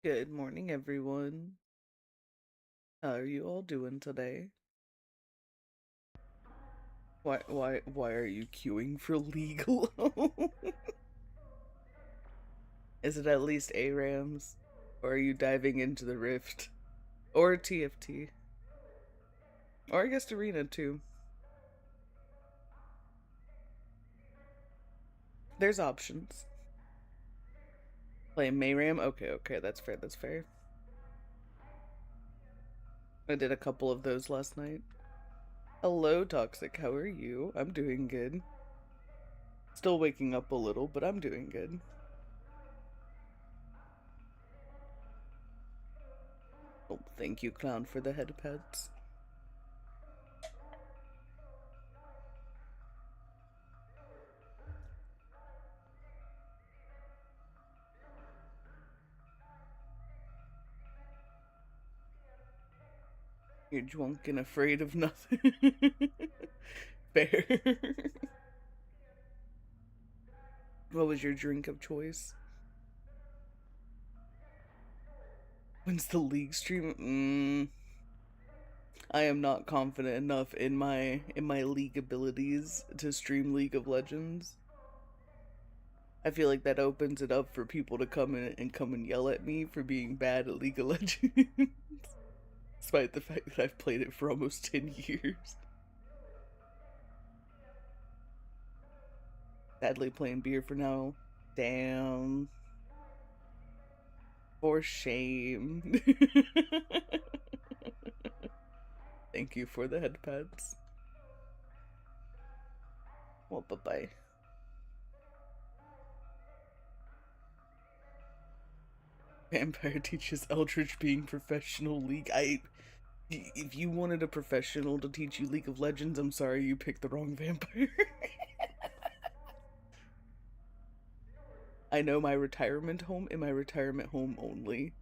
Good morning, everyone. How are you all doing today? Why are you queuing for legal? Is it at least ARAMs? Or are you diving into the Rift? Or TFT? Or I guess Arena too. There's options. Play Mayram? Okay, that's fair, that's fair. I did a couple of those last night. Hello, Toxic, how are you? I'm doing good. Still waking up a little, but I'm doing good. Oh, thank you, Clown, for the head pets. You're drunk and afraid of nothing. Fair. What was your drink of choice? When's the league stream? I am not confident enough in my league abilities to stream League of Legends. I feel like that opens it up for people to come in and yell at me for being bad at League of Legends. Despite the fact that I've played it for almost 10 years. Sadly playing beer for now. Damn. For shame. Thank you for the head pads. Well, bye-bye. Vampire teaches Eldritch being professional League. If you wanted a professional to teach you League of Legends, I'm sorry you picked the wrong vampire. I know my retirement home and my retirement home only.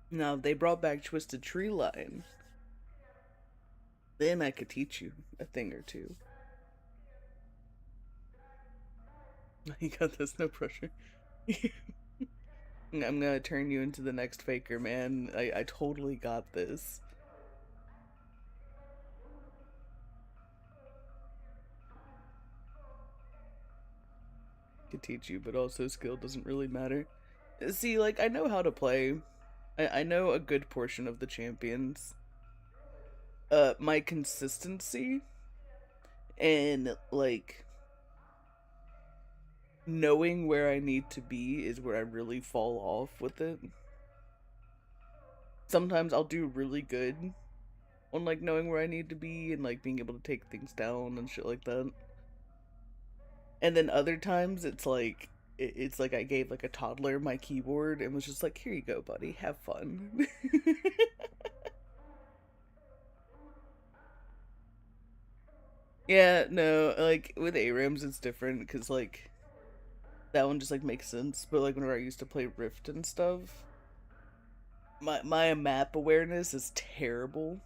Now, if they brought back Twisted Tree Line, then I could teach you a thing or two. You got this, no pressure. I'm gonna turn you into the next faker, man. I totally got this. Could teach you, but also skill doesn't really matter. See, like, I know how to play. I know a good portion of the champions. My consistency and, like, knowing where I need to be is where I really fall off with it. Sometimes I'll do really good on, like, knowing where I need to be and, like, being able to take things down and shit like that. And then other times it's like I gave, like, a toddler my keyboard and was just like, here you go, buddy, have fun. Yeah, no, like, with ARAMs it's different, because, like, that one just, like, makes sense, but, like, whenever I used to play Rift and stuff, my map awareness is terrible.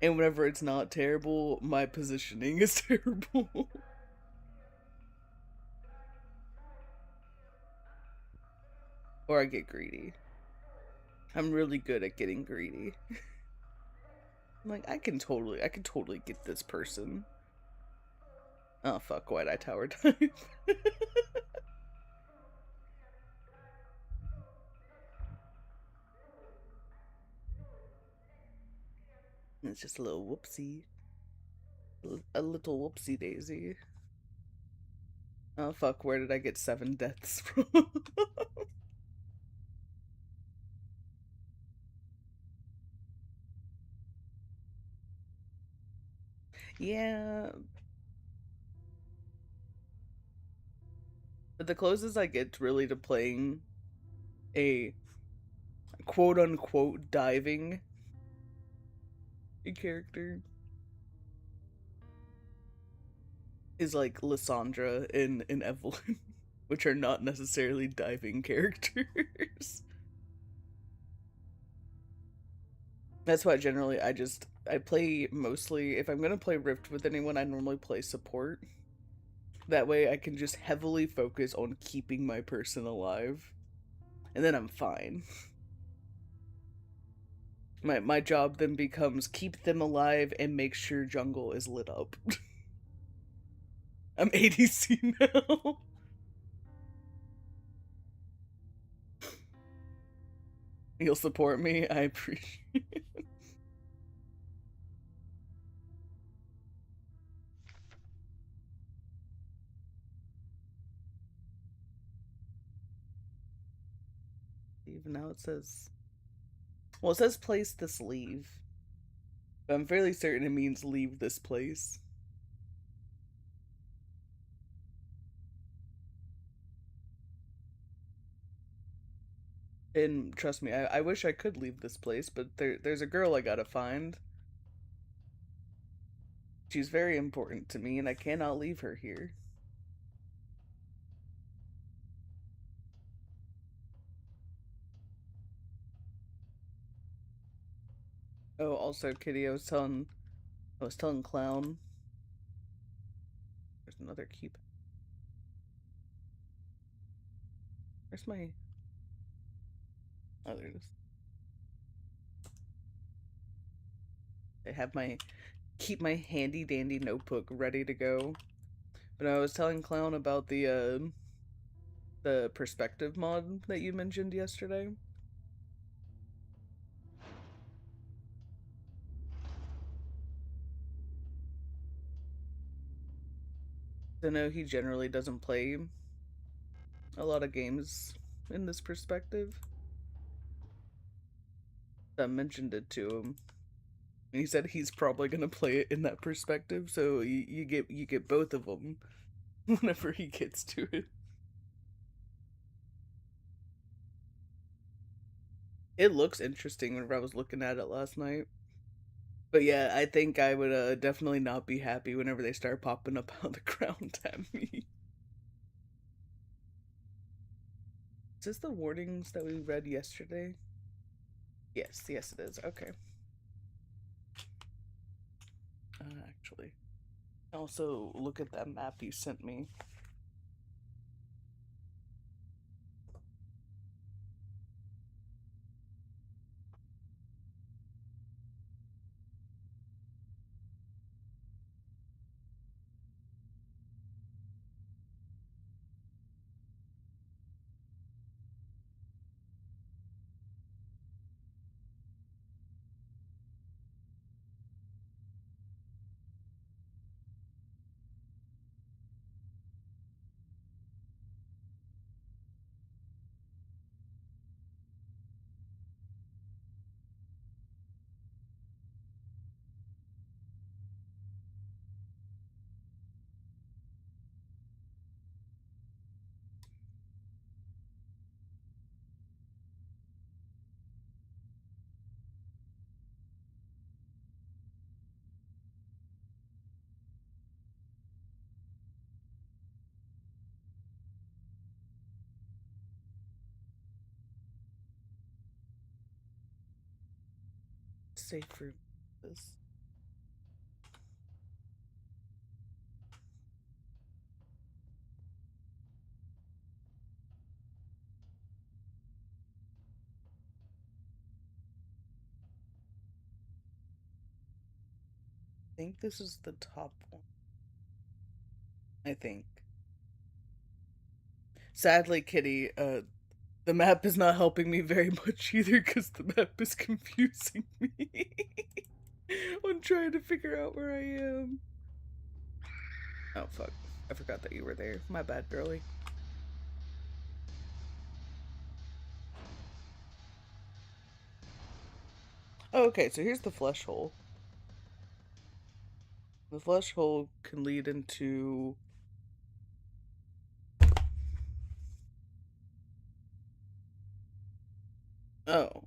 And whenever it's not terrible, my positioning is terrible. Or I get greedy. I'm really good at getting greedy. I'm like, I can totally get this person. Oh fuck, why'd I tower type? It's just a little whoopsie. A little whoopsie daisy. Oh fuck, where did I get 7 deaths from? Yeah. But the closest I get really to playing a quote unquote diving character is like Lysandra and Evelyn, which are not necessarily diving characters. That's why generally I play mostly, if I'm gonna play Rift with anyone, I normally play support. That way I can just heavily focus on keeping my person alive. And then I'm fine. My job then becomes keep them alive and make sure jungle is lit up. I'm ADC now. You'll support me? I appreciate it. Even now it says... Well, it says place this leave. But I'm fairly certain it means leave this place. And trust me, I wish I could leave this place, but there's a girl I gotta find. She's very important to me, and I cannot leave her here. Oh, also, Kitty, I was telling Clown. There's another keep. Where's my... Oh, there it is. I have my... Keep my handy dandy notebook ready to go. But I was telling Clown about the perspective mod that you mentioned yesterday. I know he generally doesn't play a lot of games in this perspective. I mentioned it to him. And he said he's probably gonna play it in that perspective, so you get both of them whenever he gets to it. It looks interesting whenever I was looking at it last night. But yeah, I think I would definitely not be happy whenever they start popping up on the ground at me. Is this the warnings that we read yesterday? Yes, yes it is. Okay. Actually, also look at that map you sent me. Safe for this. I think this is the top one. I think. Sadly, Kitty, the map is not helping me very much either because the map is confusing me. I'm trying to figure out where I am. Oh, fuck. I forgot that you were there. My bad, girly. Oh, okay, so here's the flesh hole. The flesh hole can lead into... Oh.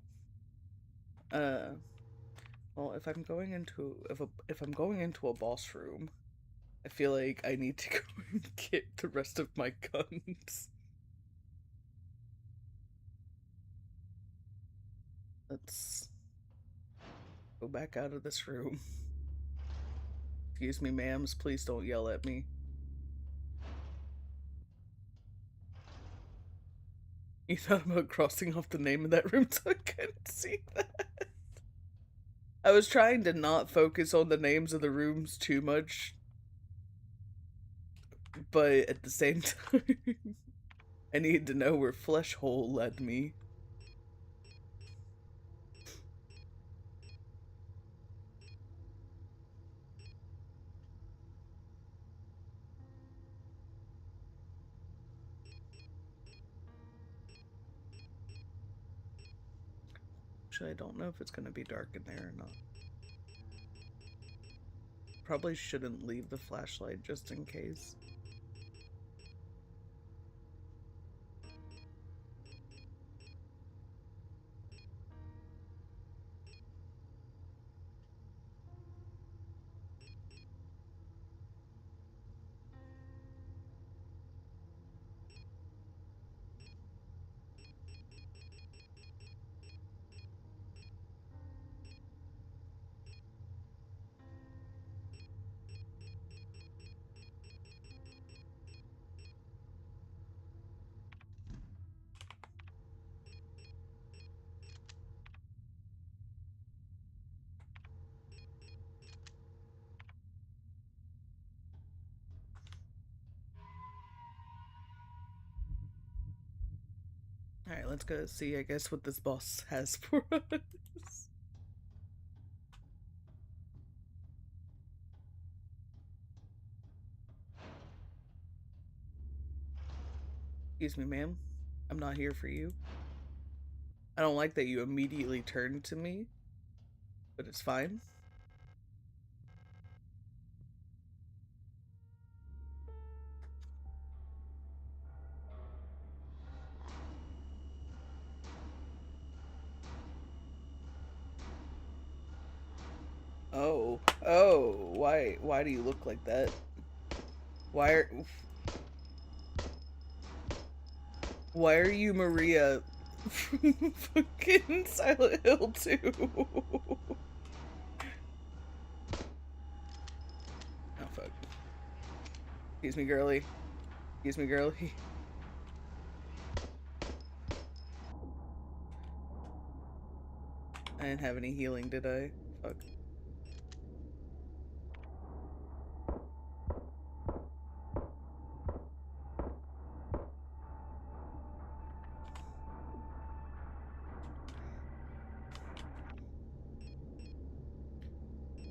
Well, if I'm going into if I'm going into a boss room, I feel like I need to go and get the rest of my guns. Let's go back out of this room. Excuse me, ma'ams, please don't yell at me. You thought about crossing off the name of that room so I couldn't see that. I was trying to not focus on the names of the rooms too much, but at the same time, I needed to know where Flesh Hole led me. Actually, I don't know if it's gonna be dark in there or not. Probably shouldn't leave the flashlight just in case. Alright, let's go see, I guess, what this boss has for us. Excuse me, ma'am. I'm not here for you. I don't like that you immediately turned to me, but it's fine. Oh, why do you look like that? Why are you Maria from fucking Silent Hill 2? Oh, fuck. Excuse me, girly. Excuse me, girly. I didn't have any healing, did I? Fuck.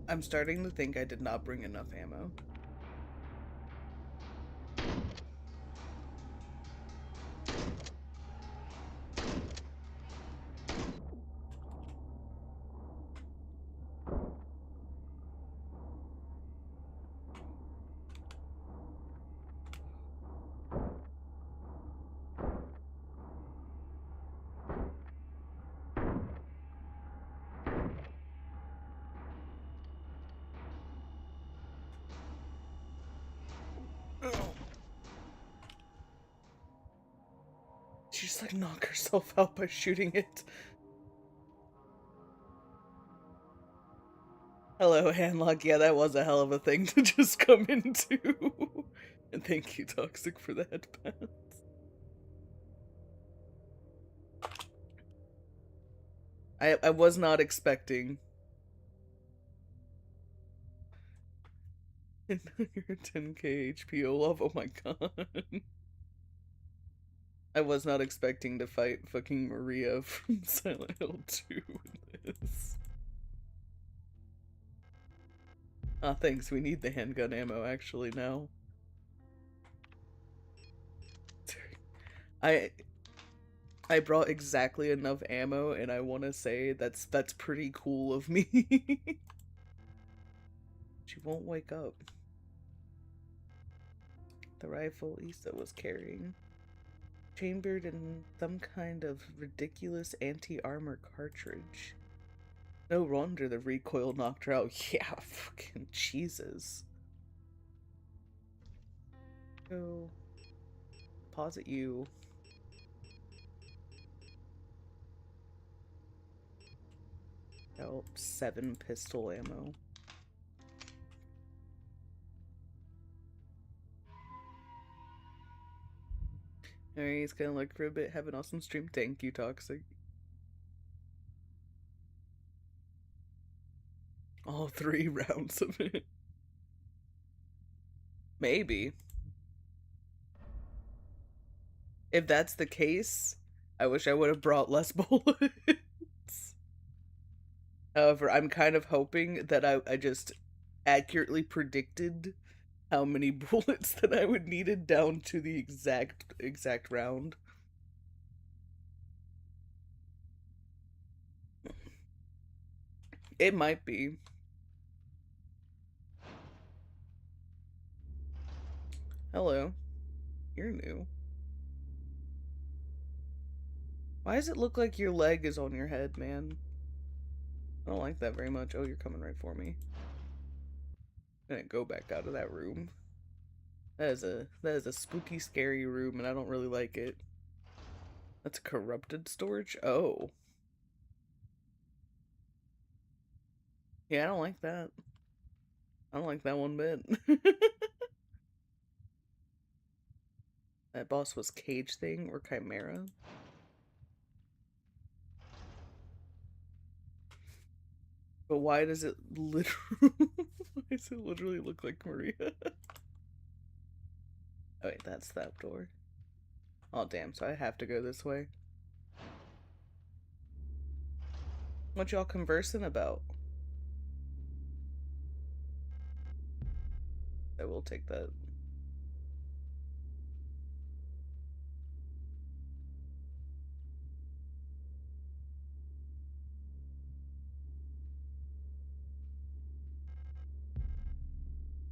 I'm starting to think I did not bring enough ammo. She just like knock herself out by shooting it. Hello, Handlock. Yeah, that was a hell of a thing to just come into. And thank you, Toxic, for the headbands. I was not expecting. You're 10k HP, Olaf. Oh my god. I was not expecting to fight fucking Maria from Silent Hill 2 in this. Ah, thanks. We need the handgun ammo actually now. I brought exactly enough ammo, and I want to say that's pretty cool of me. She won't wake up. The rifle Issa was carrying, chambered in some kind of ridiculous anti-armor cartridge. No wonder the recoil knocked her out. Yeah, fucking Jesus. Go. Pause at you. Oh, 7 pistol ammo. Alright, he's gonna look for a bit. Have an awesome stream. Thank you, Toxic. All 3 rounds of it. Maybe. If that's the case, I wish I would have brought less bullets. However, I'm kind of hoping that I just accurately predicted how many bullets that I would needed down to the exact round. It might be. Hello. You're new. Why does it look like your leg is on your head, man? I don't like that very much. Oh, you're coming right for me. I'm gonna go back out of that room. That is a spooky, scary room, and I don't really like it. That's corrupted storage? Oh. Yeah, I don't like that. I don't like that one bit. That boss was Cage Thing or Chimera? But why does it literally look like Maria? Oh wait, that's that door. Oh damn, so I have to go this way. What y'all conversing about? I will take that.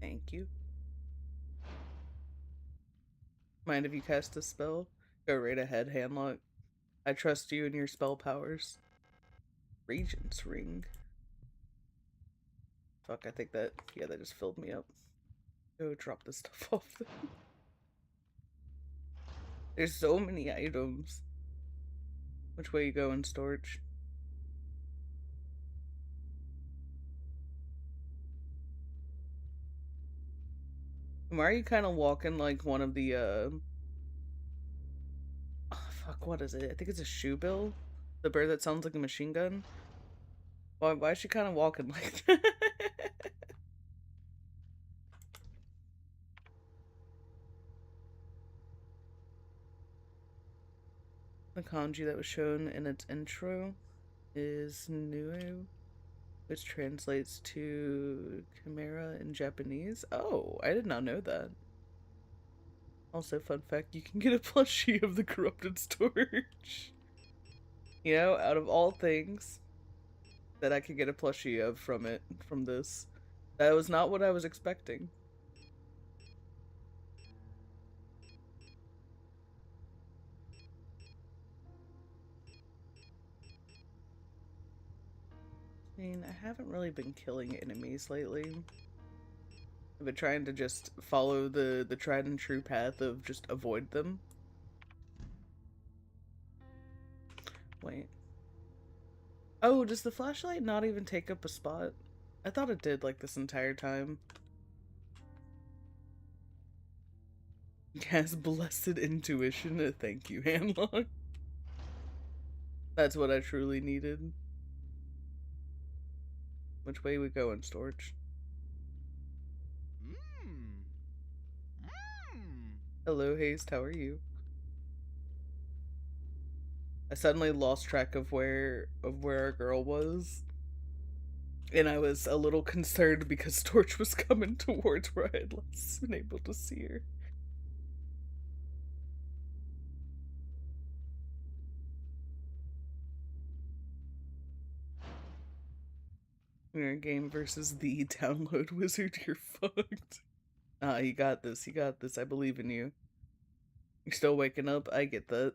Thank you. Mind if you cast a spell? Go right ahead, Handlock. I trust you and your spell powers. Regent's Ring. Fuck, I think that, yeah, that just filled me up. Go drop this stuff off there. There's so many items. Which way you go in storage? Why are you kind of walking like one of the, oh, fuck, what is it? I think it's a shoebill? The bird that sounds like a machine gun? Why is she kind of walking like that? The kanji that was shown in its intro is Nue, which translates to Chimera in Japanese. Oh, I did not know that. Also, fun fact, you can get a plushie of the corrupted storage. You know, out of all things that I could get a plushie of from this. That was not what I was expecting. I mean, I haven't really been killing enemies lately. I've been trying to just follow the tried and true path of just avoid them. Wait. Oh, does the flashlight not even take up a spot? I thought it did, like, this entire time. Yes, blessed intuition. Thank you, Handlock. That's what I truly needed. Which way we go in storage? Hello, Haste. How are you? I suddenly lost track of where our girl was. And I was a little concerned because Torch was coming towards where I had last been able to see her. Your game versus the download wizard, you're fucked. Ah, you got this, you got this. I believe in you. You're still waking up, I get that.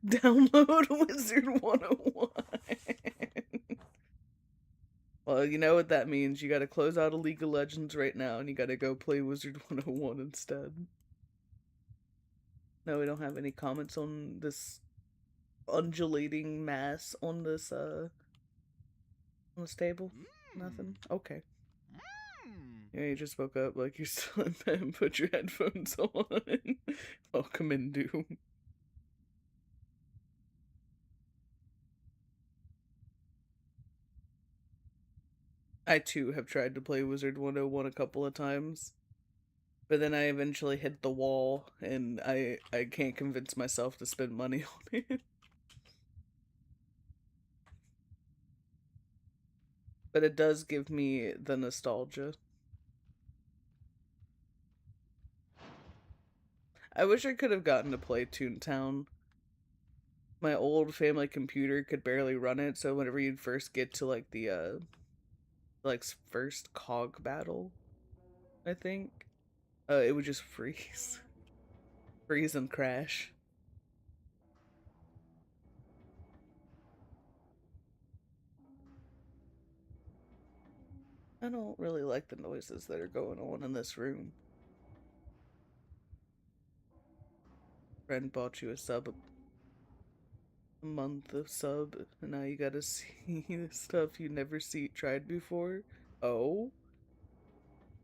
Download Wizard 101. Well, you know what that means. You gotta close out of League of Legends right now and you gotta go play Wizard 101 instead. No, we don't have any comments on this undulating mass on this table. Nothing. Okay. Yeah, you just woke up like you're still in bed and put your headphones on. Welcome in, Doom. I too have tried to play Wizard 101 a couple of times, but then I eventually hit the wall and I can't convince myself to spend money on it. But it does give me the nostalgia. I wish I could have gotten to play Toontown. My old family computer could barely run it, so whenever you'd first get to like the like first cog battle, I think, it would just freeze. Freeze and crash. I don't really like the noises that are going on in this room. Friend bought you a sub, a month of sub, and now you gotta see the stuff you never tried before. Oh?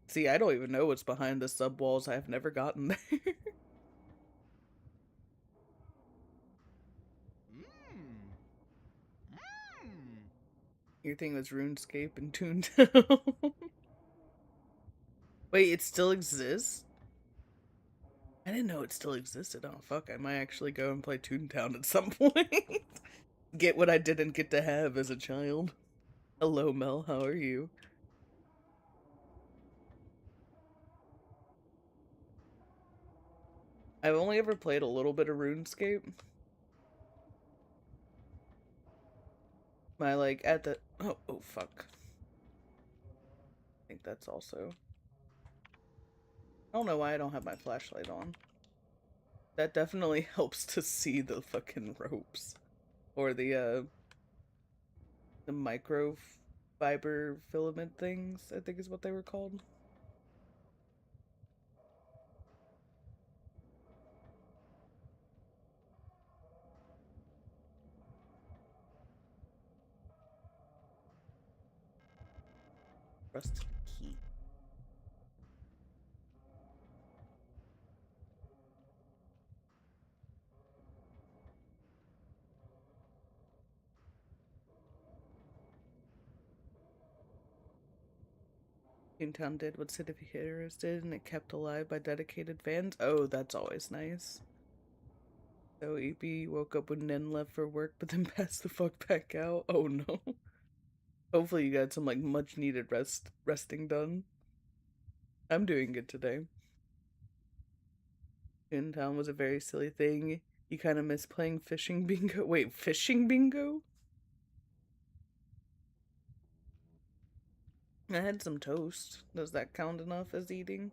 See, I don't even know what's behind the sub walls. I've never gotten there. Your thing was RuneScape and Toontown. Wait, it still exists? I didn't know it still existed. Oh, fuck. I might actually go and play Toontown at some point. Get what I didn't get to have as a child. Hello, Mel. How are you? I've only ever played a little bit of RuneScape. My, like, at the... Oh, fuck. I think that's also... I don't know why I don't have my flashlight on. That definitely helps to see the fucking ropes. Or the microfiber filament things, I think is what they were called. Rusted key. Toontown did what City Heroes did, and it kept alive by dedicated fans. Oh, that's always nice. So EP woke up when Nen left for work, but then passed the fuck back out. Oh no. Hopefully you got some like much needed resting done. I'm doing good today. Toontown was a very silly thing. You kind of miss playing fishing bingo. Wait, fishing bingo? I had some toast. Does that count enough as eating?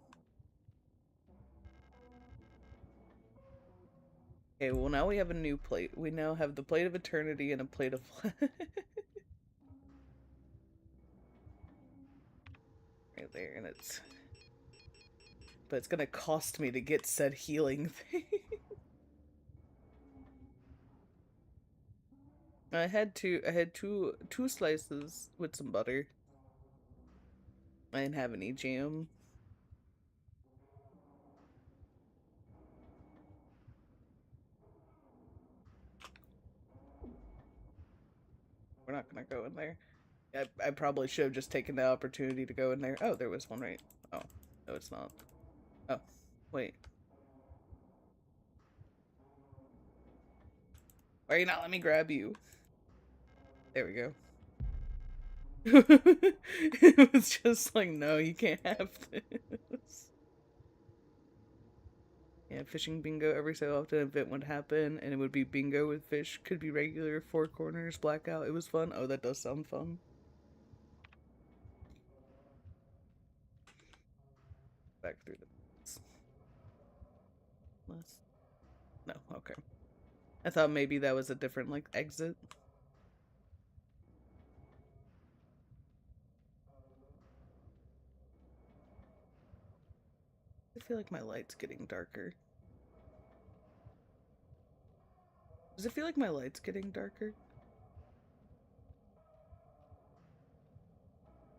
Okay, well now we have a new plate. We now have the plate of eternity and a plate of right there, and but it's gonna cost me to get said healing thing. I had two slices with some butter. I didn't have any jam. We're not gonna go in there. I probably should have just taken the opportunity to go in there. Oh, there was one right. Oh, no, it's not. Oh, wait. Why are you not letting me grab you? There we go. It was just like, no, you can't have this. Yeah, fishing bingo every so often an event would happen, and it would be bingo with fish. Could be regular, four corners, blackout. It was fun. Oh, that does sound fun. Back through the... Less. No, okay. I thought maybe that was a different, like, exit. I feel like my light's getting darker. Does it feel like my light's getting darker?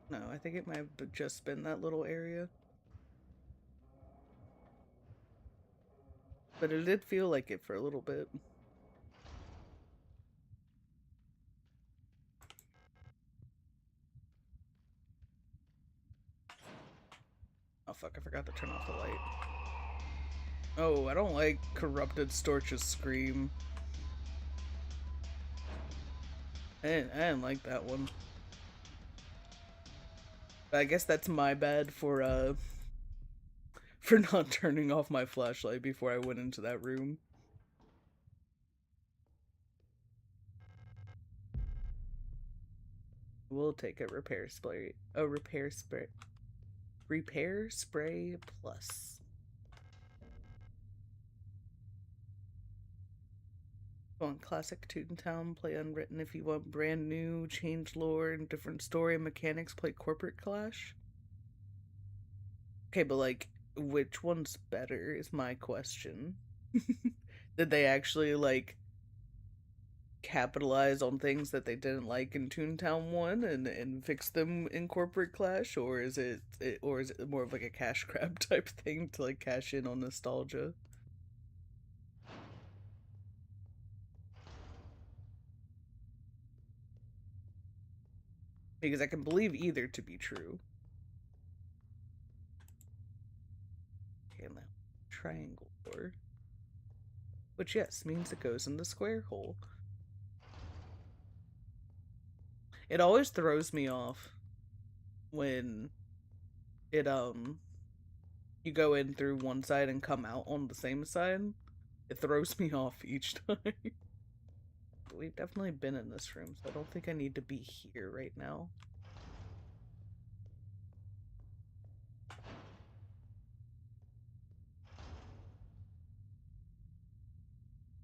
No, I think it might have just been that little area. But it did feel like it for a little bit. Oh fuck, I forgot to turn off the light. Oh, I don't like Corrupted Storch's scream. I didn't like that one. But I guess that's my bad for not turning off my flashlight before I went into that room. We'll take a repair spray. A repair spray. Repair spray plus. Want classic Toontown, play unwritten. If you want brand new, change lore and different story and mechanics, play Corporate Clash. Okay, but like, which one's better is my question. Did they actually like capitalize on things that they didn't like in Toontown 1 and fix them in Corporate Clash, or is it more of like a cash grab type thing to like cash in on nostalgia? Because I can believe either to be true. Okay, now triangle door. Which yes, means it goes in the square hole. It always throws me off when it you go in through one side and come out on the same side. It throws me off each time. We've definitely been in this room, so I don't think I need to be here right now.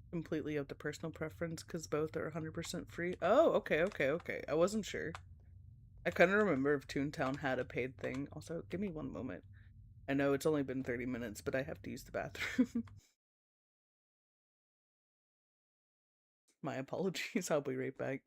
Completely up to personal preference because both are 100% free. Oh, okay. I wasn't sure. I couldn't remember if Toontown had a paid thing. Also, give me one moment. I know it's only been 30 minutes, but I have to use the bathroom. My apologies. I'll be right back.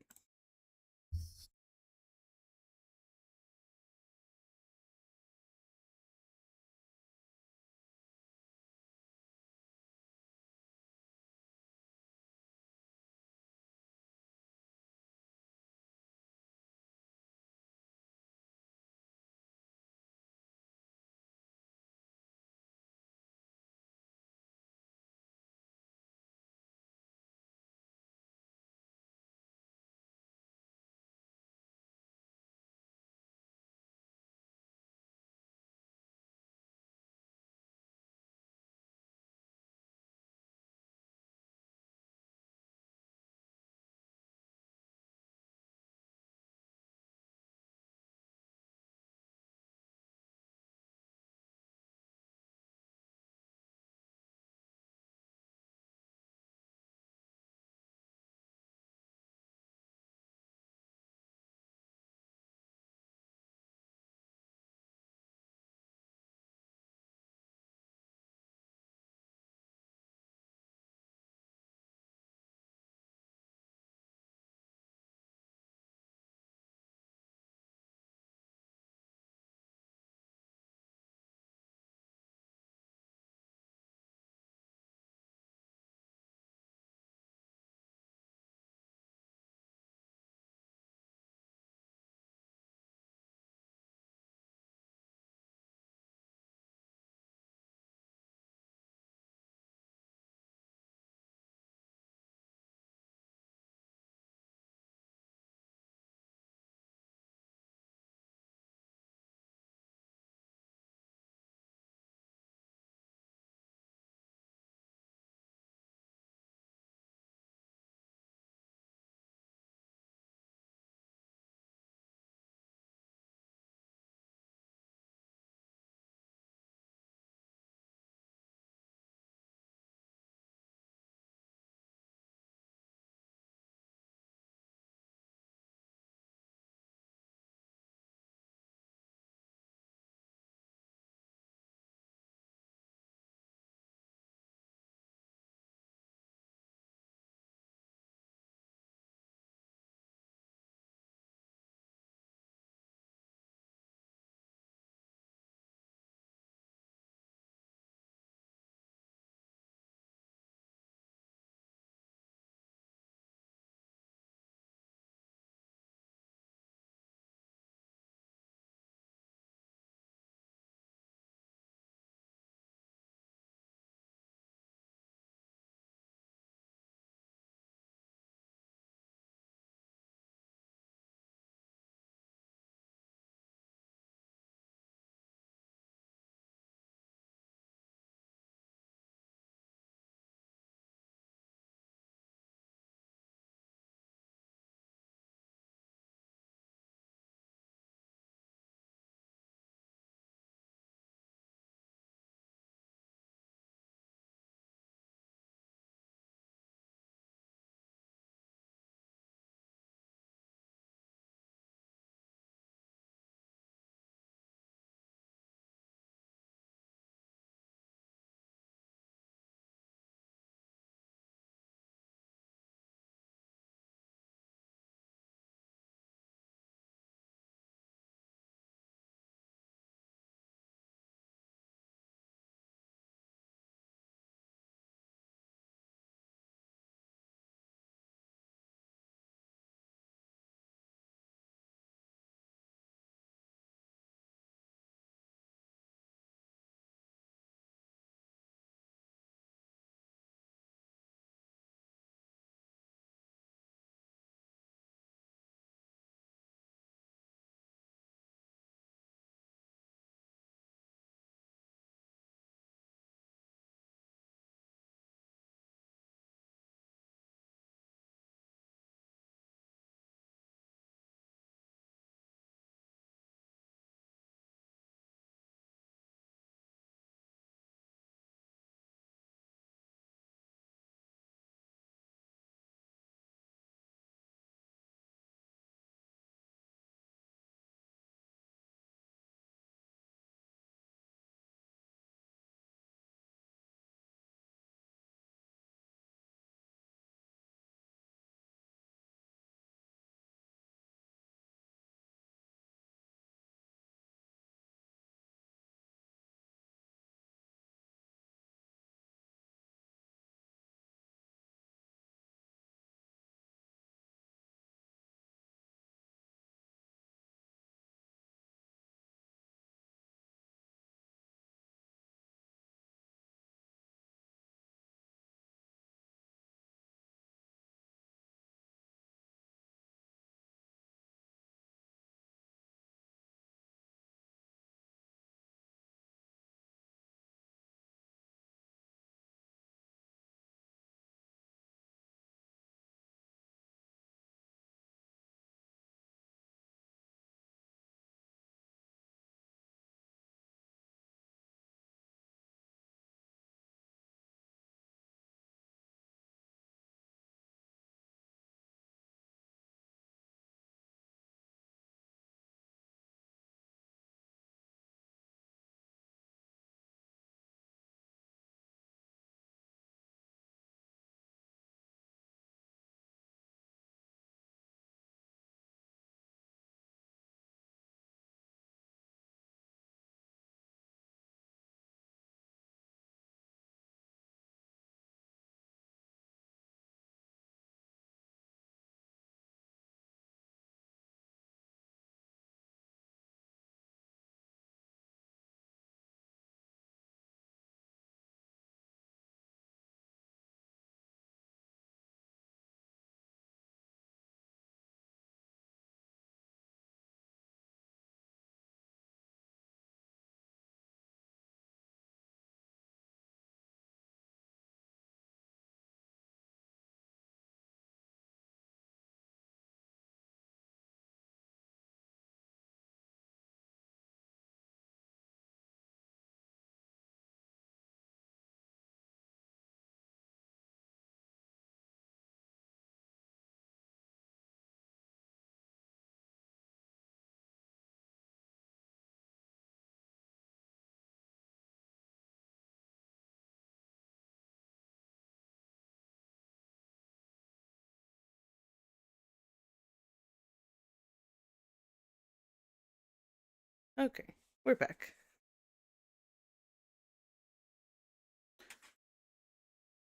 Okay, we're back.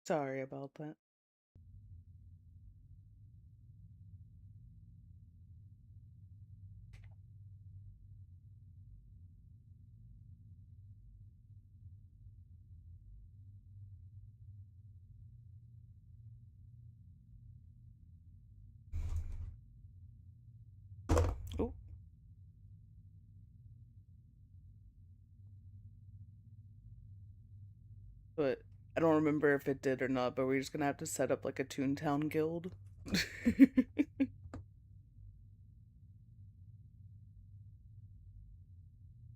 Sorry about that. Oh, but I don't remember if it did or not, but we're just gonna have to set up like a Toontown guild.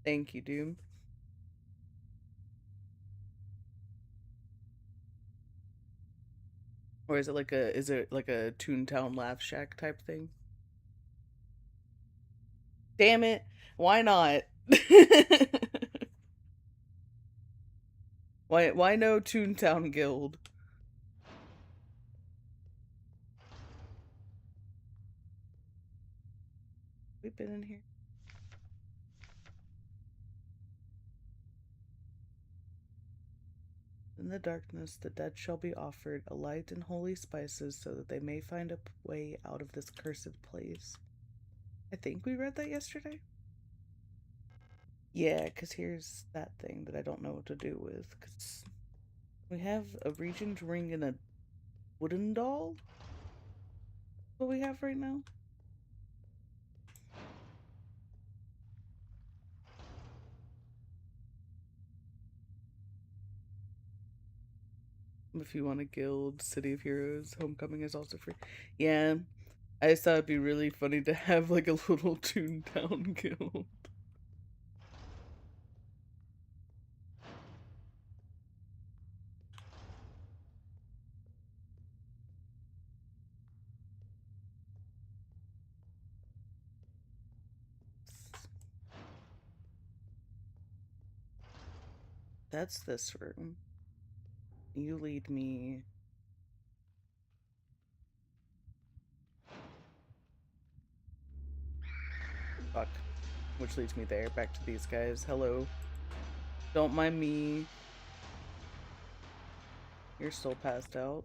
Thank you, Doom. Or is it like a Toontown Laugh Shack type thing? Damn it. Why not? Why no Toontown Guild? We've been in here. In the darkness, the dead shall be offered a light and holy spices so that they may find a way out of this cursed place. I think we read that yesterday. Yeah, because here's that thing that I don't know what to do with. Because we have a regent ring and a wooden doll. What we have right now. If you want a guild, City of Heroes, Homecoming is also free. Yeah, I just thought it'd be really funny to have like a little Toontown guild. That's this room. You lead me. Fuck. Which leads me there, back to these guys. Hello. Don't mind me. You're still passed out.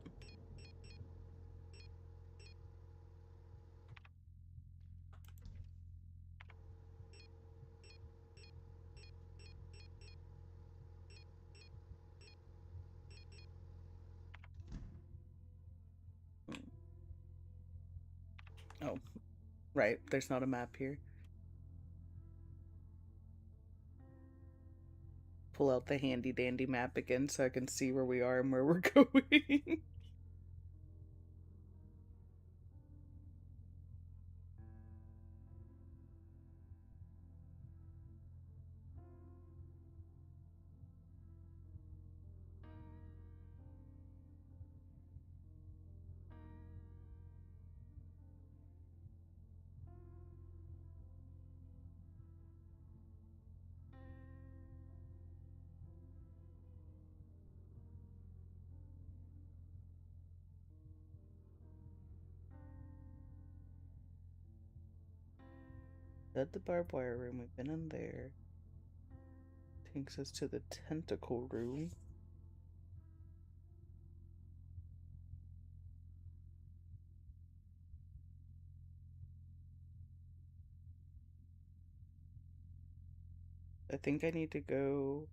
Oh, right. There's not a map here. Pull out the handy dandy map again so I can see where we are and where we're going. At the barbed wire room, we've been in there. Takes us to the tentacle room. I think I need to go.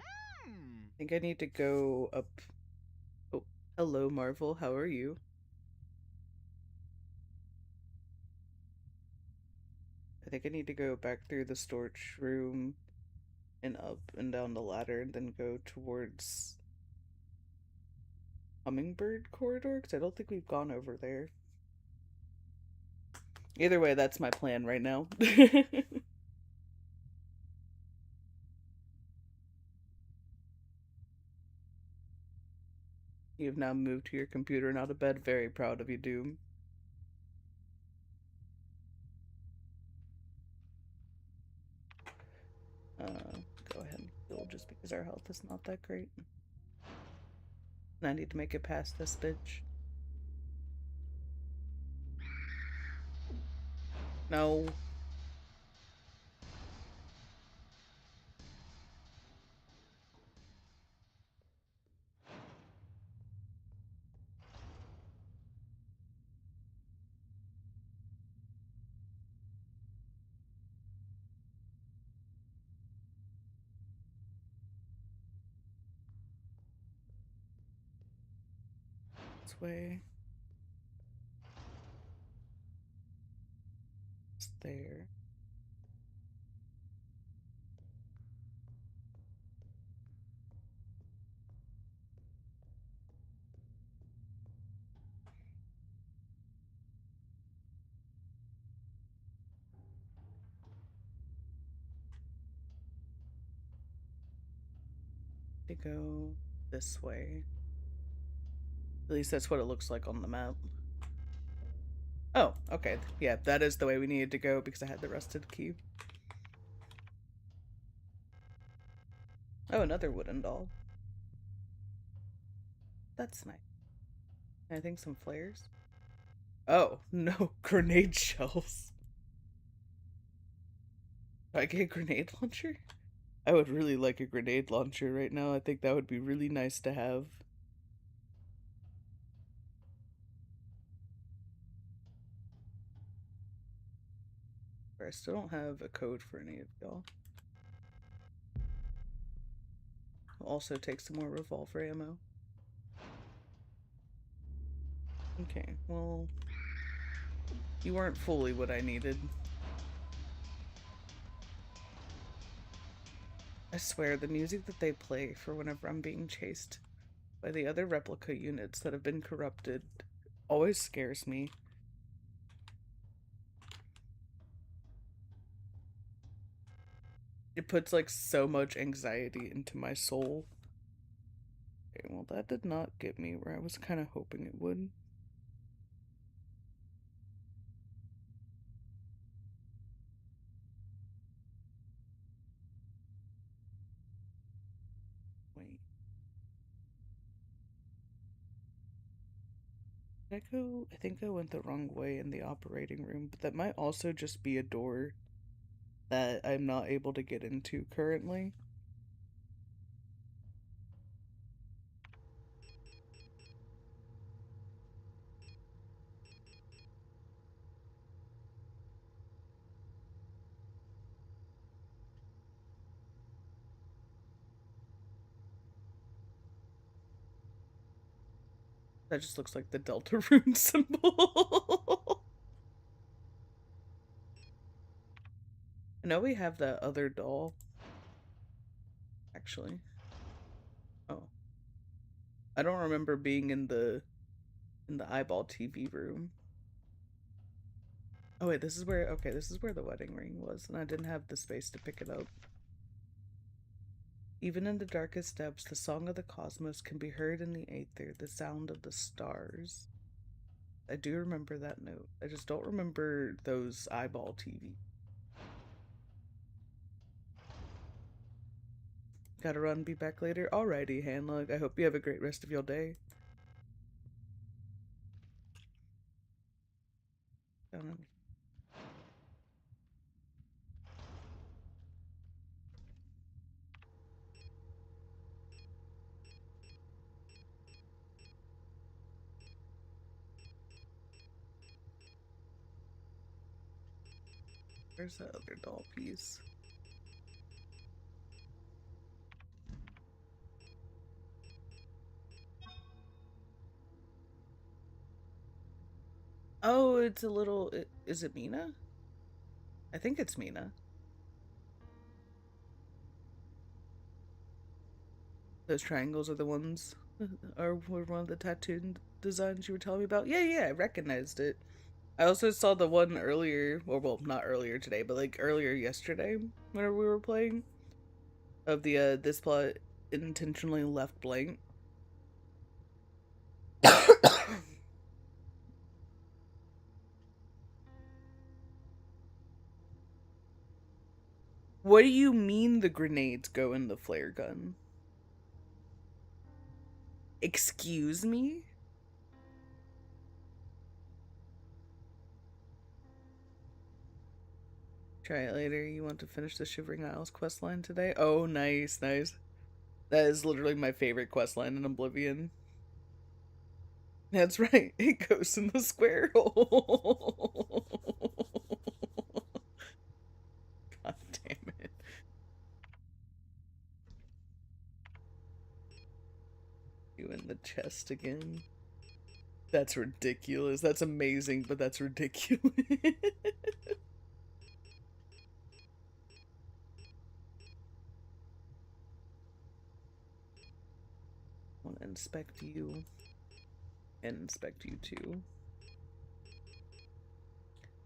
I think I need to go up. Oh, hello, Marvel. How are you? I think I need to go back through the storage room and up and down the ladder and then go towards Hummingbird Corridor because I don't think we've gone over there. Either way, that's my plan right now. You've now moved to your computer and out of bed. Very proud of you, Doom. Go ahead and heal just because our health is not that great. And I need to make it past this bitch. No. This way. It's there. To go this way. At least that's what it looks like on the map. Oh, okay. Yeah, that is the way we needed to go because I had the rusted key. Oh, another wooden doll. That's nice. I think some flares. Oh, no. Grenade shells. Do I get a grenade launcher? I would really like a grenade launcher right now. I think that would be really nice to have. I still don't have a code for any of y'all. I'll also take some more revolver ammo. Okay, well, you weren't fully what I needed. I swear, the music that they play for whenever I'm being chased by the other replica units that have been corrupted always scares me. It puts like so much anxiety into my soul. Okay, well that did not get me where I was kind of hoping it would. Wait. Did I go? I think I went the wrong way in the operating room, but that might also just be a door that I'm not able to get into currently. That just looks like the Delta Rune symbol. I know we have that other doll. Actually. Oh. I don't remember being in the eyeball TV room. Oh wait, this is where this is where the wedding ring was, and I didn't have the space to pick it up. Even in the darkest depths, the song of the cosmos can be heard in the aether, the sound of the stars. I do remember that note. I just don't remember those eyeball TV. Gotta run, be back later. Alrighty, Handlug. I hope you have a great rest of your day. Where's that other doll piece? Oh, it's a little. Is it Mina? I think it's Mina. Those triangles are the ones, were one of the tattoo designs you were telling me about. Yeah, yeah, I recognized it. I also saw the one earlier, or well, not earlier today, but like earlier yesterday, whenever we were playing, of the this plot intentionally left blank. What do you mean the grenades go in the flare gun? Excuse me? Try it later. You want to finish the Shivering Isles questline today? Oh, nice, nice. That is literally my favorite questline in Oblivion. That's right. It goes in the square hole. God damn it. You in the chest again. That's ridiculous. That's amazing, but that's ridiculous. I want to inspect you. And inspect you too.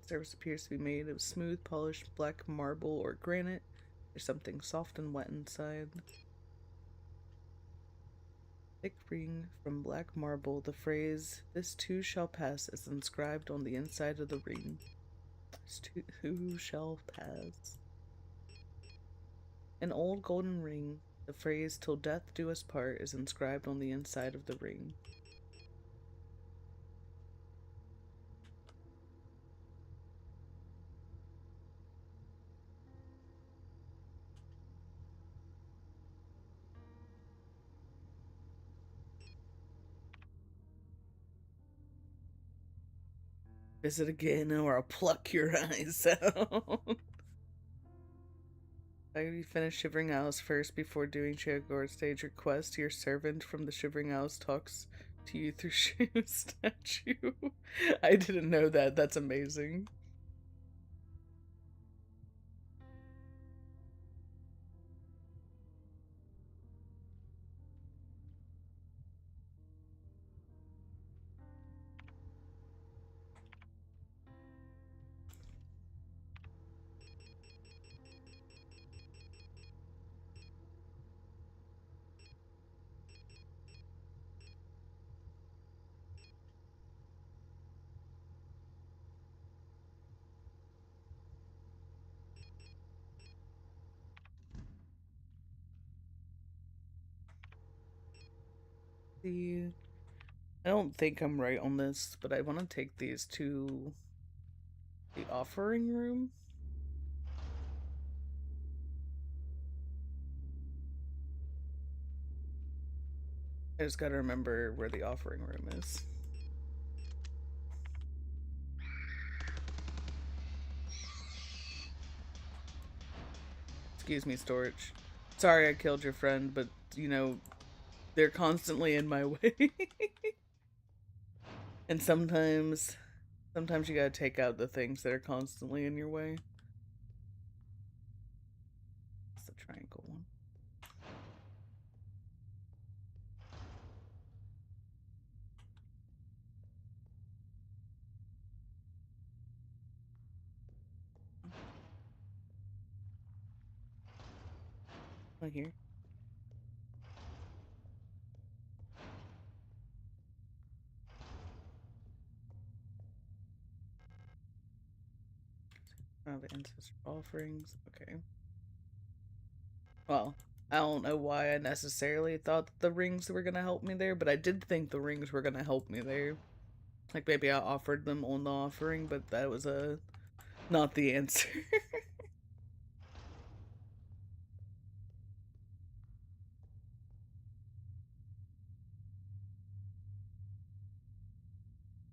Surface appears to be made of smooth, polished black marble or granite. There's something soft and wet inside. Thick ring from black marble. The phrase, "This too shall pass," is inscribed on the inside of the ring. This too shall pass. An old golden ring. The phrase, "Till death do us part," is inscribed on the inside of the ring. Visit again or I'll pluck your eyes out. I finish Shivering Isles first before doing Shagor stage request. Your servant from the Shivering Isles talks to you through Shiv statue. I didn't know that. That's amazing. See, I don't think I'm right on this, but I want to take these to the offering room. I just gotta remember where the offering room is. Excuse me, Storage. Sorry I killed your friend, but, you know, they're constantly in my way. And sometimes you gotta take out the things that are constantly in your way. It's the triangle one. Oh, here. Oh, the ancestral offerings. Okay. Well, I don't know why I necessarily thought that the rings were gonna help me there, but I did think the rings were gonna help me there. Like maybe I offered them on the offering, but that was not the answer.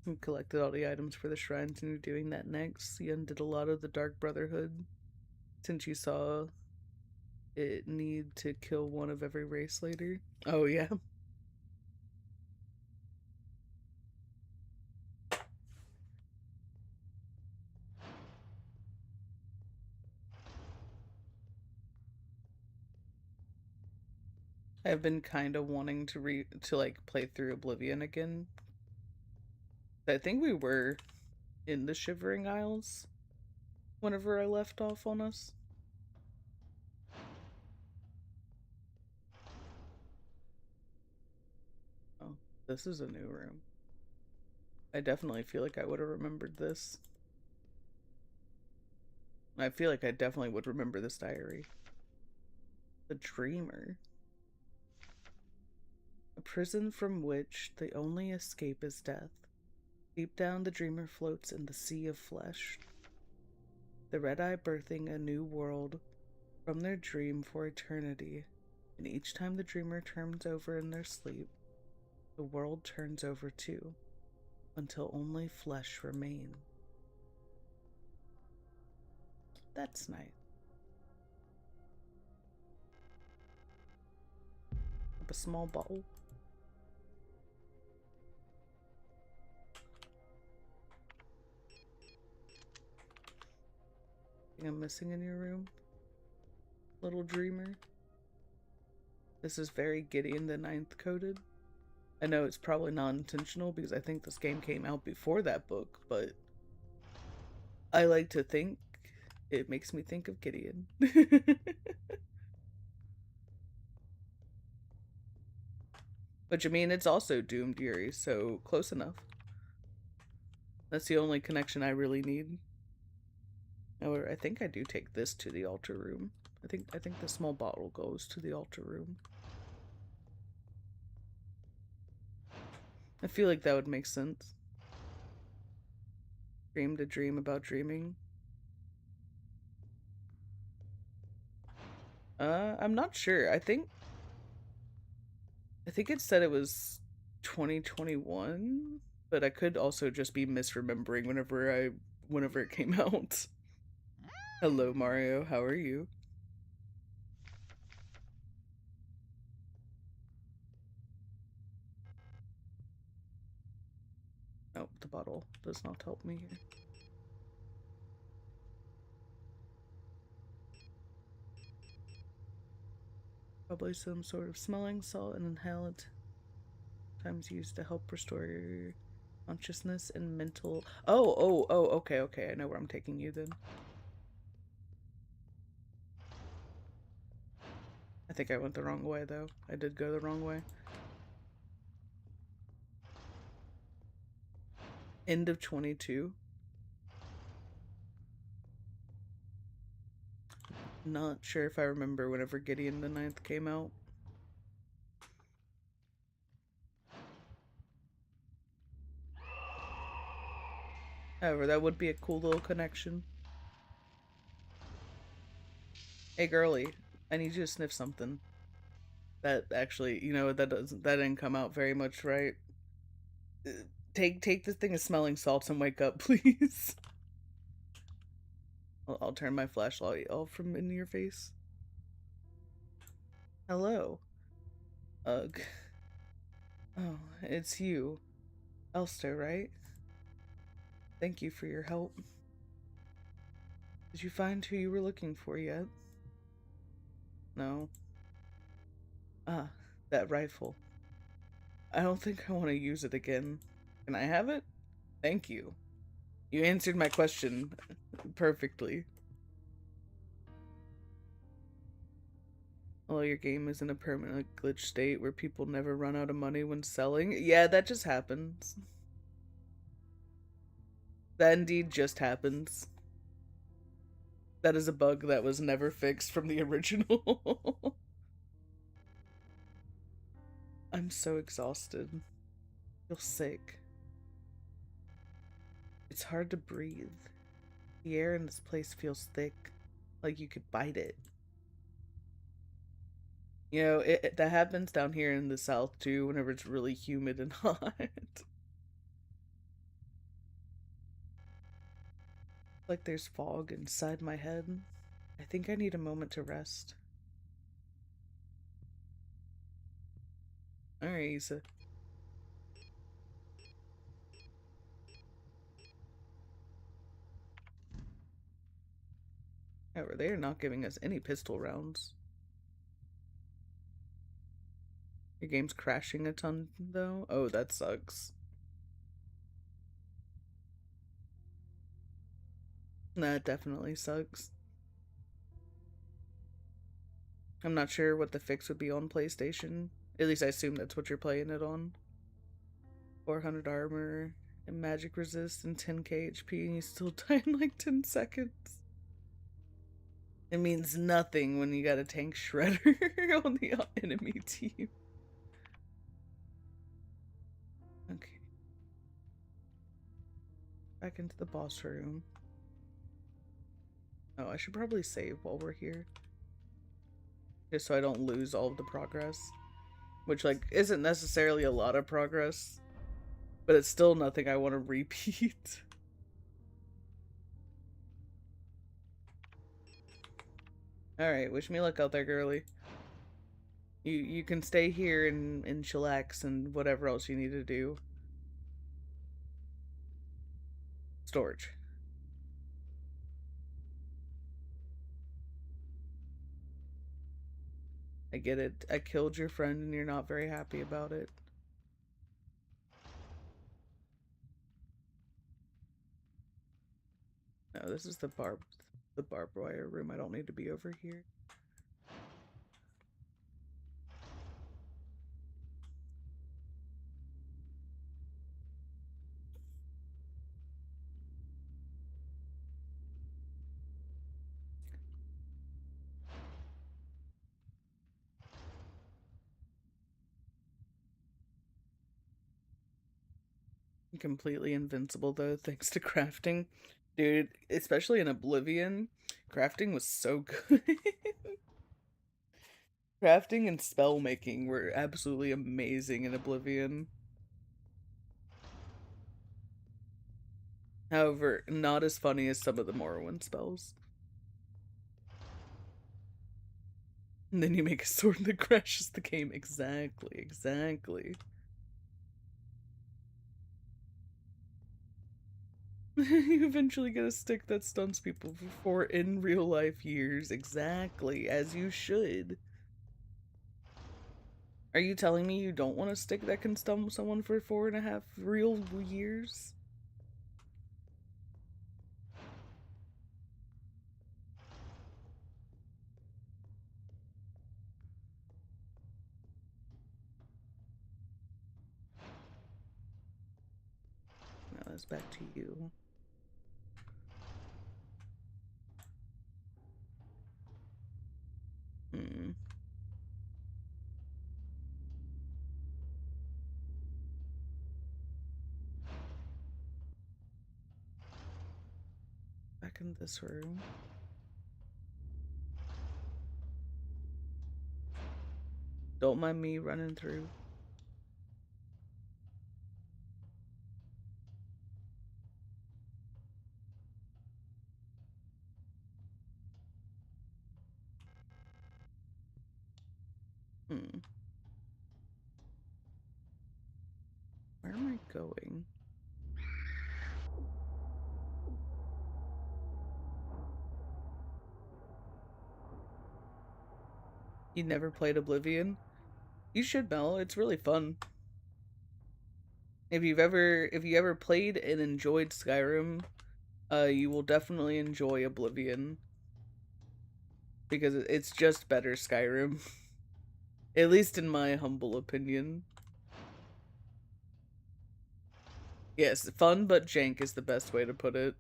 We collected all the items for the shrines and you're doing that next. You undid a lot of the Dark Brotherhood since you saw it need to kill one of every race later. Oh yeah. I've been kind of wanting to like play through Oblivion again. I think we were in the Shivering Isles whenever I left off on us. Oh, this is a new room. I definitely feel like I would have remembered this. I feel like I definitely would remember this diary. The Dreamer. A prison from which the only escape is death. Deep down, the dreamer floats in the sea of flesh. the red-eye birthing a new world from their dream for eternity, and each time the dreamer turns over in their sleep, the world turns over too, until only flesh remains. That's nice. A small bottle. Thing I'm missing in your room, little dreamer. This is very Gideon the Ninth coded. I know it's probably not intentional because I think this game came out before that book, but I like to think it makes me think of Gideon. Which, I mean, it's also Doomed Yuri, so close enough. That's the only connection I really need. However, I think I do take this to the altar room. I think the small bottle goes to the altar room. I feel like that would make sense. Dream to dream about dreaming. I'm not sure. I think it said it was 2021, but I could also just be misremembering whenever it came out. Hello, Mario. How are you? Oh, the bottle does not help me here. Probably some sort of smelling salt and inhaled. Times used to help restore your consciousness and mental. Oh, okay. I know where I'm taking you then. I think I went the wrong way though. I did go the wrong way. End of 22. Not sure if I remember whenever Gideon the Ninth came out. However, that would be a cool little connection. Hey girly, I need you to sniff something. That actually, you know, that didn't come out very much, right? Take this thing of smelling salts and wake up, please. I'll turn my flashlight off from in your face. Hello. Ugh. Oh, it's you. Elster, right? Thank you for your help. Did you find who you were looking for yet? No. Ah, that rifle. I don't think I want to use it again. Can I have it? Thank you. You answered my question perfectly. Although your game is in a permanent glitch state where people never run out of money when selling. Yeah, that just happens. That indeed just happens. That is a bug that was never fixed from the original. I'm so exhausted. I feel sick. It's hard to breathe. The air in this place feels thick, like you could bite it. You know, that happens down here in the south too, whenever it's really humid and hot. Like there's fog inside my head. I think I need a moment to rest. Alright, Issa. However, they are not giving us any pistol rounds. Your game's crashing a ton, though? Oh, that sucks. That definitely sucks. I'm not sure what the fix would be on PlayStation. At least I assume that's what you're playing it on. 400 armor and magic resist and 10k HP, and you still die in like 10 seconds. It means nothing when you got a tank shredder on the enemy team. Okay. Back into the boss room. Oh, I should probably save while we're here. Just so I don't lose all of the progress. Which, like, isn't necessarily a lot of progress. But it's still nothing I want to repeat. Alright, wish me luck out there, girly. You can stay here and chillax and whatever else you need to do. Storage. I get it. I killed your friend and you're not very happy about it. No, this is the barbed wire room. I don't need to be over here. Completely invincible though, thanks to crafting. Dude, especially in Oblivion, crafting was so good. Crafting and spell making were absolutely amazing in Oblivion. However, not as funny as some of the Morrowind spells. And then you make a sword that crashes the game. Exactly, exactly. You eventually get a stick that stuns people for in real life years. Exactly, as you should. Are you telling me you don't want a stick that can stun someone for 4.5 real years? Now that's back to you. Hmm. Back in this room. Don't mind me running through. Hmm. Where am I going? You never played Oblivion? You should, Mel. It's really fun. If you ever played and enjoyed Skyrim, you will definitely enjoy Oblivion. Because it's just better Skyrim. At least in my humble opinion. Yes, fun but jank is the best way to put it.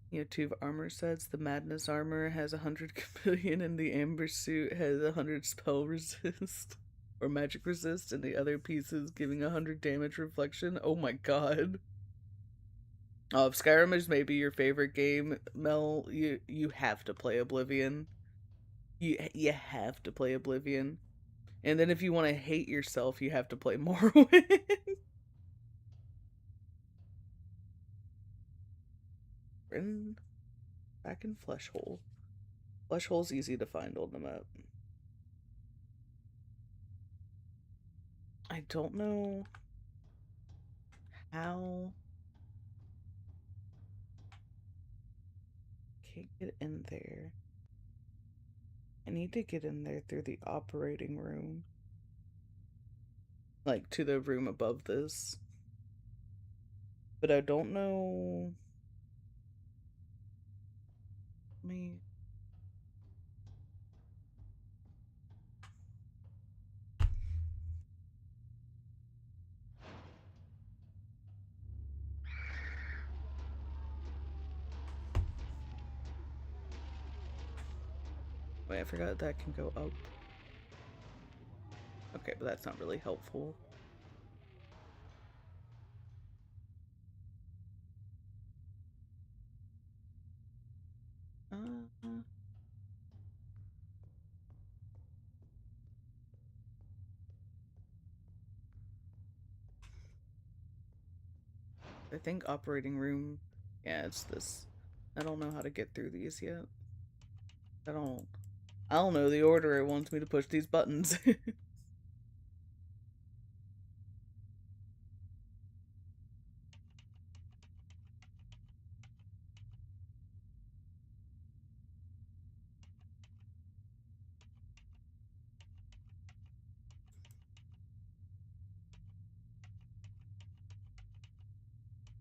You have 2 armor sets. The Madness armor has 100 chameleon and the Amber suit has 100 spell resist. Or magic resist, and the other pieces giving 100 damage reflection. Oh my god. If Skyrim is maybe your favorite game, Mel, you have to play Oblivion. You have to play Oblivion. And then if you want to hate yourself, you have to play Morrowind. Back in Fleshhole. Fleshhole's easy to find on the map. I don't know how. Can't get in there. I need to get in there through the operating room. Like, to the room above this. But I don't know. Me. Wait, I forgot that can go up. Okay, but that's not really helpful. I think operating room. Yeah, it's this. I don't know how to get through these yet. I don't know the order it wants me to push these buttons.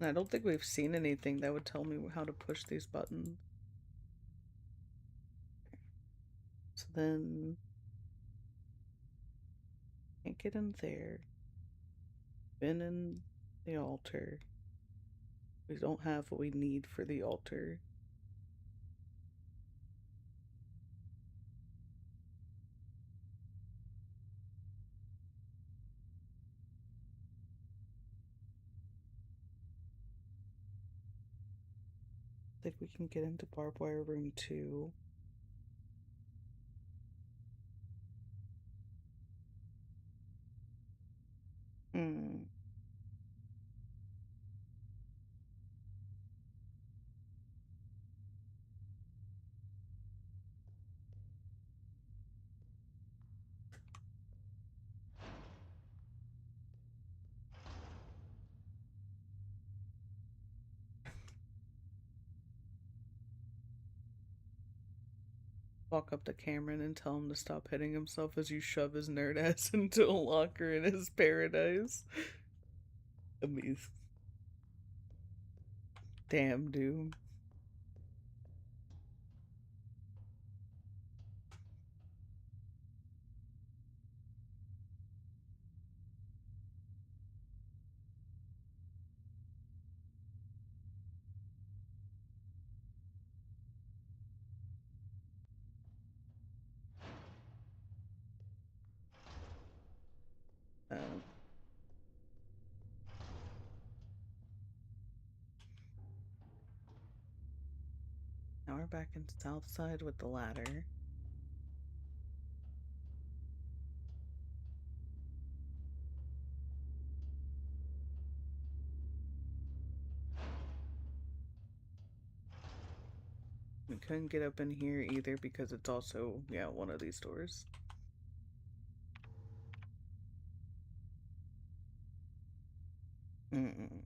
I don't think we've seen anything that would tell me how to push these buttons. So then can't get in there. Been in the altar. We don't have what we need for the altar. I think we can get into barbed wire room 2. Hmm. Walk up to Cameron and tell him to stop hitting himself as you shove his nerd ass into a locker in his paradise. Amazing. Damn, dude. Um, Now we're back in south side with the ladder. We couldn't get up in here either because it's also, yeah, one of these doors. Mm-mm.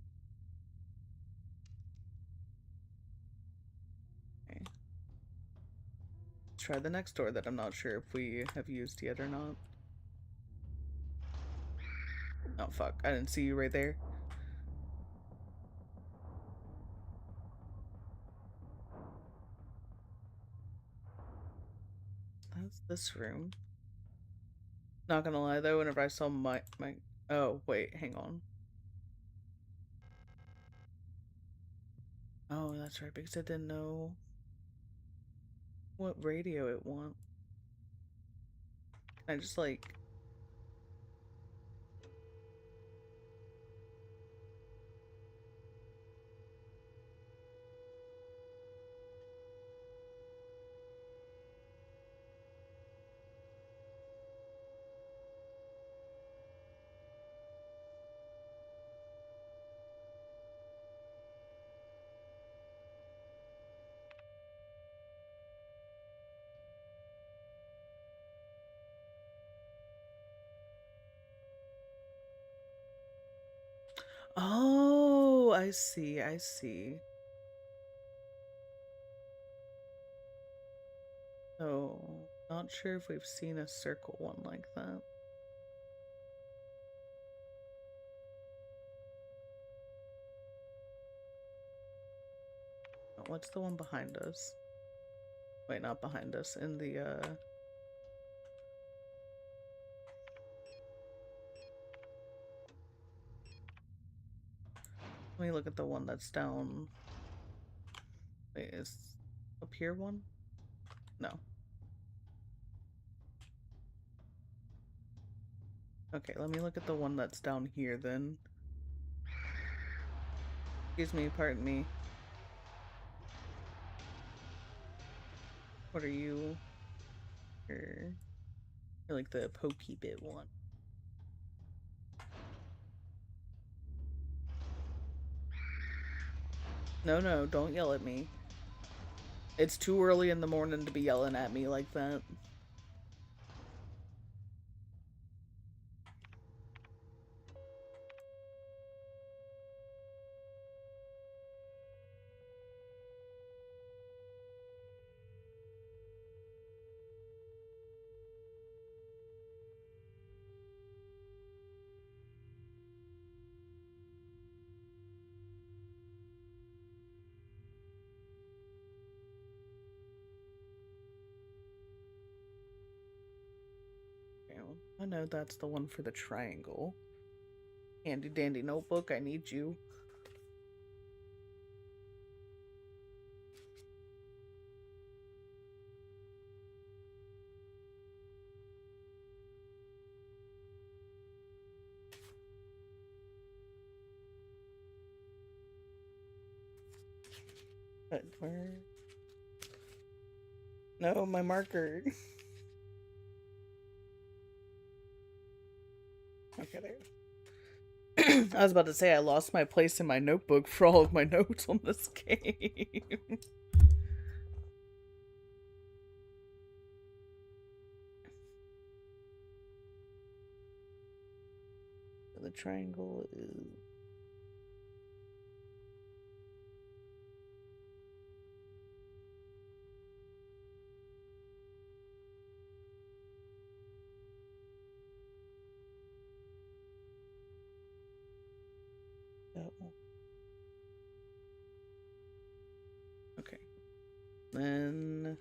Okay. Let's try the next door that I'm not sure if we have used yet or not. Oh, fuck. I didn't see you right there. That's this room. Not gonna lie though, whenever I saw my oh wait, hang on. Oh, that's right, because I didn't know what radio it want. Can I just like Oh, I see, I see. So, not sure if we've seen a circle one like that. Oh, what's the one behind us? Wait, not behind us, in the, let me look at the one that's down. Wait, is up here one? No. Okay, let me look at the one that's down here then. Excuse me, pardon me. What are you? You're like the pokey bit one. No, don't yell at me. It's too early in the morning to be yelling at me like that. I know that's the one for the triangle. Handy dandy notebook, I need you. But where? No, my marker. Okay, there. I was about to say I lost my place in my notebook for all of my notes on this game. The triangle is... that one. Okay. Then...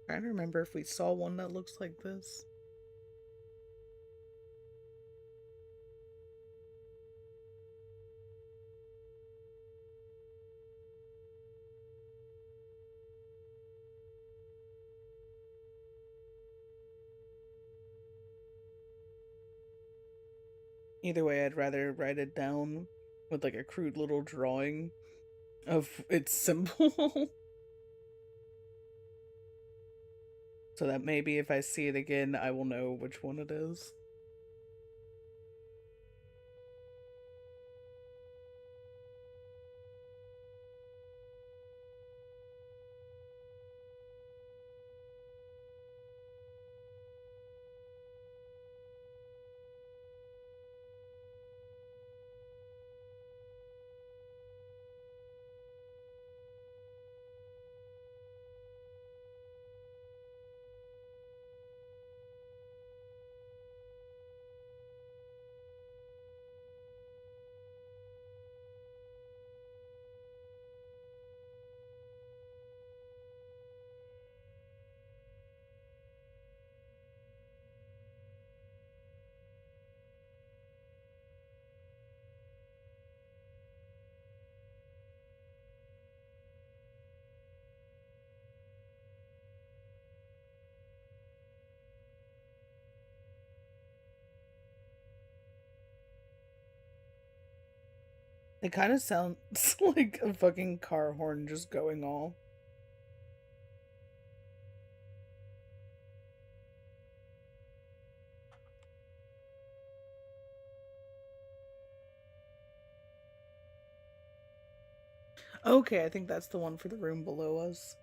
trying to remember if we saw one that looks like this. Either way, I'd rather write it down with like a crude little drawing of its symbol. So that maybe if I see it again, I will know which one it is. It kind of sounds like a fucking car horn just going off. Okay, I think that's the one for the room below us.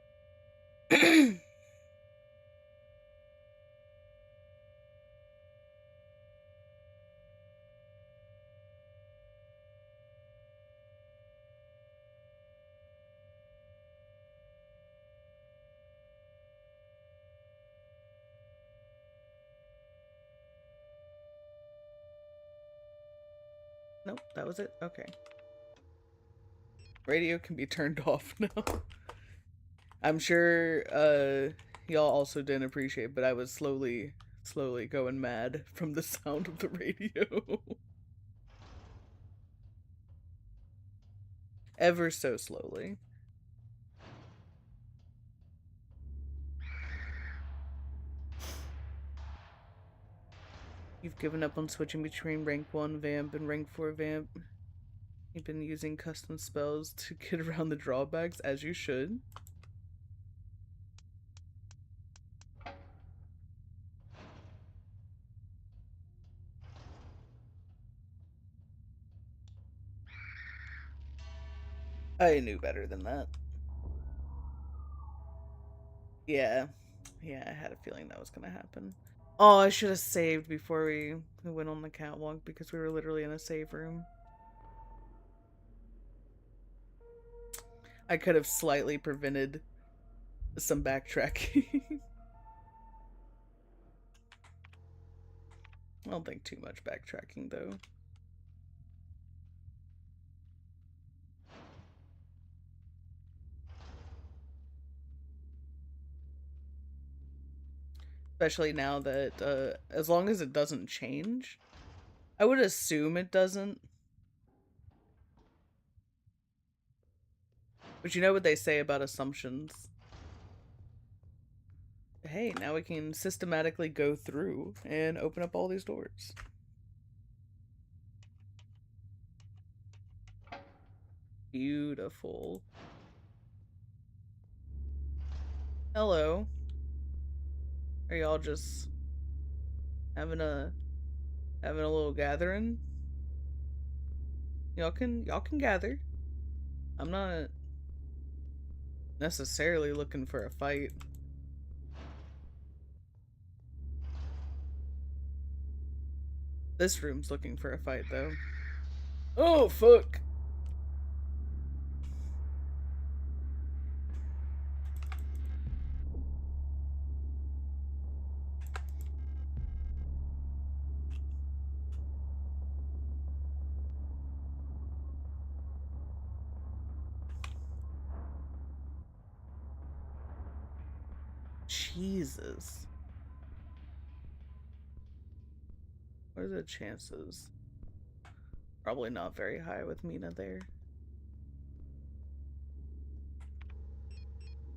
Nope, that was it. Okay. Radio can be turned off now. I'm sure y'all also didn't appreciate, but I was slowly going mad from the sound of the radio. Ever so slowly. You've given up on switching between rank 1 vamp and rank 4 vamp. You've been using custom spells to get around the drawbacks, as you should. I knew better than that. Yeah. Yeah, I had a feeling that was gonna happen. Oh, I should have saved before we went on the catwalk because we were literally in a save room. I could have slightly prevented some backtracking. I don't think too much backtracking, though. Especially now that, as long as it doesn't change. I would assume it doesn't. But you know what they say about assumptions. Hey, now we can systematically go through and open up all these doors. Beautiful. Hello. Are y'all just having a little gathering? Y'all can gather. I'm not necessarily looking for a fight. This room's looking for a fight, though. Oh, fuck! Jesus. What are the chances? Probably not very high with Mina there.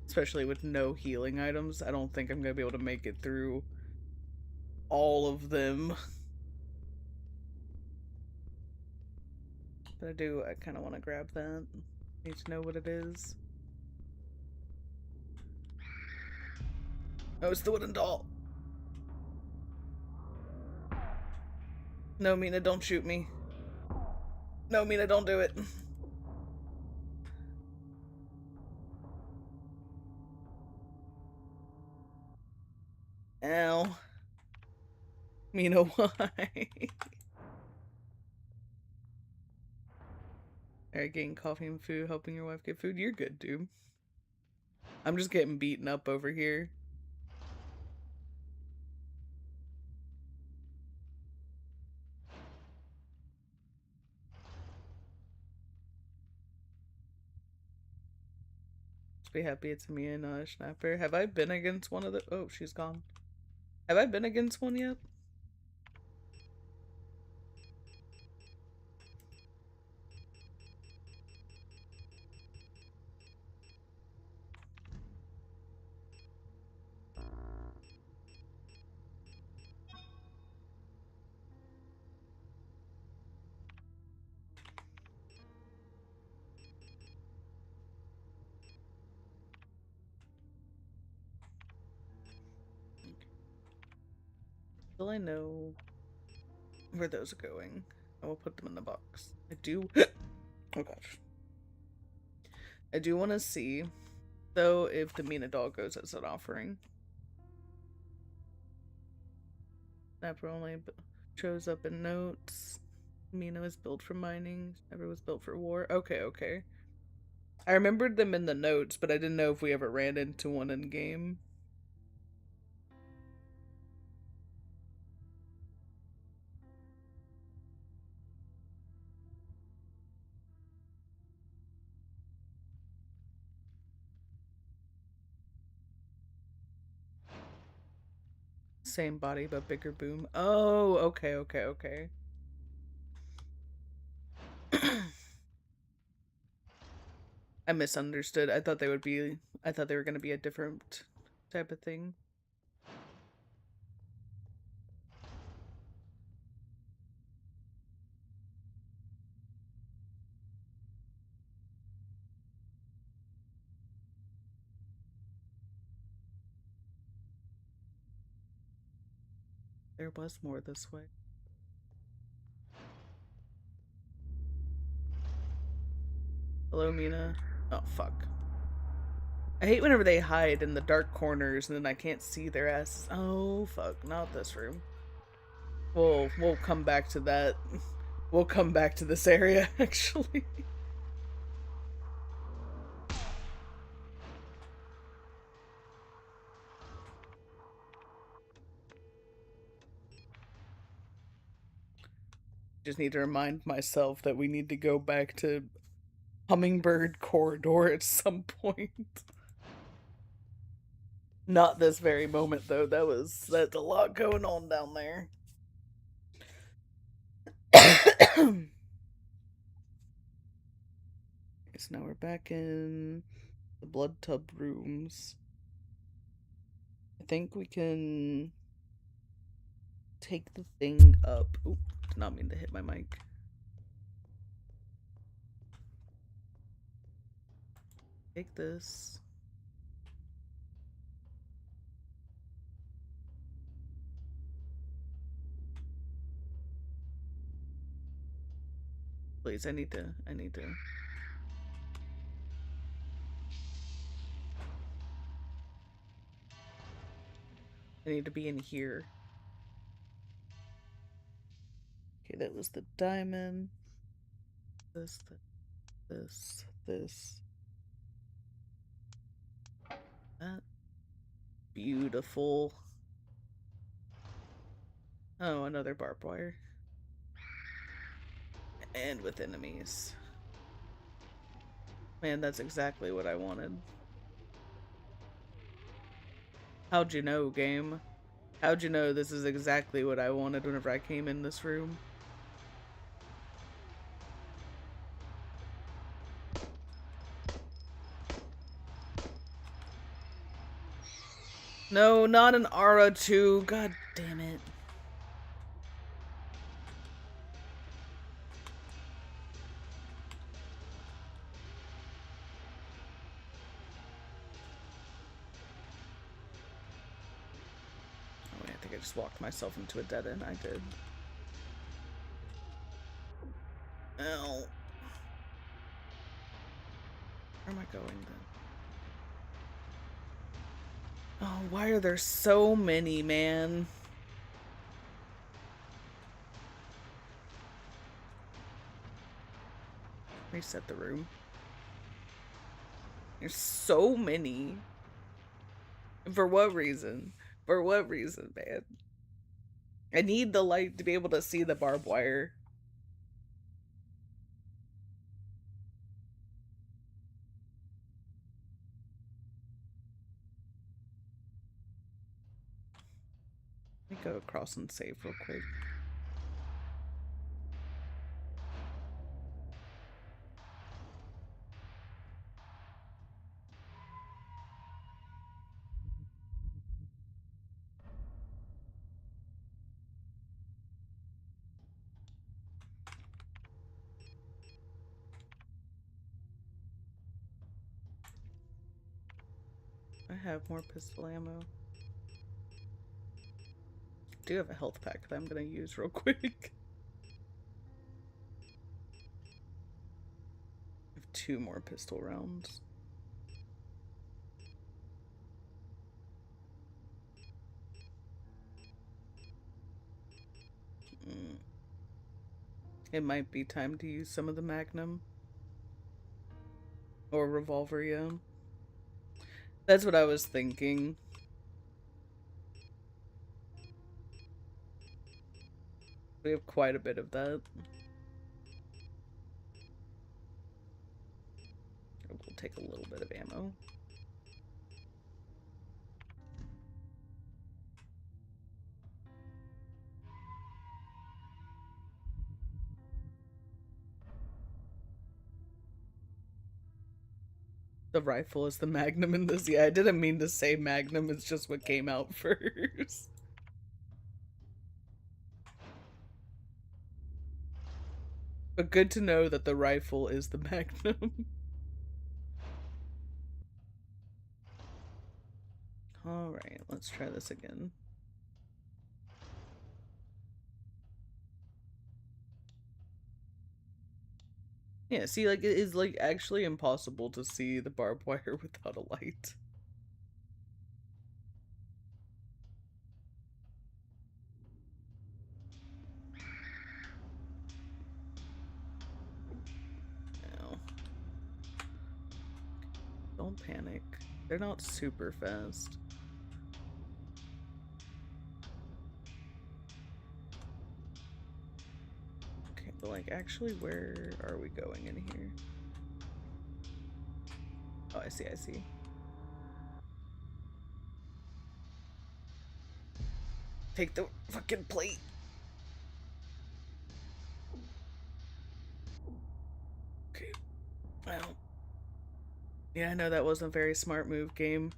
Especially with no healing items. I don't think I'm gonna be able to make it through all of them. But I kind of want to grab that. Need to know what it is. Oh, it's the wooden doll. No, Mina, don't shoot me. No, Mina, don't do it. Ow. Mina, why? Alright, getting coffee and food, helping your wife get food. You're good, dude. I'm just getting beaten up over here. Just be happy it's me and Schnapper. Have I been against one of the— oh, she's gone. Have I been against one yet? Will I know where those are going? I will put them in the box. I do— oh gosh. I do want to see, though, if the Mina doll goes as an offering. Snapper only shows up in notes. Mina was built for mining. Snapper was built for war. Okay, okay. I remembered them in the notes, but I didn't know if we ever ran into one in game. Same body, but bigger boom. Oh, okay, okay, okay. I misunderstood. I thought they would be... I thought they were going to be a different type of thing. There was more this way. Hello, Mina. Oh, fuck. I hate whenever they hide in the dark corners and then I can't see their asses. Oh, fuck. Not this room. We'll come back to that. We'll come back to this area, actually. Just need to remind myself that we need to go back to Hummingbird Corridor at some point. Not this very moment, though. That's a lot going on down there. So now we're back in the blood tub rooms. I think we can take the thing up. Oop, did not mean to hit my mic. Take this. Please, I need to. I need to be in here. Okay, that was the diamond. This. That. Beautiful. Oh, another barbed wire. And with enemies. Man, that's exactly what I wanted. How'd you know, game? How'd you know this is exactly what I wanted whenever I came in this room? No, not an Ara 2. God damn it. Oh wait, I think I just walked myself into a dead end. I did. Ow. Where am I going then? Oh, why are there so many, man? Reset the room. There's so many. For what reason? For what reason, man? I need the light to be able to see the barbed wire. Let me go across and save real quick. I have more pistol ammo. I do have a health pack that I'm gonna use real quick. I have 2 more pistol rounds. It might be time to use some of the Magnum. Or revolver, yeah. That's what I was thinking. We have quite a bit of that. We'll take a little bit of ammo. The rifle is the Magnum in this. Yeah, I didn't mean to say Magnum, it's just what came out first. But good to know that the rifle is the Magnum. Alright, let's try this again. Yeah, see, like, it is, like, actually impossible to see the barbed wire without a light. No. Don't panic. They're not super fast. Okay, but, like, actually, where are we going in here? Oh, I see, I see. Take the fucking plate. Okay. Well. Yeah, I know that wasn't a very smart move, game.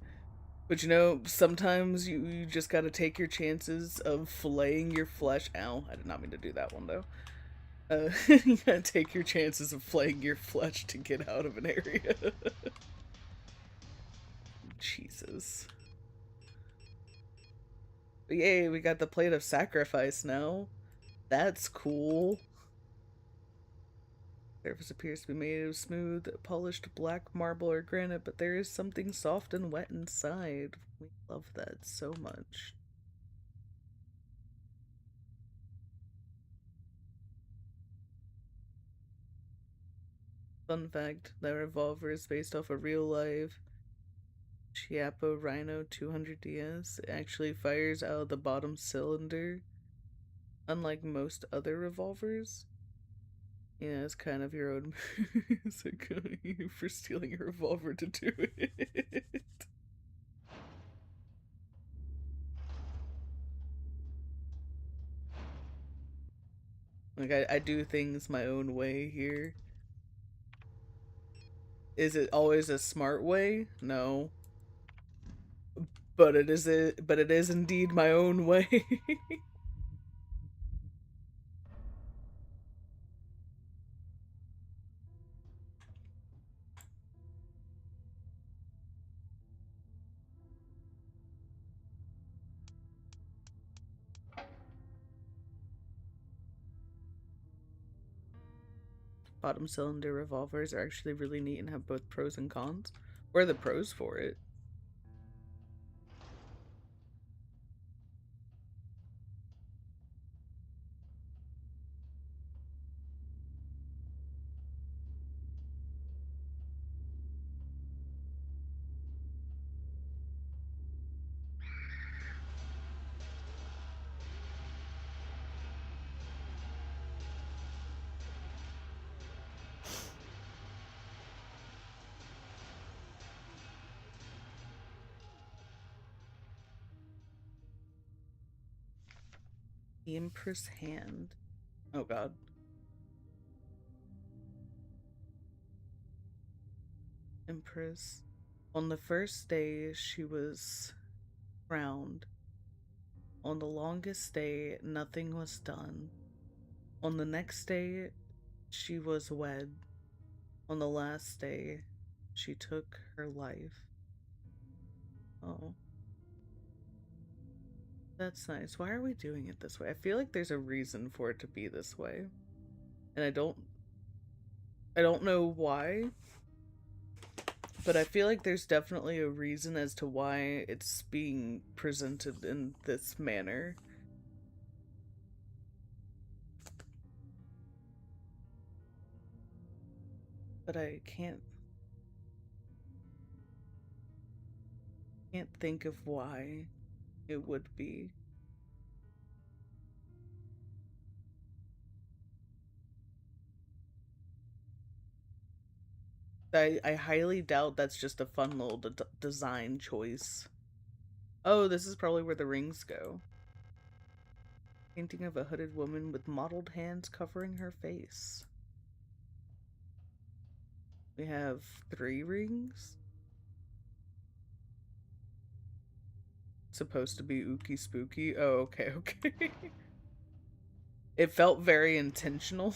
But you know, sometimes you just gotta take your chances of filleting your flesh. Ow, I did not mean to do that one though. You gotta take your chances of flaying your flesh to get out of an area. Jesus. But yay, we got the plate of sacrifice now. That's cool. Surface appears to be made of smooth, polished black marble or granite, but there is something soft and wet inside. We love that so much. Fun fact, that revolver is based off a real life Chiappa Rhino 200DS. It actually fires out of the bottom cylinder, unlike most other revolvers. Yeah, it's kind of your own music for stealing a revolver to do it. Like, I do things my own way here. Is it always a smart way? No. But it is indeed my own way. Bottom cylinder revolvers are actually really neat and have both pros and cons. What are the pros for it? The Empress Hand. Oh god. Empress. On the first day, she was crowned. On the longest day, nothing was done. On the next day, she was wed. On the last day, she took her life. Oh. That's nice. Why are we doing it this way? I feel like there's a reason for it to be this way. And I don't know why, but I feel like there's definitely a reason as to why it's being presented in this manner. But I can't think of why it would be. I highly doubt that's just a fun little design choice. Oh, this is probably where the rings go. Painting of a hooded woman with mottled hands covering her face. We have 3 rings. supposed to be ooky spooky. Oh, okay, okay. It felt very intentional.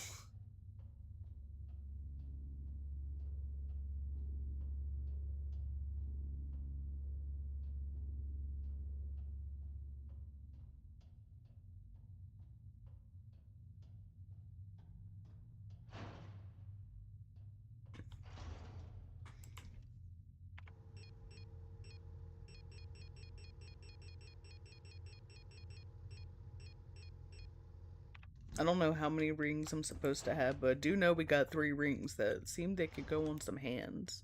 I don't know how many rings I'm supposed to have, but I do know we got 3 rings that seem they could go on some hands.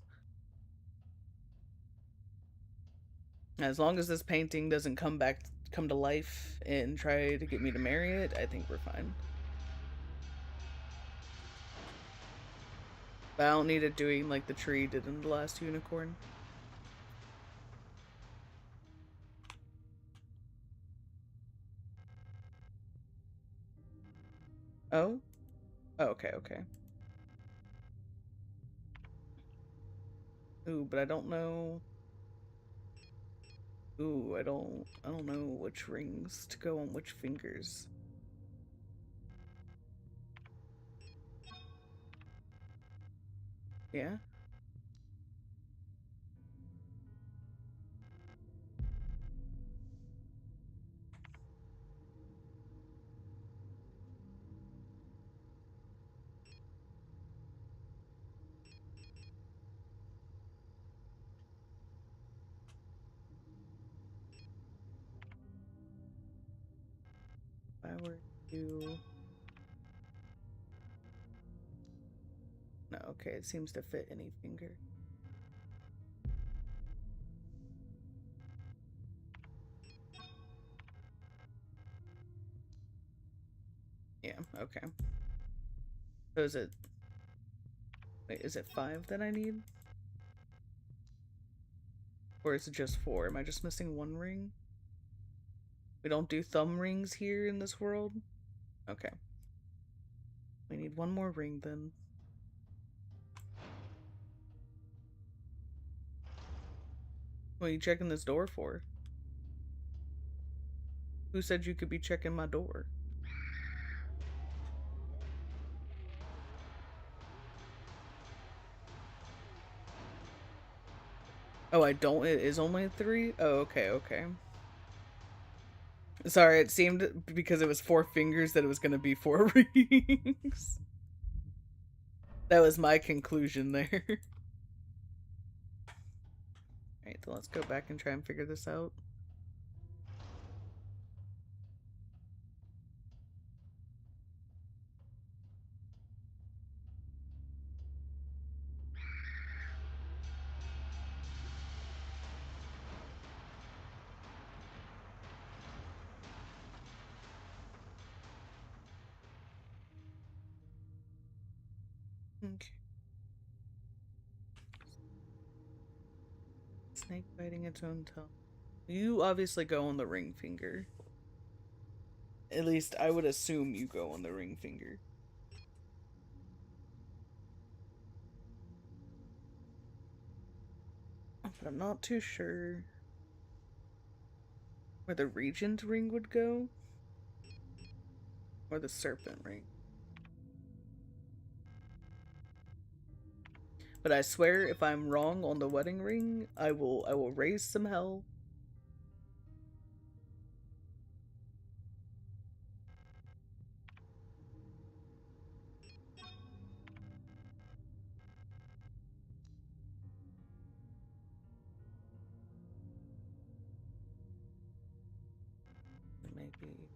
As long as this painting doesn't come to life and try to get me to marry it, I think we're fine. But I don't need it doing like the tree did in the last unicorn. Oh? Oh, okay, okay. Ooh, but I don't know. Ooh, I don't know which rings to go on which fingers. Yeah? If I were to... No, okay, it seems to fit any finger. Yeah, okay. So is it... Wait, is it 5 that I need? Or is it just 4? Am I just missing 1 ring? We don't do thumb rings here in this world? Okay. We need 1 more ring then. What are you checking this door for? Who said you could be checking my door? Oh, I don't. It is only 3? Oh, okay, okay. Sorry, it seemed because it was 4 fingers that it was going to be 4 rings. That was my conclusion there. Alright, then let's go back and try and figure this out. Okay. Snake biting its own tongue. You obviously go on the ring finger. At least I would assume you go on the ring finger. But I'm not too sure where the regent ring would go. Or the serpent ring. But I swear if I'm wrong on the wedding ring, I will raise some hell. Maybe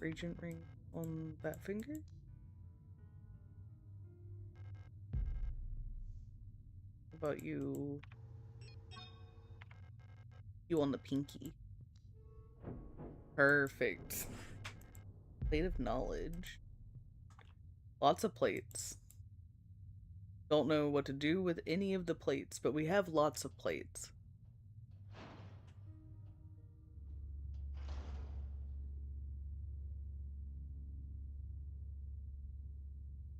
regent ring on that finger? How about you? You on the pinky. Perfect. Plate of knowledge. Lots of plates. Don't know what to do with any of the plates, but we have lots of plates.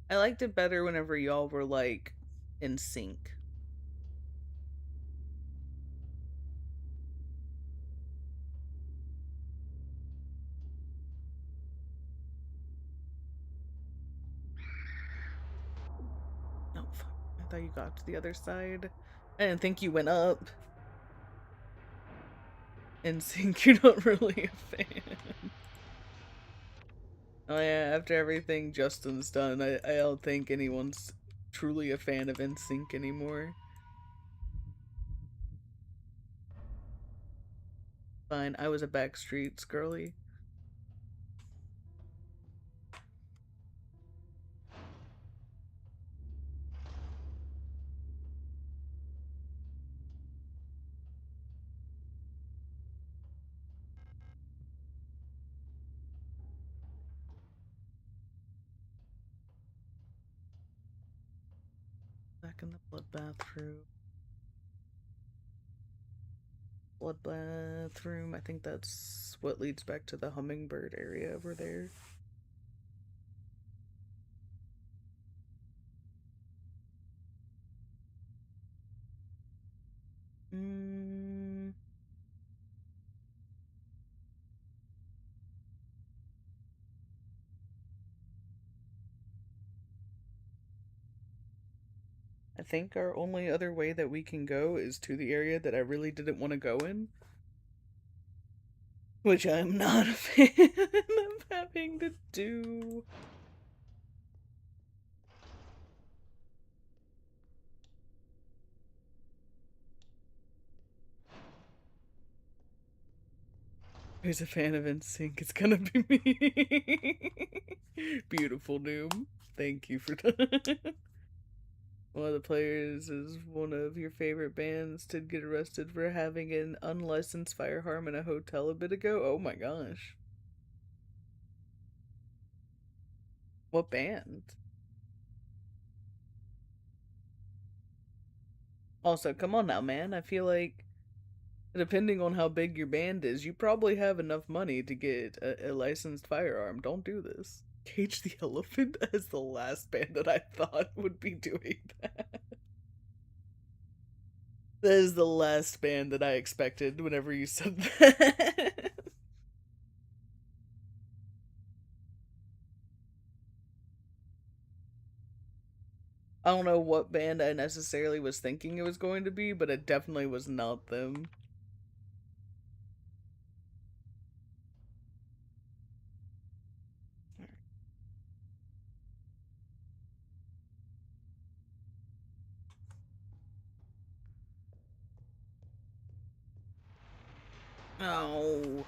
I liked it better whenever y'all were like in sync. thought you got to the other side. I didn't think you went up. NSYNC, you're not really a fan. Oh yeah, after everything Justin's done, I don't think anyone's truly a fan of NSYNC anymore. Fine, I was a Backstreets girly. Back in the bloodbath room. Bloodbath room, I think that's what leads back to the hummingbird area over there. I think our only other way that we can go is to the area that I really didn't want to go in. Which I'm not a fan of having to do. Who's a fan of NSYNC? It's gonna be me. Beautiful Doom. Thank you for that. One of the players is one of your favorite bands to get arrested for having an unlicensed firearm in a hotel a bit ago. Oh my gosh. What band? Also, come on now, man. I feel like, depending on how big your band is, you probably have enough money to get a licensed firearm. Don't do this. Cage the Elephant as the last band that I thought would be doing that. That is the last band that I expected whenever you said that. I don't know what band I necessarily was thinking it was going to be, but it definitely was not them. Oh.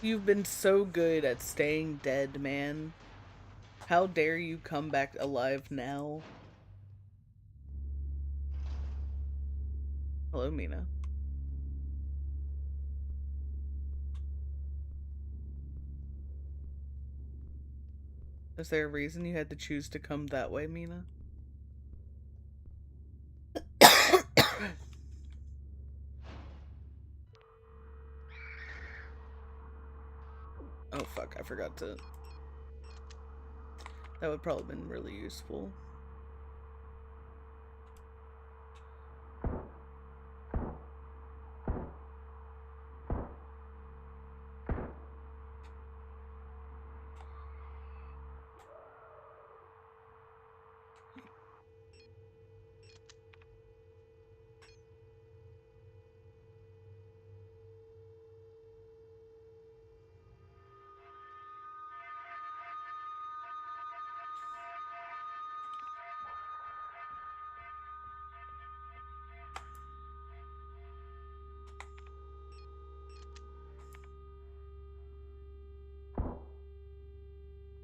You've been so good at staying dead, man. How dare you come back alive now? Hello, Mina. Is there a reason you had to choose to come that way, Mina? Oh fuck, I forgot to... That would probably have been really useful.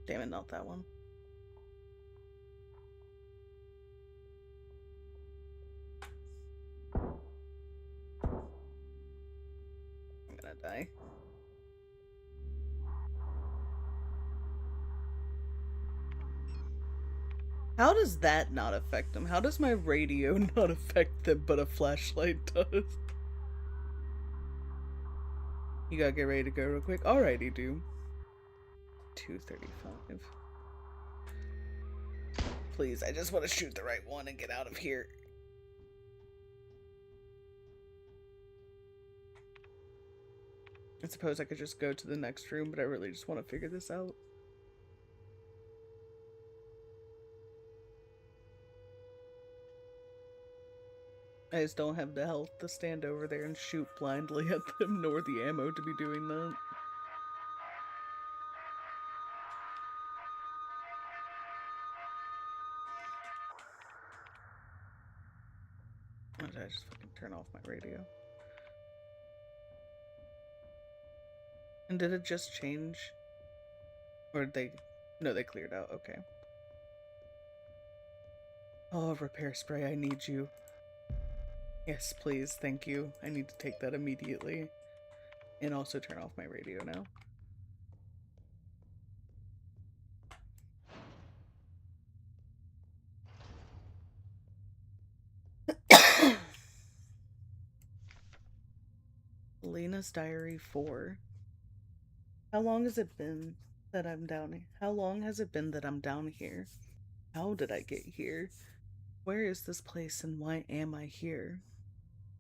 Damn it, not that one. I'm gonna die. How does that not affect them? How does my radio not affect them, but a flashlight does? You gotta get ready to go real quick. Alrighty, Doom. 2:35. Please, I just want to shoot the right one and get out of here. I suppose I could just go to the next room, but I really just want to figure this out. I just don't have the health to stand over there and shoot blindly at them, nor the ammo to be doing that. Oh, did I just fucking turn off my radio? And did it just change? Or did they... No, they cleared out. Okay. Oh, repair spray, I need you. Yes, please, thank you. I need to take that immediately. And also turn off my radio now. Lena's Diary 4. How long has it been that I'm down here? How long has it been that I'm down here? How did I get here? Where is this place and why am I here?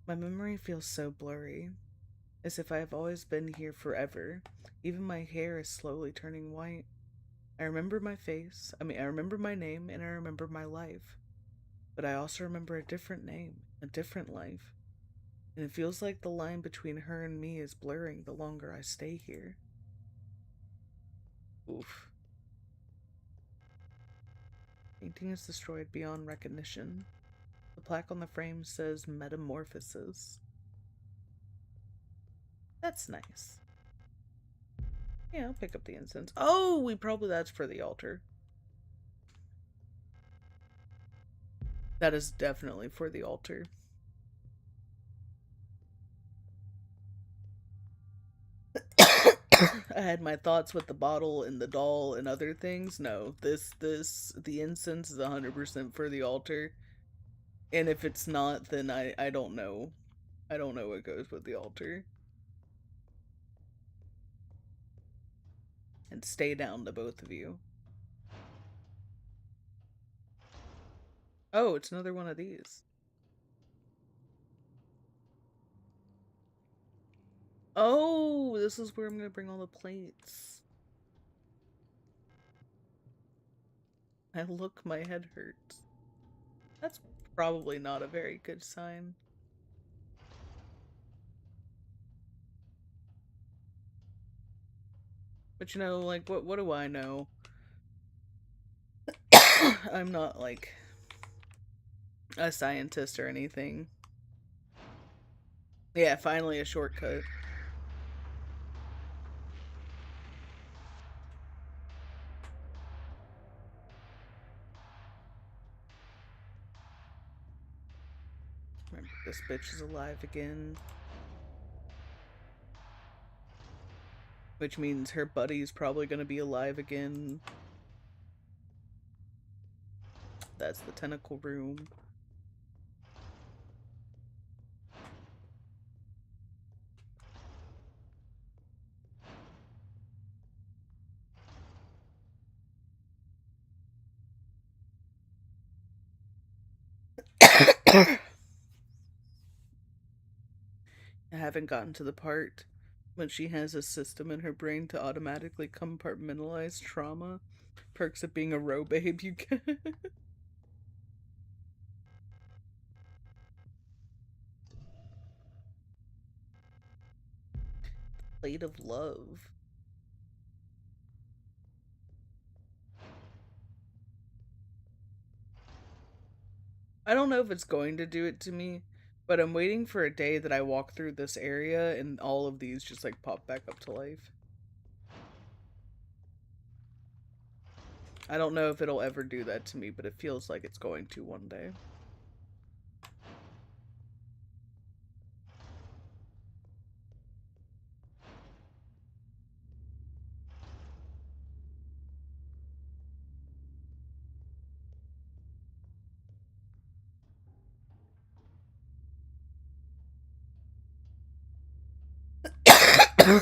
My memory feels so blurry, as if I have always been here forever. Even my hair is slowly turning white. I remember my face, I remember my name, and I remember my life. But I also remember a different name, a different life. And it feels like the line between her and me is blurring the longer I stay here. Oof. Painting is destroyed beyond recognition. The plaque on the frame says Metamorphosis. That's nice. Yeah, I'll pick up the incense. Oh, that's for the altar. That is definitely for the altar. I had my thoughts with the bottle and the doll and other things. No, the incense is 100% for the altar. And if it's not, then I don't know. I don't know what goes with the altar. And stay down, the both of you. Oh, it's another one of these. Oh, this is where I'm gonna bring all the plates. My head hurts. That's probably not a very good sign. But you know, like, what do I know? I'm not, like, a scientist or anything. Yeah, finally a shortcut. Remember, this bitch is alive again. Which means her buddy's probably gonna be alive again. That's the tentacle room. I haven't gotten to the part when she has a system in her brain to automatically compartmentalize trauma. Perks of being a row babe, you can. Plate of love. I don't know if it's going to do it to me, but I'm waiting for a day that I walk through this area and all of these just like pop back up to life. I don't know if it'll ever do that to me, but it feels like it's going to one day. Alright.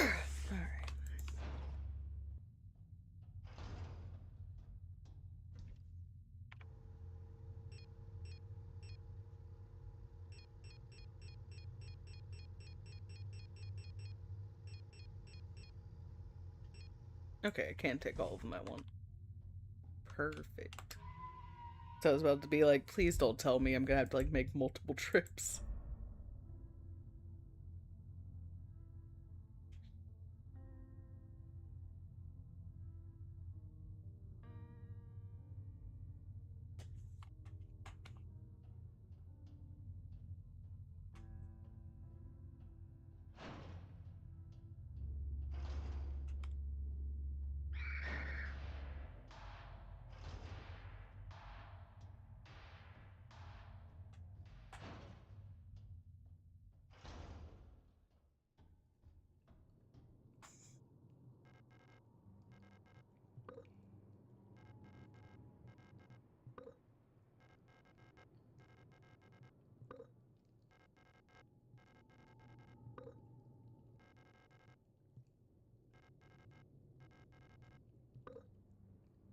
Okay, I can't take all of them at once. Perfect. So I was about to be like, please don't tell me I'm gonna have to like make multiple trips.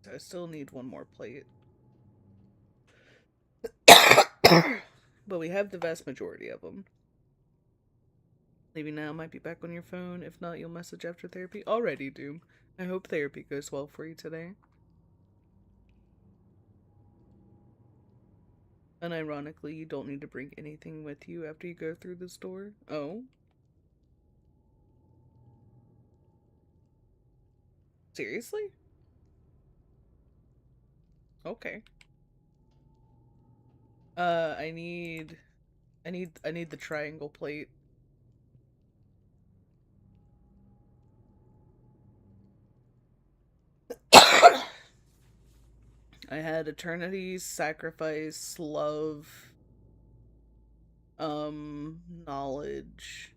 So I still need one more plate. But we have the vast majority of them. Leaving now, might be back on your phone. If not, you'll message after therapy. Alrighty, Doom. I hope therapy goes well for you today. Unironically, you don't need to bring anything with you after you go through this door. Oh? Seriously? Okay. I need the triangle plate. I had eternity, sacrifice, love, knowledge.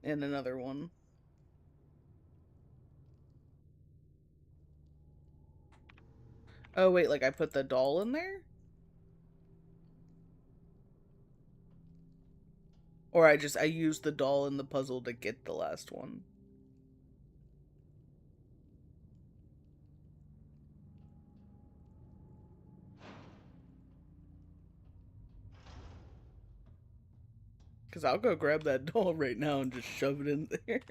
And another one. Oh wait, like I put the doll in there? Or I used the doll in the puzzle to get the last one. Because I'll go grab that doll right now and just shove it in there.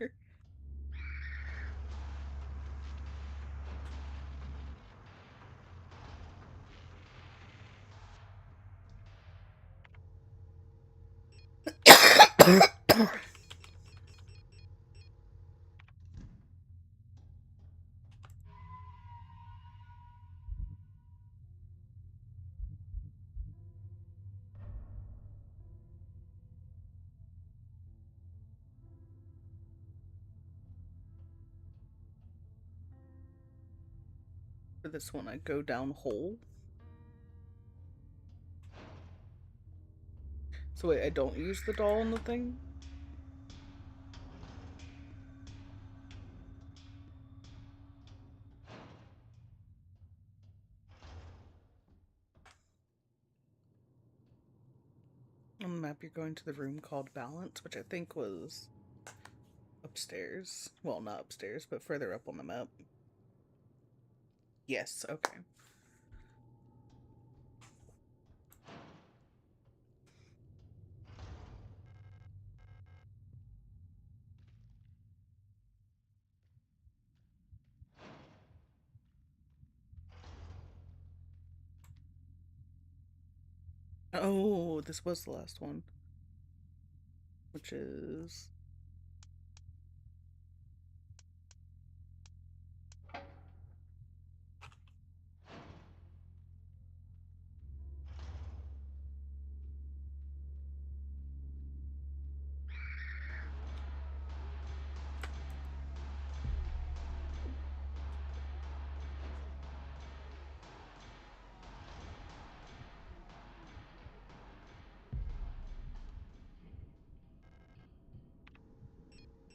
For this one, I go down hole. So wait, I don't use the doll in the thing? On the map, you're going to the room called Balance, which I think was upstairs. Well, not upstairs, but further up on the map. Yes, okay. Oh, this was the last one. Which is...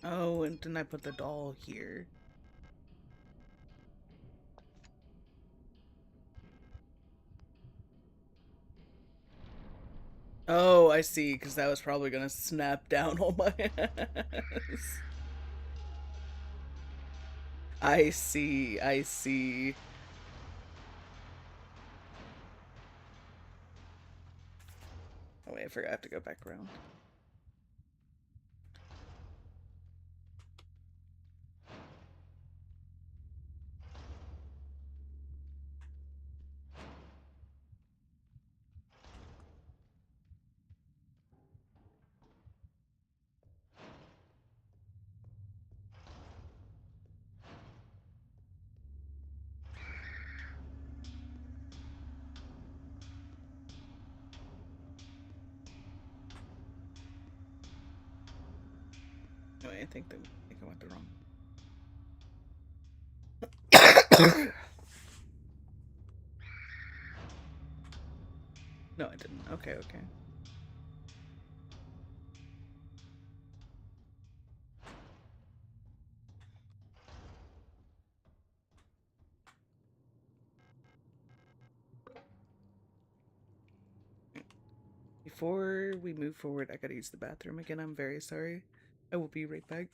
Oh, and then I put the doll here. Oh, I see, because that was probably gonna snap down all my ass. I see, I see. Oh wait, I forgot I have to go back around. Wait, I think I went the wrong. No, I didn't. Okay, okay. Before we move forward, I gotta use the bathroom again. I'm very sorry. I will be right back.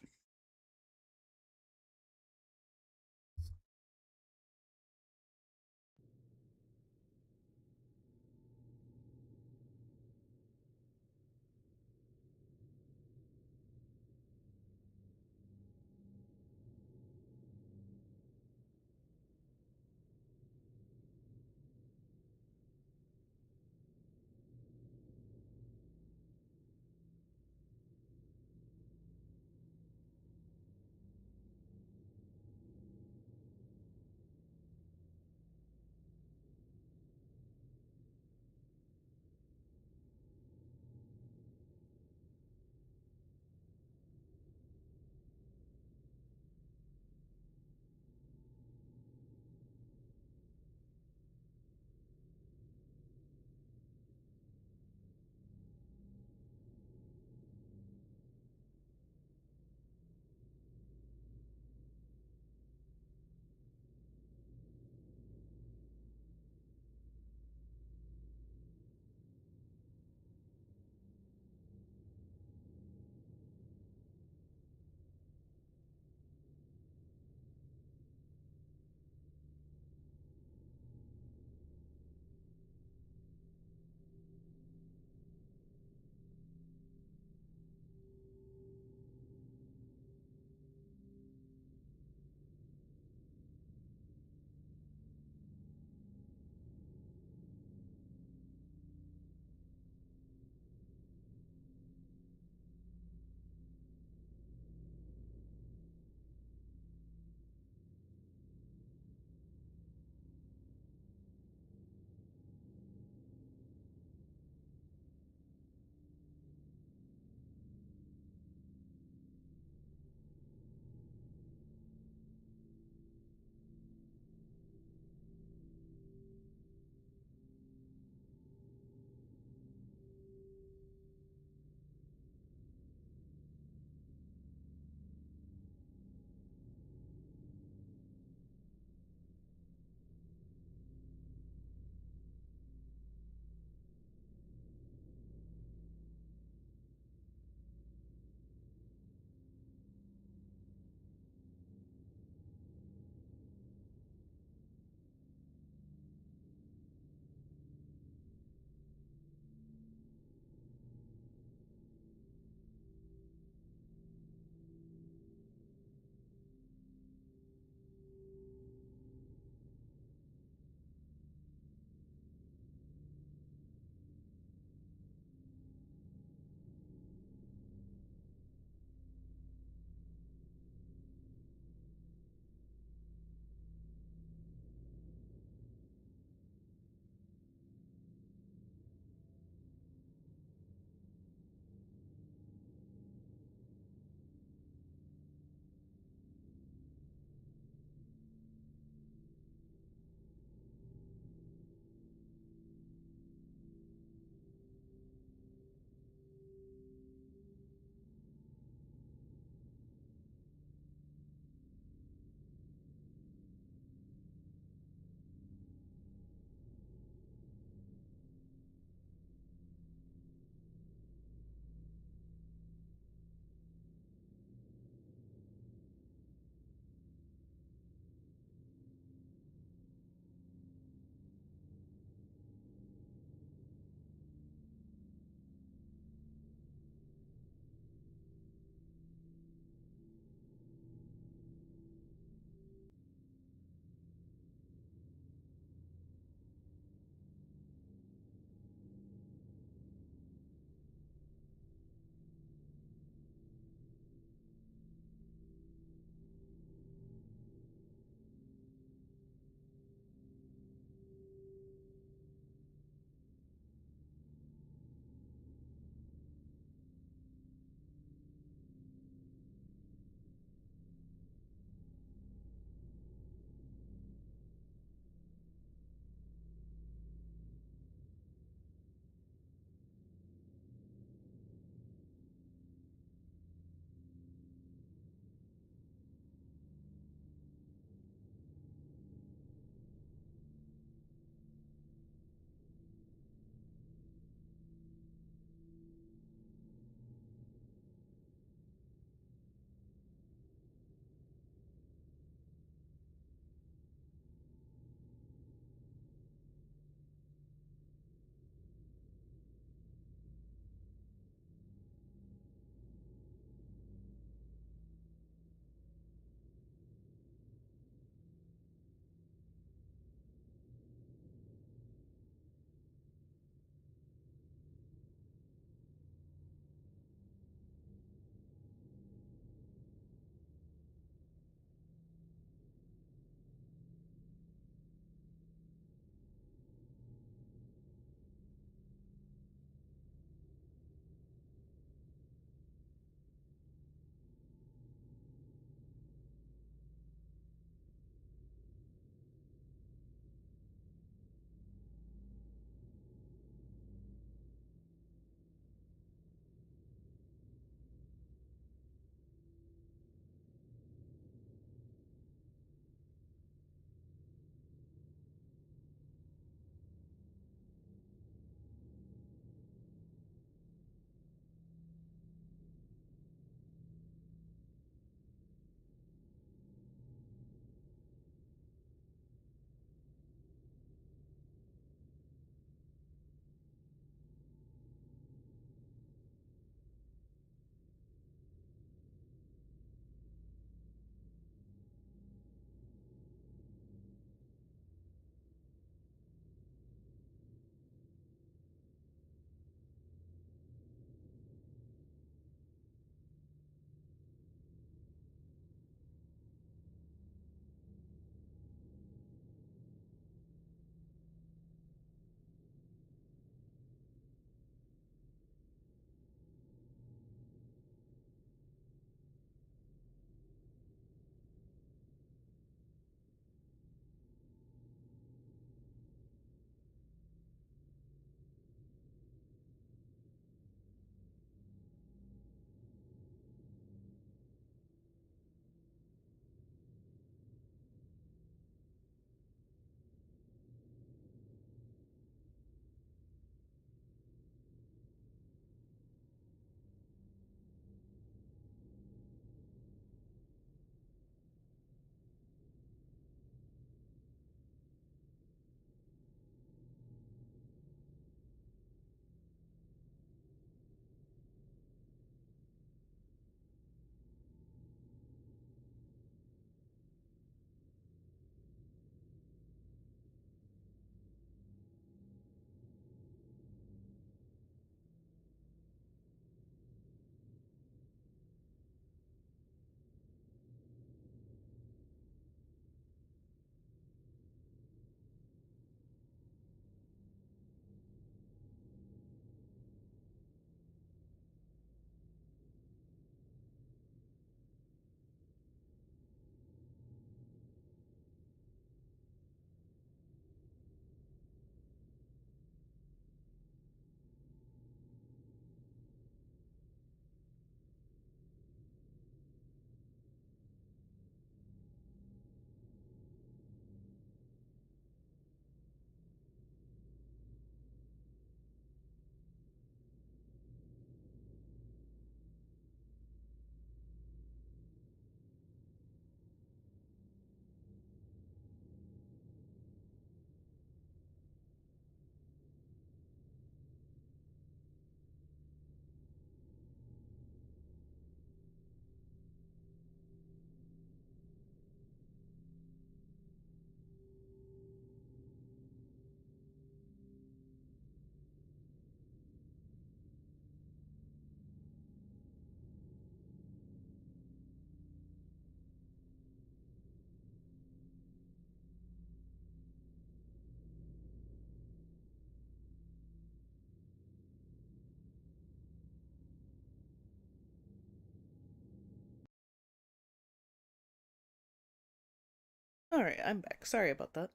Alright, I'm back. Sorry about that.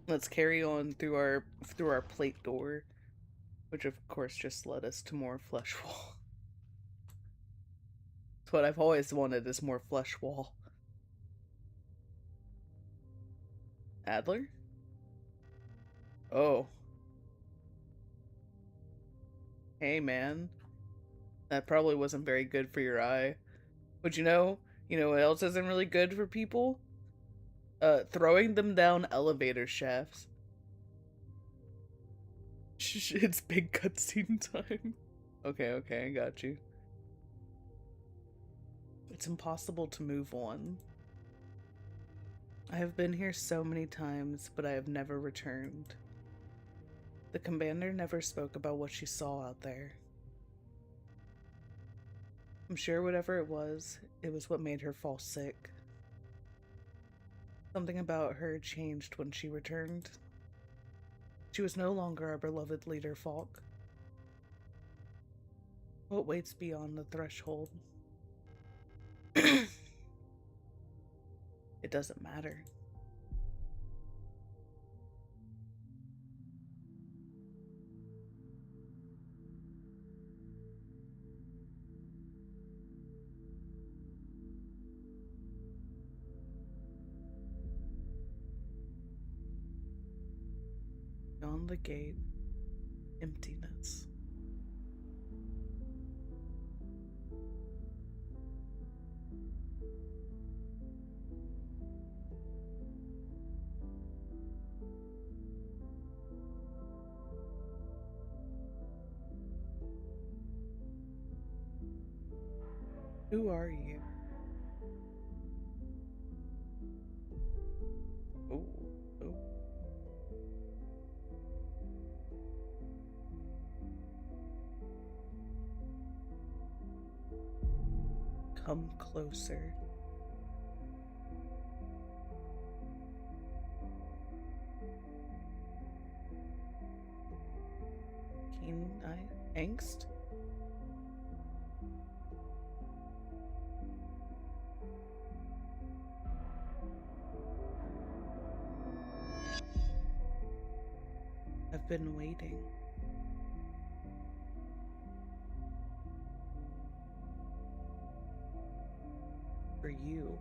Let's carry on through our plate door, which of course just led us to more flesh wall. It's what I've always wanted, is more flesh wall. Adler? Oh. Hey man. That probably wasn't very good for your eye. But you know what else isn't really good for people? Throwing them down elevator shafts. It's big cutscene time. Okay, I got you. It's impossible to move on. I have been here so many times, but I have never returned. The commander never spoke about what she saw out there. I'm sure whatever it was what made her fall sick. Something about her changed when she returned. She was no longer our beloved leader, Falk. What waits beyond the threshold? It doesn't matter. Beyond the gate, emptiness. Who are you? Oh, oh. Come closer. Keen eye angst? I've been waiting. For you.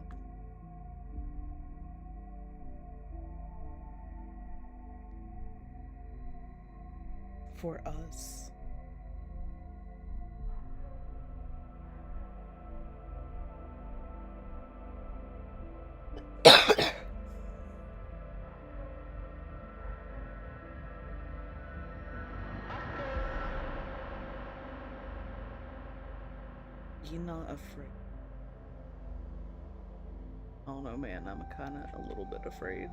For us. Be not afraid. Oh no, man, I'm kinda a little bit afraid.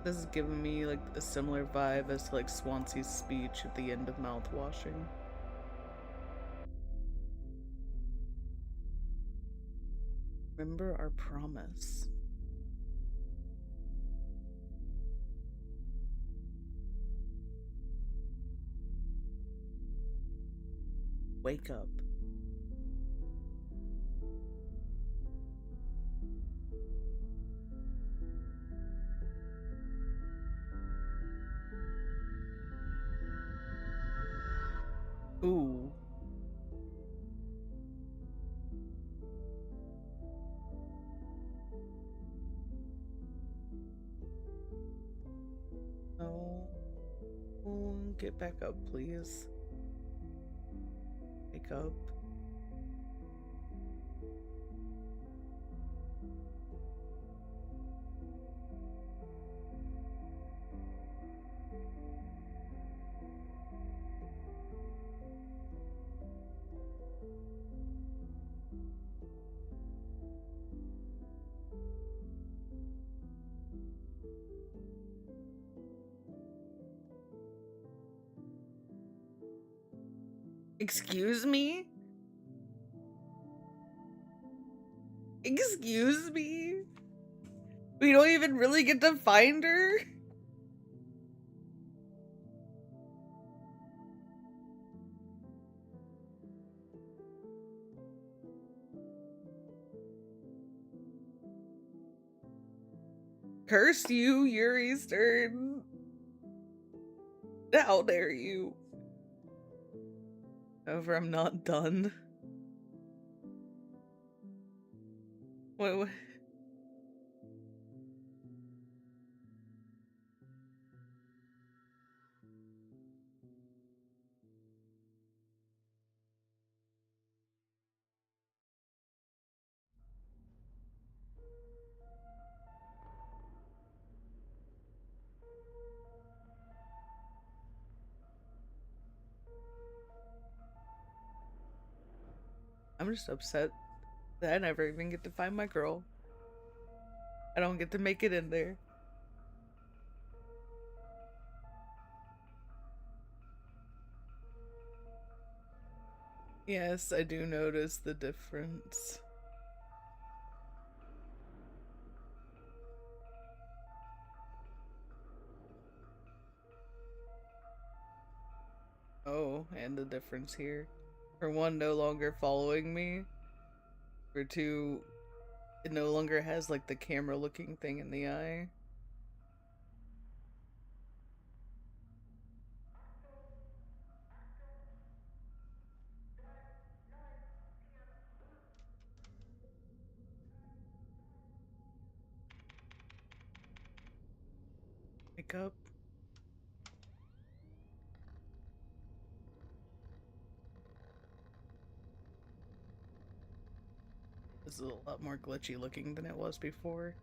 This is giving me like a similar vibe as to like Swansea's speech at the end of Mouthwashing. Remember our promise. Wake up. Ooh. Oh. Get back up, please. Wake up. Excuse me? Excuse me? We don't even really get to find her? Curse you, Yuri Stern. How dare you? However, I'm not done. What? I'm just upset that I never even get to find my girl. I don't get to make it in there. Yes, I do notice the difference. Oh, and the difference here. For one, no longer following me. For two, it no longer has like the camera looking thing in the eye. Wake up. This is a lot more glitchy looking than it was before.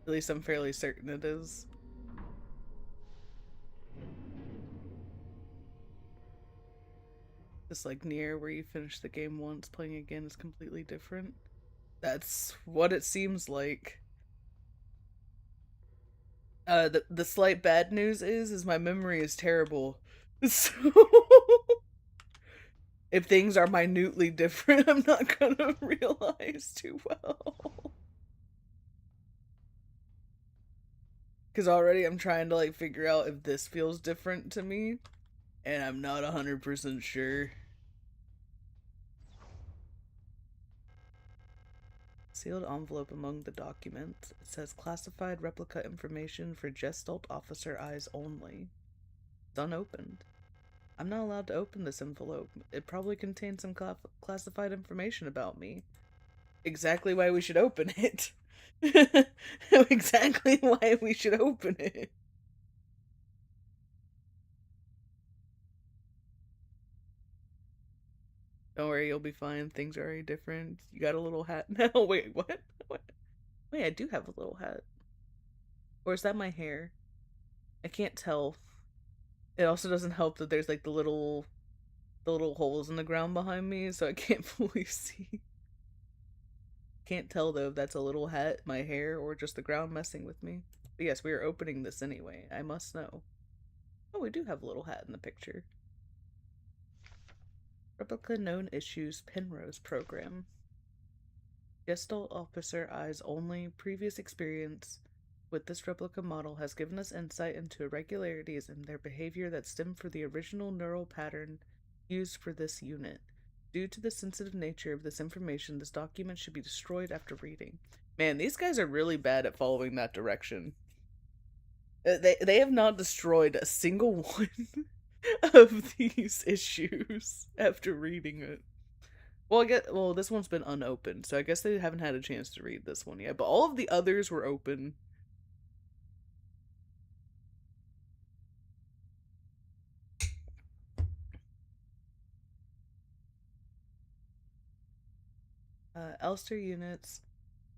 At least I'm fairly certain it is. Just like Nier, where you finish the game once, playing again is completely different. That's what it seems like. The slight bad news is my memory is terrible. So if things are minutely different, I'm not gonna realize too well. Because already I'm trying to like figure out if this feels different to me, and I'm not 100% sure. Sealed envelope among the documents. It says classified replica information for Gestalt officer eyes only. It's unopened. I'm not allowed to open this envelope. It probably contains some classified information about me. Exactly why we should open it. Exactly why we should open it. Don't worry, you'll be fine. Things are already different. You got a little hat now. Wait, what? What? Wait, I do have a little hat. Or is that my hair? I can't tell. It also doesn't help that there's like the little holes in the ground behind me, so I can't fully see. Can't tell though if that's a little hat, my hair, or just the ground messing with me. But yes, we are opening this anyway. I must know. Oh, we do have a little hat in the picture. Replica known issues Penrose program. Gestalt officer eyes only. Previous experience with this replica model has given us insight into irregularities in their behavior that stem from the original neural pattern used for this unit. Due to the sensitive nature of this information, this document should be destroyed after reading. Man, these guys are really bad at following that direction. They have not destroyed a single one of these issues after reading it. Well, this one's been unopened, so I guess they haven't had a chance to read this one yet. But all of the others were open. Elster units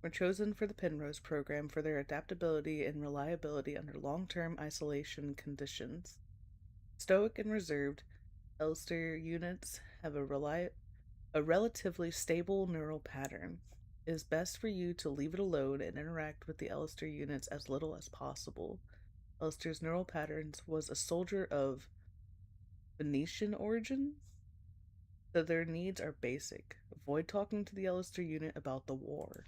were chosen for the Penrose program for their adaptability and reliability under long-term isolation conditions. Stoic and reserved, Elster units have a relatively stable neural pattern. It is best for you to leave it alone and interact with the Elster units as little as possible. Elster's neural patterns was a soldier of Venetian origin. So their needs are basic. Avoid talking to the Ellister unit about the war.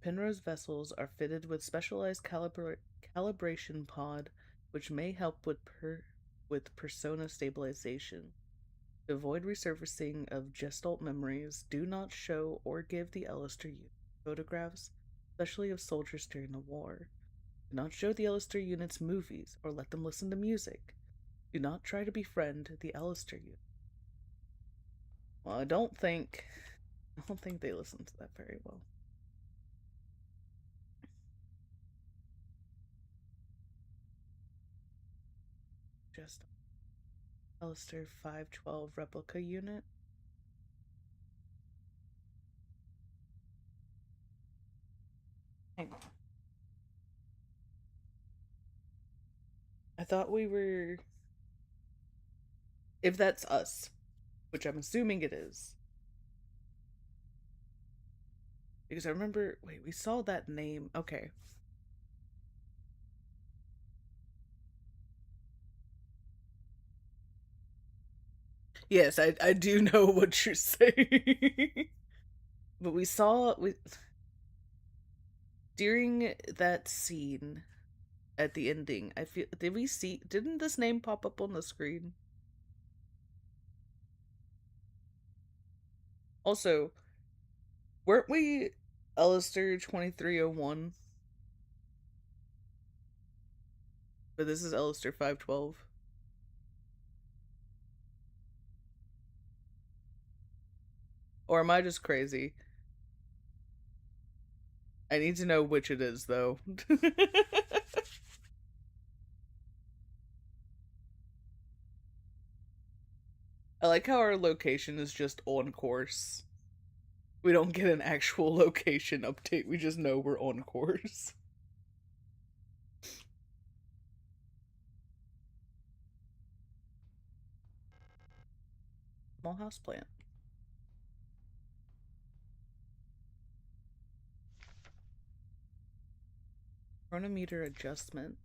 Penrose vessels are fitted with specialized calibration pod, which may help with persona stabilization. To avoid resurfacing of gestalt memories, do not show or give the Ellister unit photographs, especially of soldiers during the war. Do not show the Ellister units movies or let them listen to music. Do not try to befriend the Ellister unit. Well, I don't think they listen to that very well. Just Ellister 512 replica unit. Hang on. I thought we were. If that's us, which I'm assuming it is. Because I remember. Wait, we saw that name. Okay. Yes, I do know what you're saying. But we saw. During that scene at the ending, I feel. Did we see. Didn't this name pop up on the screen? Also, weren't we Ellister 2301? But this is Ellister 512. Or am I just crazy? I need to know which it is, though. I like how our location is just on course. We don't get an actual location update, we just know we're on course. Small house plant. Chronometer adjustment.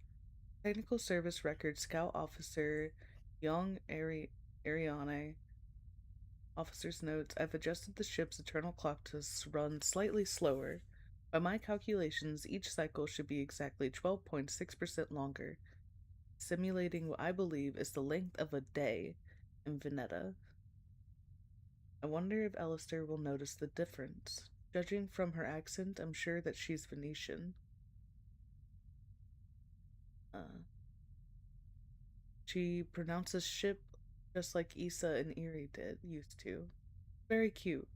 Technical service record Scout Officer Young Ariane. Officer's notes: I've adjusted the ship's internal clock to run slightly slower. By my calculations, each cycle should be exactly 12.6% longer, simulating what I believe is the length of a day in Veneta. I wonder if Alistair will notice the difference. Judging from her accent, I'm sure that she's Venetian. She pronounces ship just like Issa and Erie used to. Very cute.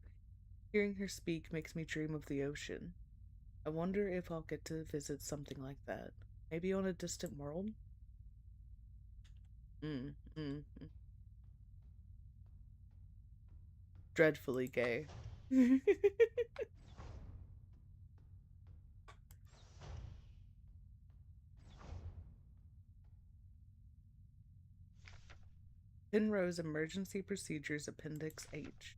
Hearing her speak makes me dream of the ocean. I wonder if I'll get to visit something like that. Maybe on a distant world? Mm, mm, mm. Dreadfully gay. Penrose Emergency Procedures Appendix H.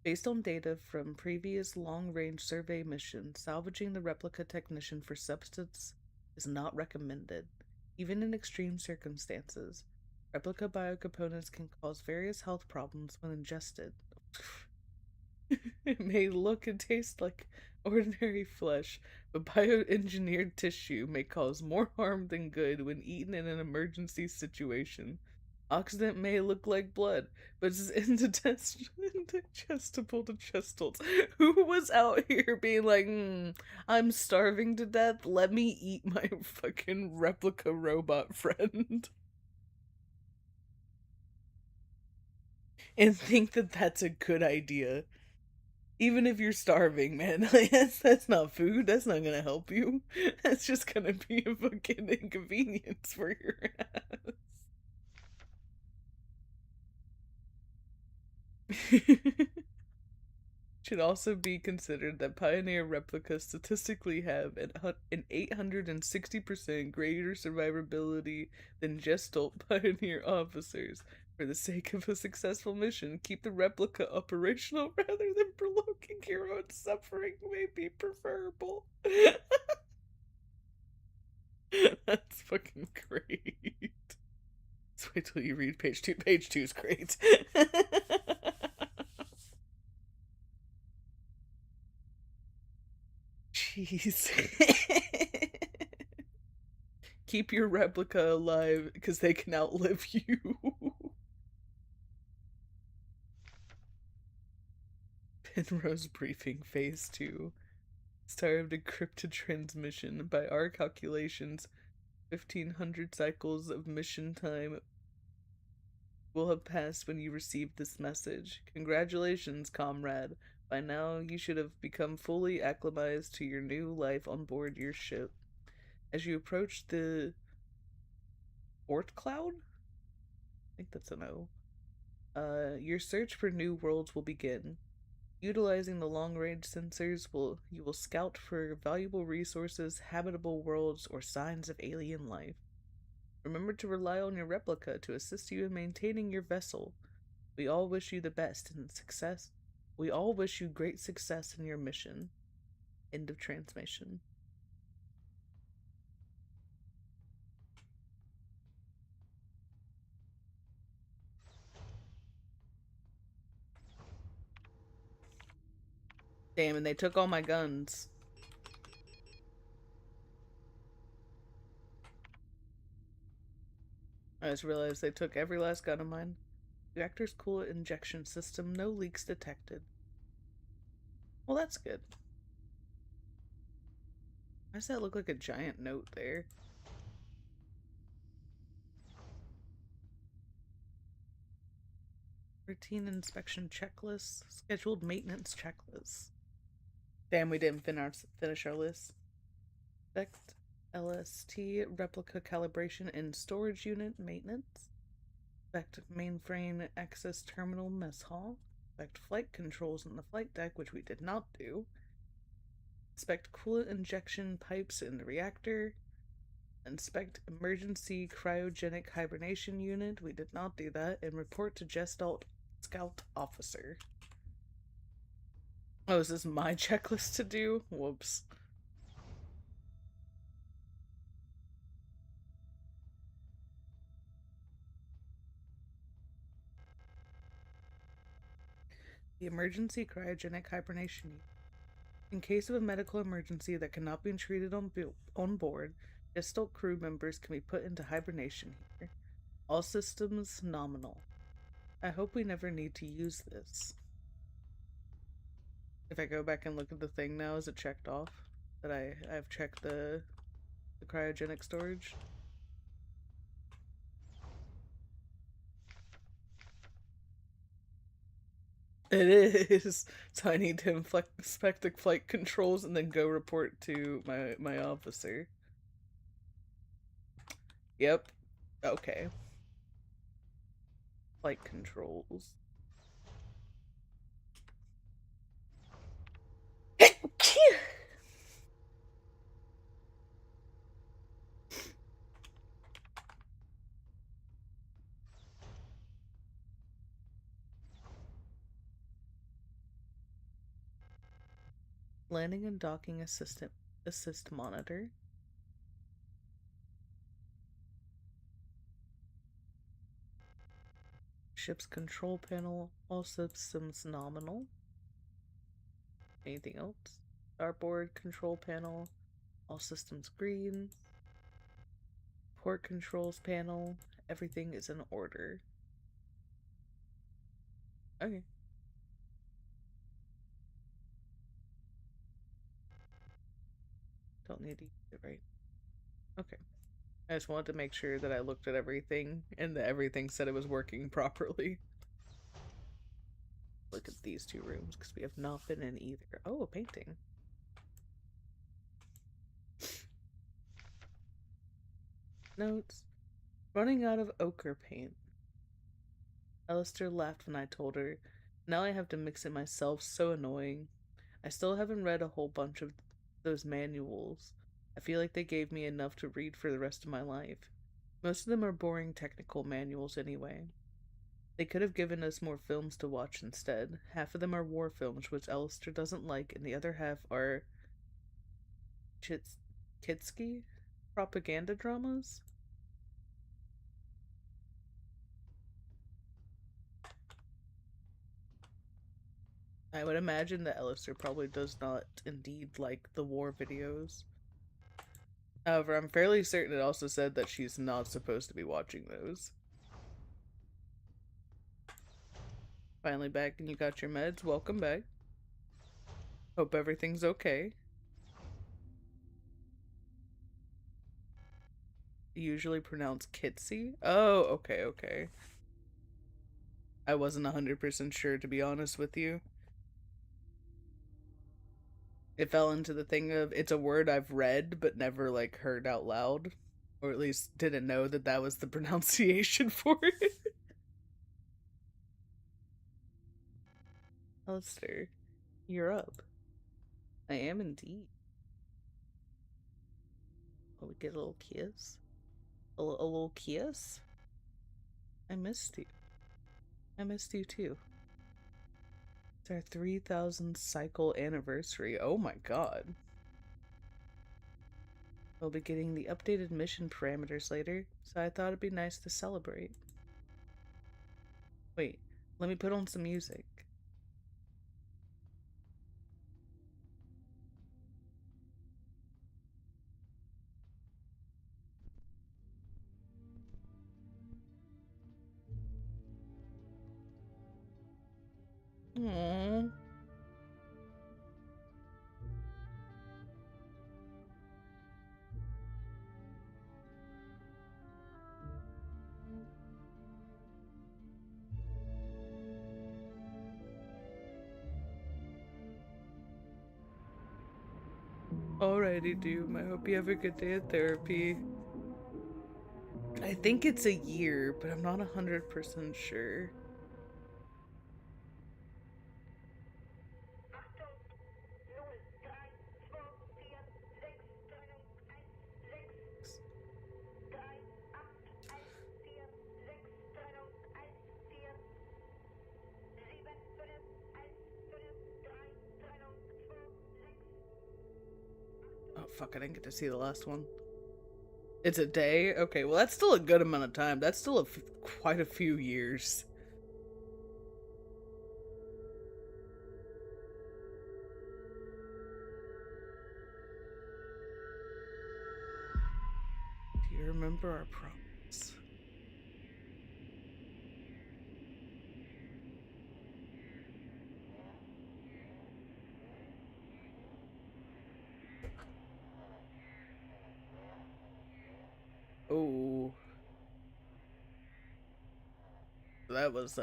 Based on data from previous long-range survey missions, salvaging the replica technician for substance is not recommended, even in extreme circumstances. Replica biocomponents can cause various health problems when ingested. It may look and taste like ordinary flesh, but bioengineered tissue may cause more harm than good when eaten in an emergency situation. Oxidant may look like blood, but it's indigestible to gestalt. Who was out here being like, I'm starving to death, let me eat my fucking replica robot friend? And think that that's a good idea. Even if you're starving, man, like, that's not food. That's not gonna help you. That's just gonna be a fucking inconvenience for your ass. Should also be considered that Pioneer replicas statistically have an 860% greater survivability than Gestalt Pioneer officers. For the sake of a successful mission, keep the replica operational rather than prolonging your own suffering may be preferable. That's fucking great. Wait till you read page two. Page two is great. Jeez. Keep your replica alive because they can outlive you. Penrose briefing phase 2. Start of decrypted transmission. By our calculations, 1500 cycles of mission time will have passed when you received this message. Congratulations, comrade. By now, you should have become fully acclimatized to your new life on board your ship. As you approach the Fort Cloud? I think that's an O. Your search for new worlds will begin. Utilizing the long-range sensors, you will scout for valuable resources, habitable worlds, or signs of alien life. Remember to rely on your replica to assist you in maintaining your vessel. We all wish you the best and success. We all wish you great success in your mission. End of transmission. Damn, and they took all my guns. I just realized they took every last gun of mine. Reactor's coolant injection system, no leaks detected. Well, that's good. Why does that look like a giant note there? Routine inspection checklist. Scheduled maintenance checklist. Damn, we didn't finish our list. Inspect LST replica calibration and storage unit maintenance. Inspect mainframe access terminal mess hall. Inspect flight controls on the flight deck, which we did not do. Inspect coolant injection pipes in the reactor. Inspect emergency cryogenic hibernation unit. We did not do that. And report to Gestalt Scout Officer. Oh, is this my checklist to do? Whoops. The emergency cryogenic hibernation. In case of a medical emergency that cannot be treated on board, Gestalt crew members can be put into hibernation here. All systems nominal. I hope we never need to use this. If I go back and look at the thing now, is it checked off? That I've checked the cryogenic storage? It is. So I need to inspect the flight controls and then go report to my officer. Yep. Okay. Flight controls. Landing and docking assist monitor. Ship's control panel. All systems nominal. Anything else? Starboard control panel. All systems green. Port controls panel. Everything is in order. Okay. Don't need to use it, right? Okay. I just wanted to make sure that I looked at everything and that everything said it was working properly. Look at these two rooms because we have not been in either. Oh, a painting. Notes. Running out of ochre paint. Alistair laughed when I told her. Now I have to mix it myself, so annoying. I still haven't read a whole bunch of those manuals. I feel like they gave me enough to read for the rest of my life. Most of them are boring technical manuals anyway. They could have given us more films to watch instead. Half of them are war films, which Alistair doesn't like, and the other half are Kitsky propaganda dramas. I would imagine that Alistair probably does not indeed like the war videos. However, I'm fairly certain it also said that she's not supposed to be watching those. Finally back and you got your meds. Welcome back. Hope everything's okay. Usually pronounced Kitsy? Oh, okay. I wasn't 100% sure, to be honest with you. It fell into the thing of, it's a word I've read, but never, like, heard out loud. Or at least didn't know that that was the pronunciation for it. Alistair, you're up. I am indeed. Will we get a little kiss? A little kiss? I missed you. I missed you too. It's our 3,000 cycle anniversary. Oh my god. We'll be getting the updated mission parameters later, so I thought it'd be nice to celebrate. Wait, let me put on some music. Aww. Alrighty, Doom. I hope you have a good day at therapy. I think it's a year, but I'm not 100% sure. Oh, fuck, I didn't get to see the last one. It's a day? Okay, well, that's still a good amount of time. That's still quite a few years. Do you remember our promise? Oh. That was,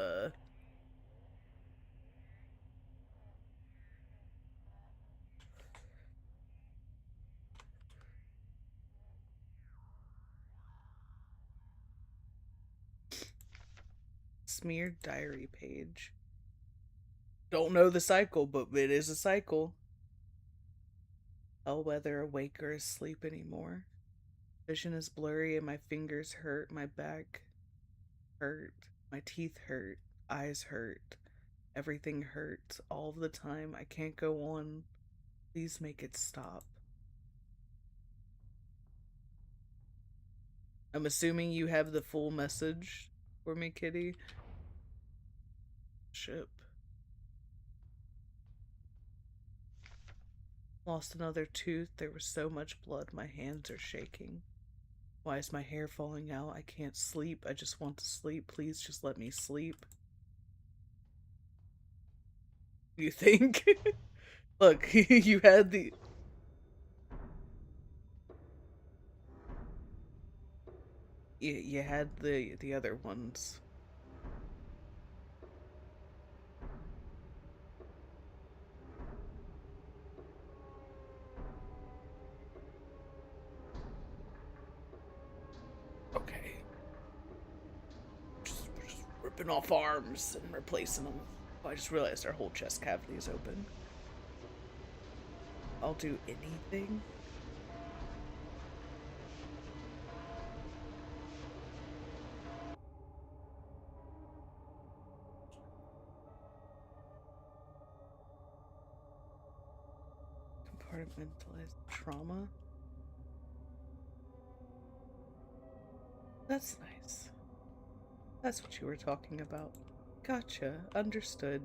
smeared diary page. Don't know the cycle, but it is a cycle. I'll whether awake or asleep anymore. Vision is blurry and my fingers hurt, my back hurt, my teeth hurt, eyes hurt. Everything hurts all the time. I can't go on. Please make it stop. I'm assuming you have the full message for me, kitty. Ship. Lost another tooth. There was so much blood. My hands are shaking. Why is my hair falling out? I can't sleep. I just want to sleep. Please just let me sleep. You think? Look, you had the... You had the other ones. Okay. Just ripping off arms and replacing them. Oh, I just realized our whole chest cavity is open. I'll do anything. Compartmentalized trauma. That's nice. That's what you were talking about. Gotcha. Understood.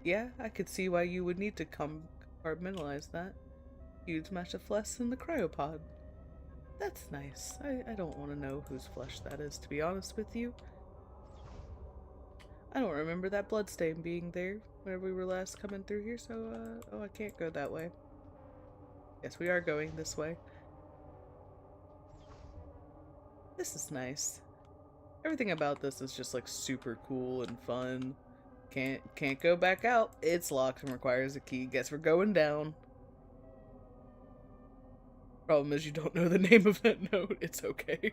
Yeah, I could see why you would need to compartmentalize that. Huge match of flesh in the cryopod. That's nice. I don't want to know whose flesh that is, to be honest with you. I don't remember that bloodstain being there whenever we were last coming through here, so, oh, I can't go that way. Yes, we are going this way. This is nice. Everything about this is just, like, super cool and fun. Can't go back out. It's locked and requires a key. Guess we're going down. Problem is you don't know the name of that note. It's okay.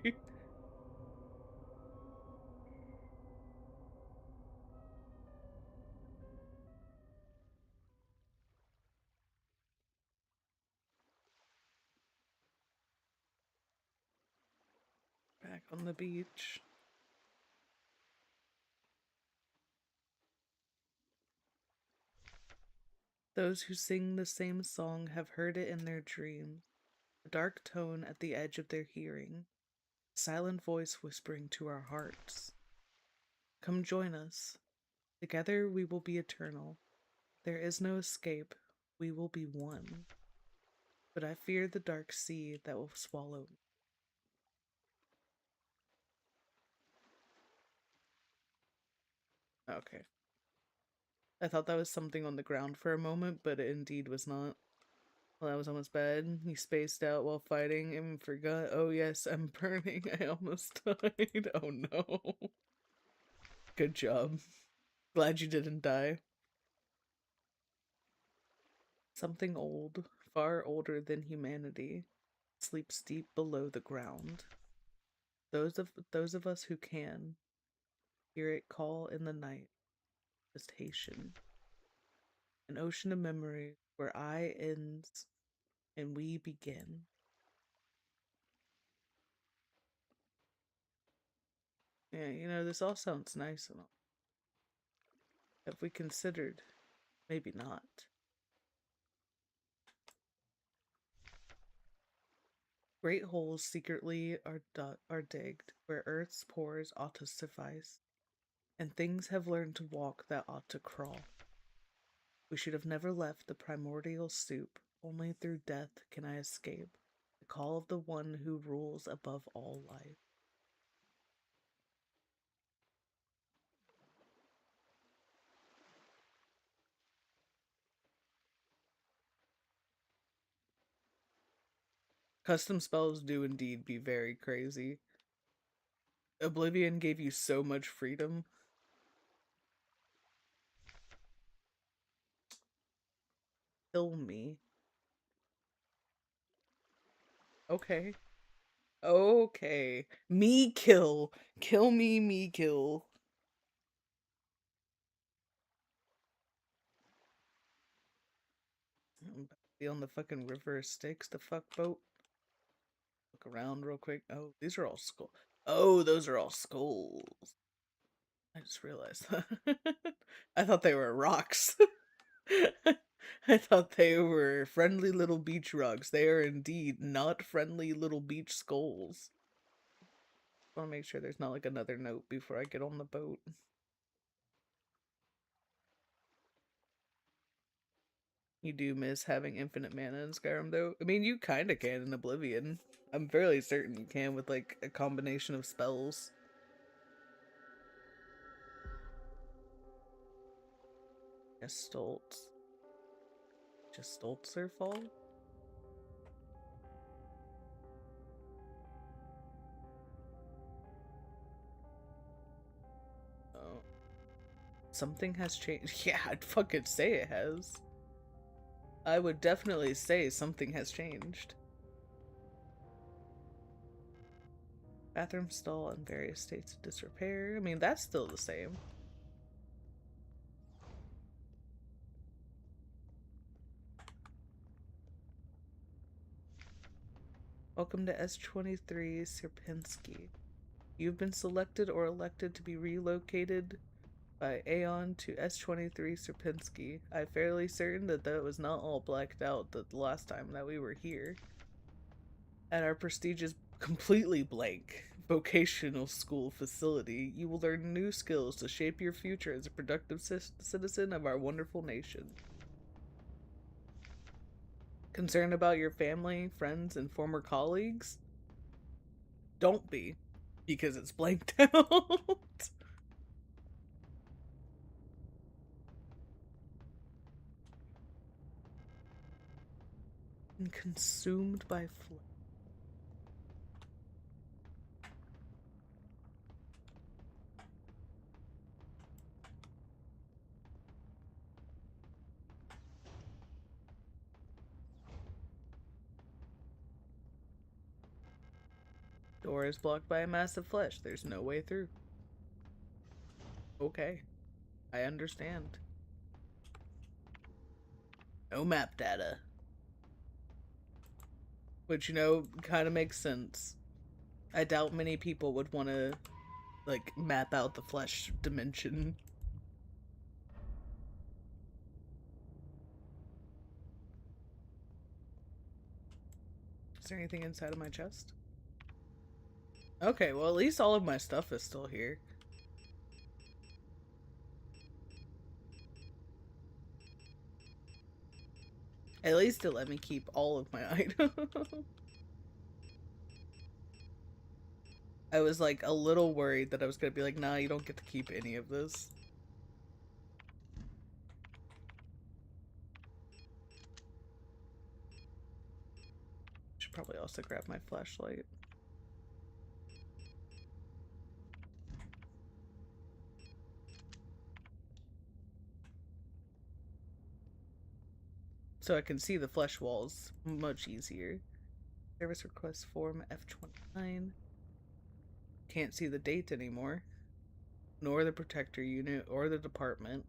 Back on the beach. Those who sing the same song have heard it in their dreams, a dark tone at the edge of their hearing, a silent voice whispering to our hearts. Come join us. Together we will be eternal. There is no escape. We will be one. But I fear the dark sea that will swallow me. Okay. I thought that was something on the ground for a moment, but it indeed was not. Well, that was almost bad. He spaced out while fighting and forgot. Oh yes, I'm burning. I almost died. Oh no. Good job. Glad you didn't die. Something old, far older than humanity, sleeps deep below the ground. Those of us who can hear it call in the night, just Haitian. An ocean of memory where I ends and we begin. Yeah, you know, this all sounds nice and all. Have we considered? Maybe not. Great holes secretly are digged, where earth's pores ought to suffice, and things have learned to walk that ought to crawl. We should have never left the primordial soup, only through death can I escape the call of the one who rules above all life. Custom spells do indeed be very crazy. Oblivion gave you so much freedom. Kill me. Okay. Okay. Me kill. Kill me, me kill. I'm about to be on the fucking river of Styx, the fuck boat. Look around real quick. Oh, these are all skulls. Oh, those are all skulls. I just realized that. I thought they were rocks. I thought they were friendly little beach rocks. They are indeed not friendly little beach skulls. I want to make sure there's not like another note before I get on the boat. You do miss having infinite mana in Skyrim, though. I mean, you kind of can in Oblivion. I'm fairly certain you can with like a combination of spells. Gestalt. Gestaltserfall? Oh. Something has changed. Yeah, I'd fucking say it has. I would definitely say something has changed. Bathroom stall in various states of disrepair. I mean, that's still the same. Welcome to S23 Sierpinski. You've been selected or elected to be relocated by Aeon to S23 Sierpinski. I'm fairly certain that that was not all blacked out the last time that we were here. And our prestige is completely blank. vocational school facility. You will learn new skills to shape your future as a productive citizen of our wonderful nation. Concerned about your family, friends, and former colleagues? Don't be, because it's blanked out. And consumed by flesh. Door is blocked by a mass of flesh. There's no way through. Okay. I understand. No map data. Which, you know, kind of makes sense. I doubt many people would want to, like, map out the flesh dimension. Is there anything inside of my chest? Okay, well, at least all of my stuff is still here. At least it let me keep all of my items. I was, like, a little worried that I was gonna be like, nah, you don't get to keep any of this. Should probably also grab my flashlight. So I can see the flesh walls much easier. Service request form F29. Can't see the date anymore. Nor the protector unit or the department.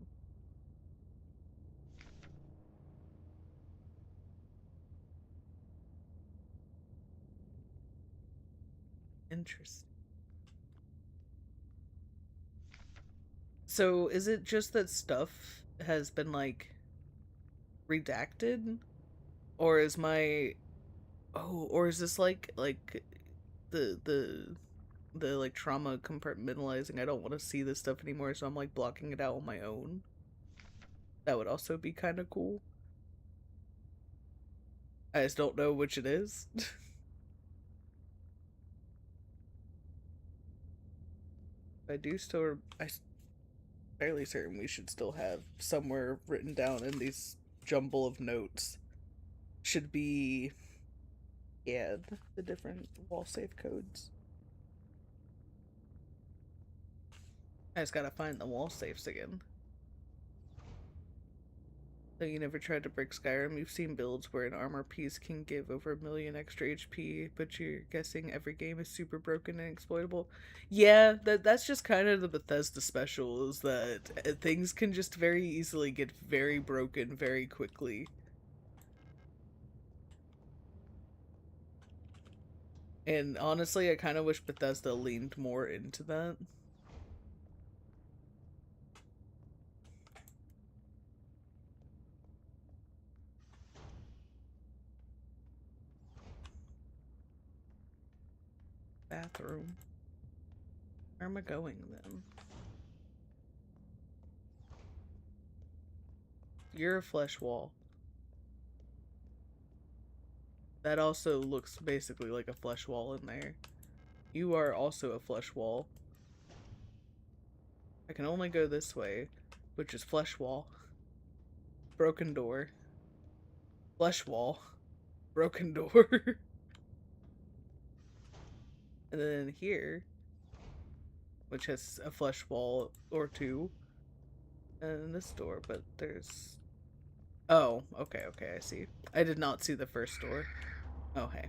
Interesting. So is it just that stuff has been, like, redacted? Or is my... Oh, or is this like the like trauma compartmentalizing? I don't want to see this stuff anymore, so I'm like blocking it out on my own. That would also be kind of cool. I just don't know which it is. I do still... I'm fairly certain we should still have somewhere written down in these jumble of notes. Should be... Yeah, the different wall safe codes. I just gotta find the wall safes again. Though you never tried to break Skyrim, you've seen builds where an armor piece can give over 1 million extra HP, but you're guessing every game is super broken and exploitable. Yeah, that's just kind of the Bethesda special, is that things can just very easily get very broken very quickly. And honestly, I kind of wish Bethesda leaned more into that. Bathroom. Where am I going then? You're a flesh wall. That also looks basically like a flesh wall in there. You are also a flesh wall. I can only go this way, which is flesh wall. Broken door. Flesh wall. Broken door. And then here, which has a flesh wall or two. And this door, but there's... Oh, okay, okay, I see. I did not see the first door. Oh, hey.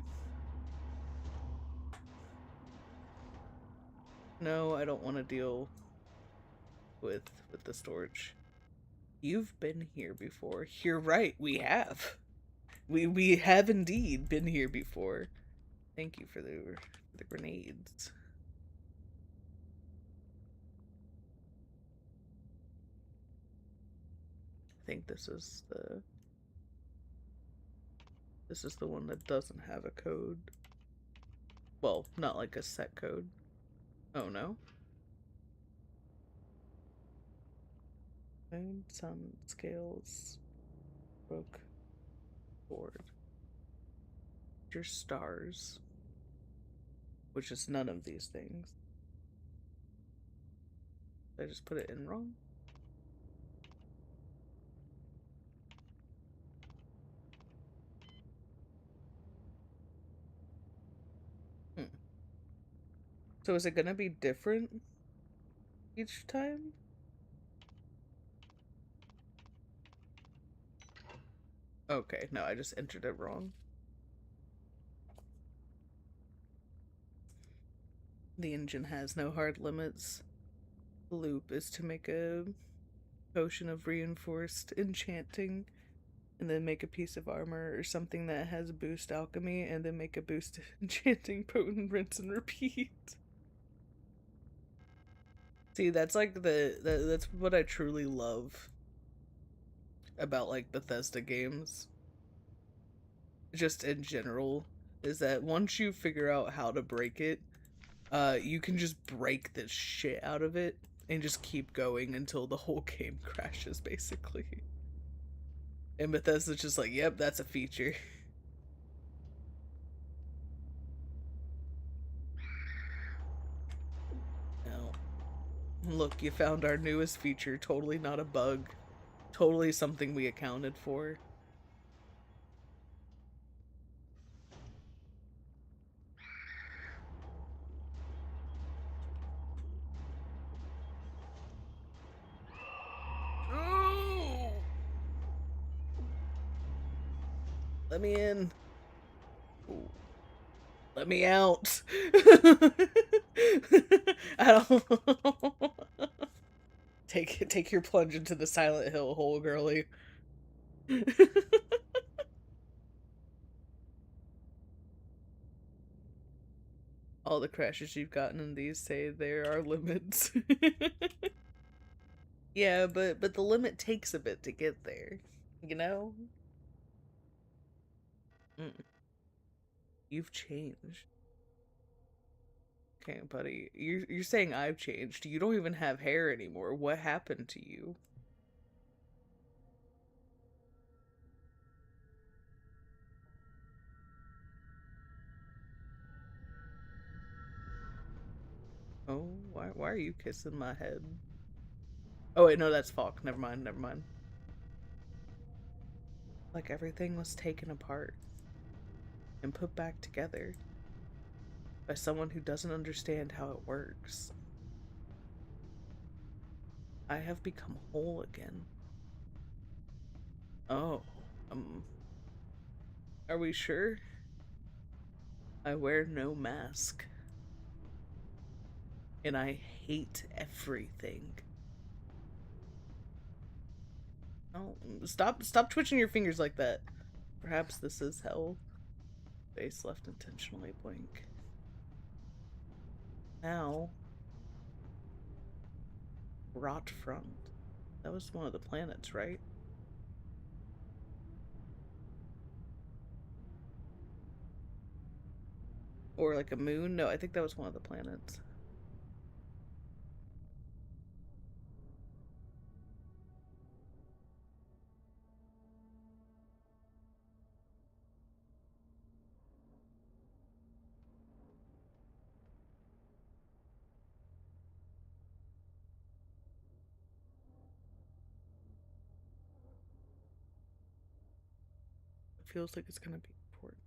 No, I don't want to deal with the storage. You've been here before. You're right, we have. We have indeed been here before. Thank you for the grenades. I think this is the one that doesn't have a code. Well, not like a set code. Oh no. Moon, sun, scales, book, board. Your stars. Which is none of these things. Did I just put it in wrong? Hmm. So is it gonna be different each time? Okay, no, I just entered it wrong. The engine has no hard limits. The loop is to make a potion of reinforced enchanting, and then make a piece of armor or something that has boost alchemy, and then make a boost enchanting, potent, rinse and repeat. See, that's like that's what I truly love about like Bethesda games, just in general, is that once you figure out how to break it, you can just break the shit out of it and just keep going until the whole game crashes, basically. And Bethesda's just like, yep, that's a feature. Now, look, you found our newest feature. Totally not a bug. Totally something we accounted for. Oh! Let me in. Ooh. Let me out. I don't. Take your plunge into the Silent Hill hole, girly. All the crashes you've gotten in these say there are limits. Yeah, but the limit takes a bit to get there. You know? Mm. You've changed. Okay, buddy. You're saying I've changed. You don't even have hair anymore. What happened to you? Oh, why are you kissing my head? Oh wait, no, that's Falk. Never mind, never mind. Like everything was taken apart and put back together by someone who doesn't understand how it works. I have become whole again. Oh, are we sure? I wear no mask. And I hate everything. Oh, stop twitching your fingers like that. Perhaps this is hell. Face left intentionally blank. Now, rot front. That was one of the planets, right? Or like a moon? No, I think that was one of the planets. It feels like it's gonna be important.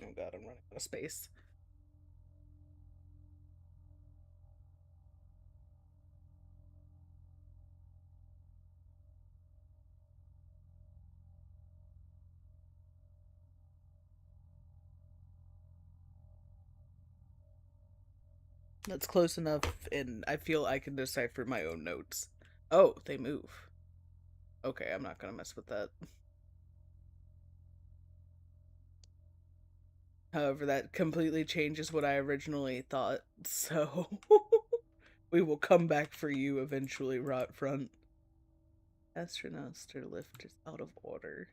Oh god, I'm running out of space. That's close enough, and I feel I can decipher my own notes. Oh, they move. Okay, I'm not gonna mess with that. However, that completely changes what I originally thought, so we will come back for you eventually, Rot Front. Astronaster lift is out of order.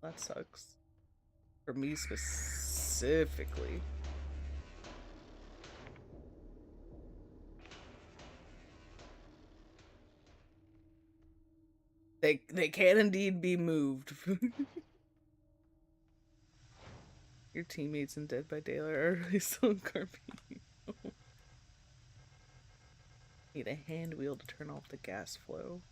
That sucks. For me specifically. They can indeed be moved. Your teammates in Dead by Daylight are really still in Carpini. Need a hand wheel to turn off the gas flow.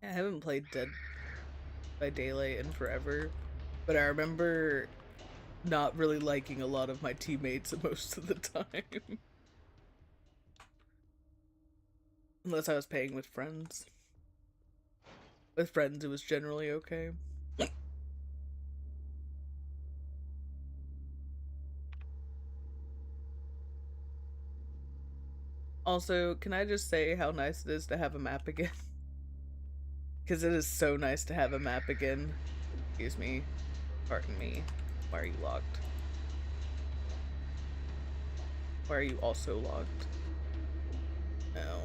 I haven't played Dead by Daylight in forever, but I remember not really liking a lot of my teammates most of the time. Unless I was playing with friends. With friends, it was generally okay. Also, can I just say how nice it is to have a map again? Because it is so nice to have a map again. Excuse me. Pardon me. Why are you locked? Why are you also locked? No.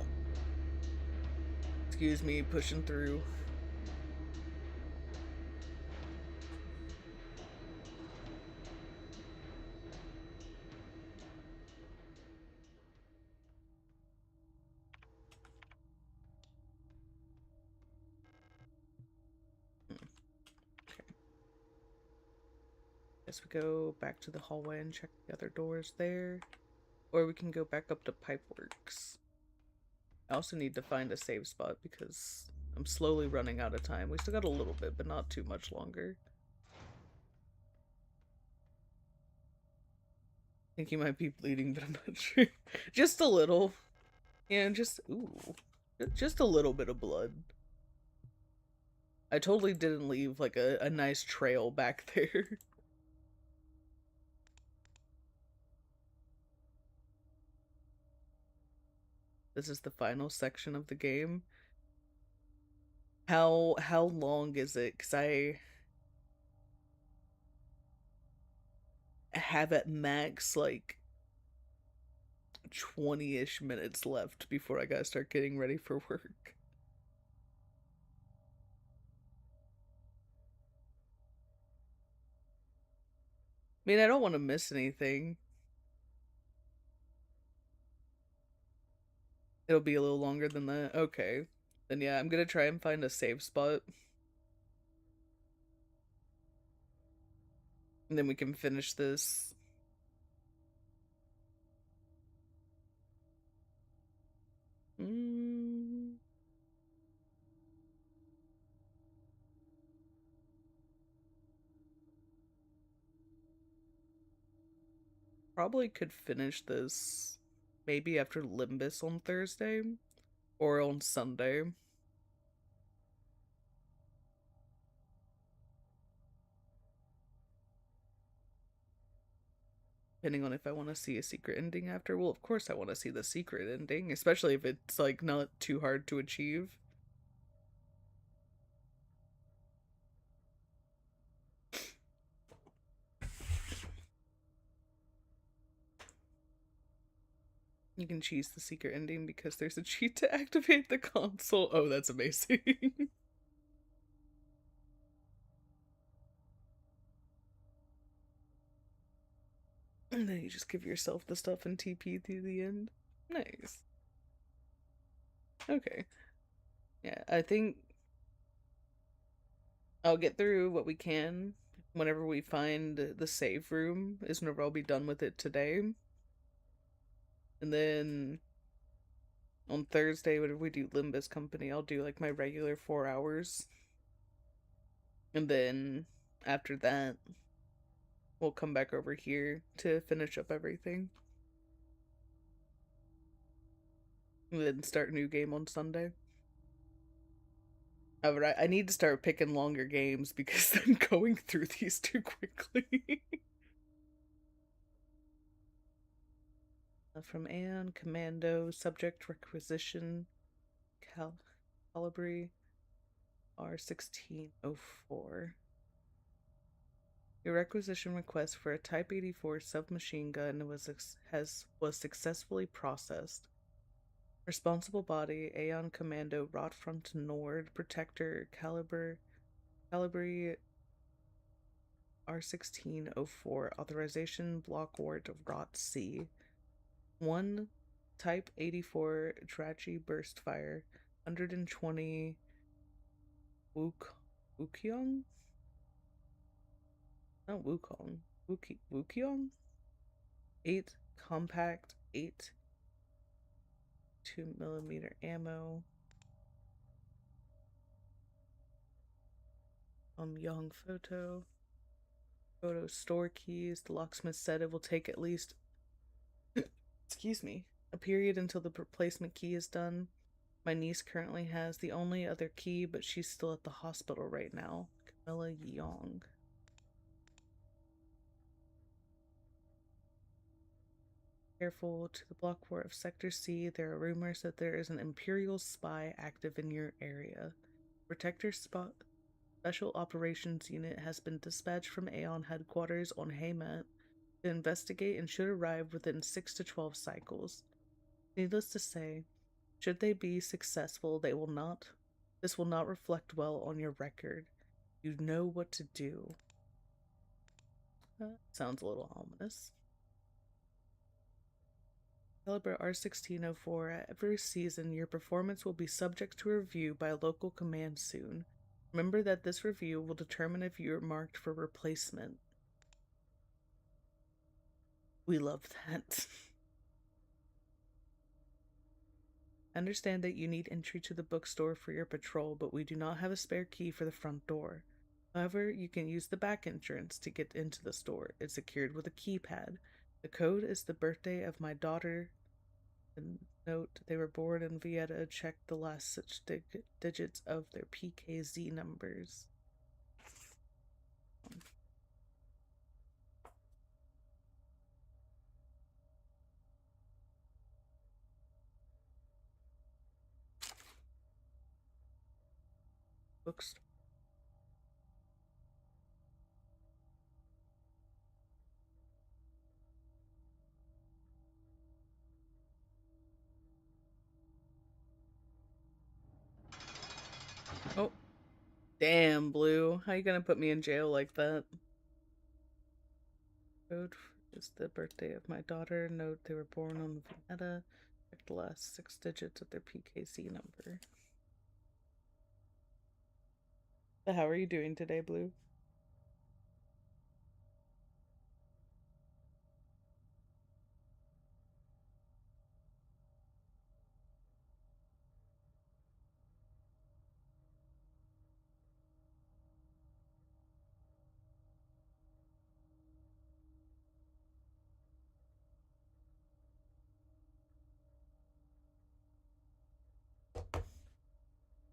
Excuse me, pushing through. Guess we go back to the hallway and check the other doors there. Or we can go back up to Pipeworks. I also need to find a save spot because I'm slowly running out of time. We still got a little bit, but not too much longer. I think you might be bleeding, but I'm not sure. Just a little. Yeah, just, ooh. Just a little bit of blood. I totally didn't leave, like, a nice trail back there. This is the final section of the game. How long is it? Because I have at max, like, 20-ish minutes left before I gotta start getting ready for work. I mean, I don't want to miss anything. It'll be a little longer than that. Okay. Then yeah, I'm gonna try and find a save spot. And then we can finish this. Probably could finish this maybe after Limbus on Thursday or on Sunday. Depending on if I want to see a secret ending after. Well, of course I want to see the secret ending, especially if it's like not too hard to achieve. You can choose the secret ending because there's a cheat to activate the console. Oh, that's amazing. And then you just give yourself the stuff and TP through the end. Nice. Okay. Yeah, I think I'll get through what we can whenever we find the save room is whenever I'll be done with it today. And then On Thursday, when we do Limbus Company, I'll do like my regular 4 hours. And then after that, we'll come back over here to finish up everything. And then start a new game on Sunday. However, I need to start picking longer games because I'm going through these too quickly. From Anne, Commando, Subject Requisition, Calibre, R1604. Your requisition request for a Type 84 submachine gun was successfully processed. Responsible body, Aeon Commando, Rot Front Nord, Protector, Calibre R1604, Authorization, Block Wart of Rot C. 1 Type 84 Drachi Burst Fire, 120 Wukyong? Not Wukong. Wukyong? 8 Compact, 8 2mm ammo. Young photo store keys. The locksmith said it will take at least excuse me, a period until the replacement key is done. My niece currently has the only other key, but she's still at the hospital right now. Camilla Young. Careful to the block fort of Sector C. There are rumors that there is an Imperial spy active in your area. Protector Special Operations Unit has been dispatched from Aeon headquarters on Haymat to investigate and should arrive within 6 to 12 cycles. Needless to say, should they be successful, this will not reflect well on your record. You know what to do. Sounds a little ominous. Caliber R1604, at every season, your performance will be subject to review by a local command soon. Remember that this review will determine if you are marked for replacement. We love that. Understand that you need entry to the bookstore for your patrol, but we do not have a spare key for the front door. However, you can use the back entrance to get into the store. It's secured with a keypad. The code is the birthday of my daughter. And note, they were born in Vieta. Check the last 6 digits of their PKZ numbers. Bookstore. Oh, damn, Blue. How you gonna put me in jail like that? Code is the birthday of my daughter. Note they were born on Vieta. Check the last 6 digits of their PKZ number. So how are you doing today, Blue?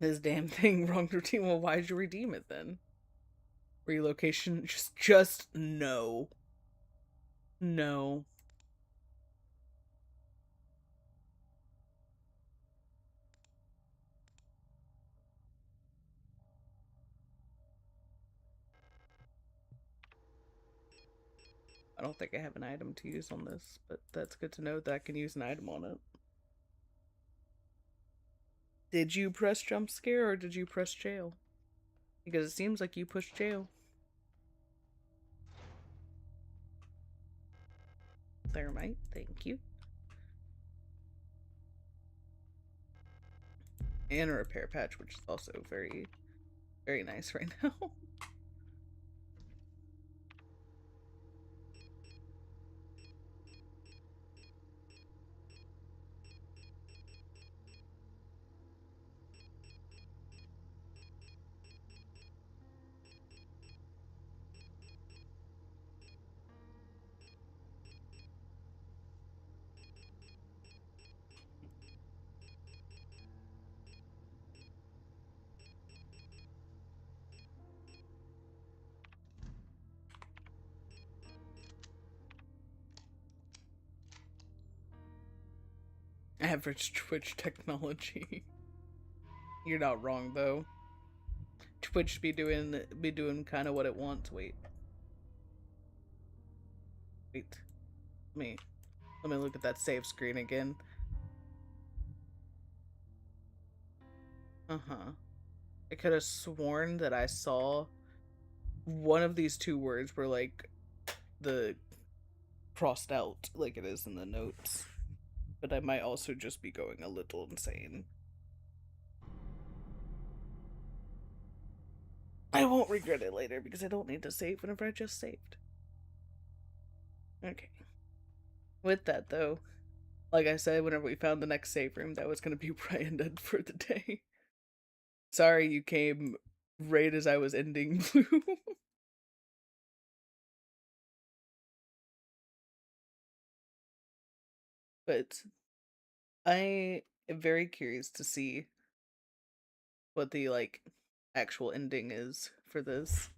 This damn thing, wrong routine. Well, why'd you redeem it then? Relocation? Just no. No. I don't think I have an item to use on this, but that's good to know that I can use an item on it. Did you press jump scare or did you press jail? Because it seems like you pushed jail. Thermite, thank you. And a repair patch, which is also very, very nice right now. Average Twitch technology. You're not wrong though. Twitch be doing kind of what it wants. Wait. Let me look at that save screen again. Uh-huh. I could have sworn that I saw one of these two words were like the crossed out like it is in the notes. But I might also just be going a little insane. I won't regret it later because I don't need to save whenever I just saved. Okay. With that though, like I said, whenever we found the next save room, that was gonna be where I ended for the day. Sorry you came right as I was ending Blue. But I am very curious to see what the like actual ending is for this.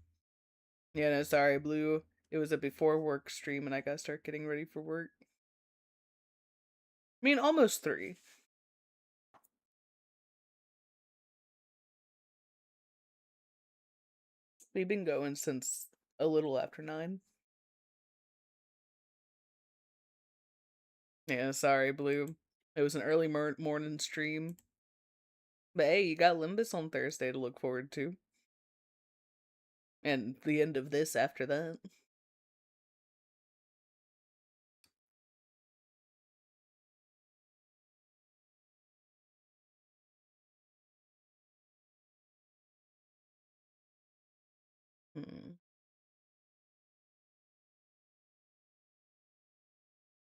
Yeah, no, sorry, Blue. It was a before work stream and I gotta start getting ready for work. I mean, almost 3. We've been going since a little after 9. Yeah, sorry, Blue. It was an early morning stream. But hey, you got Limbus on Thursday to look forward to. And the end of this after that.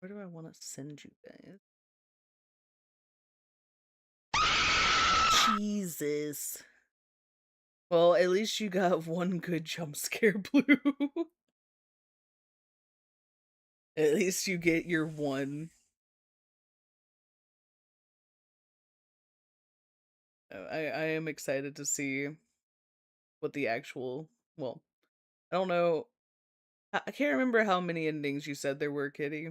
Where do I want to send you guys? Jesus. Well, at least you got one good jump scare, Blue. At least you get your one. I am excited to see what the actual, well, I don't know. I can't remember how many endings you said there were, Kitty.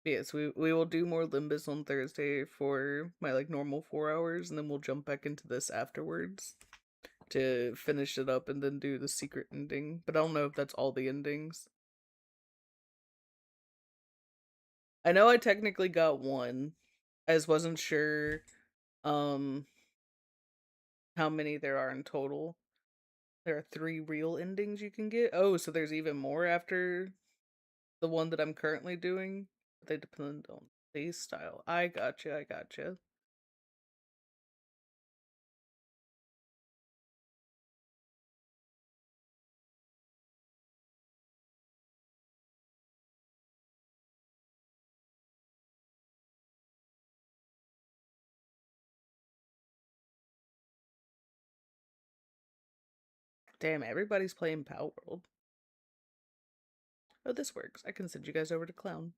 Yes, we will do more Limbus on Thursday for my like normal 4 hours, and then we'll jump back into this afterwards to finish it up and then do the secret ending. But I don't know if that's all the endings. I know I technically got one. I just wasn't sure how many there are in total. There are 3 real endings you can get. Oh, so there's even more after the one that I'm currently doing. They depend on play style. I gotcha, I gotcha. Damn, everybody's playing Power World. Oh, this works. I can send you guys over to Clown.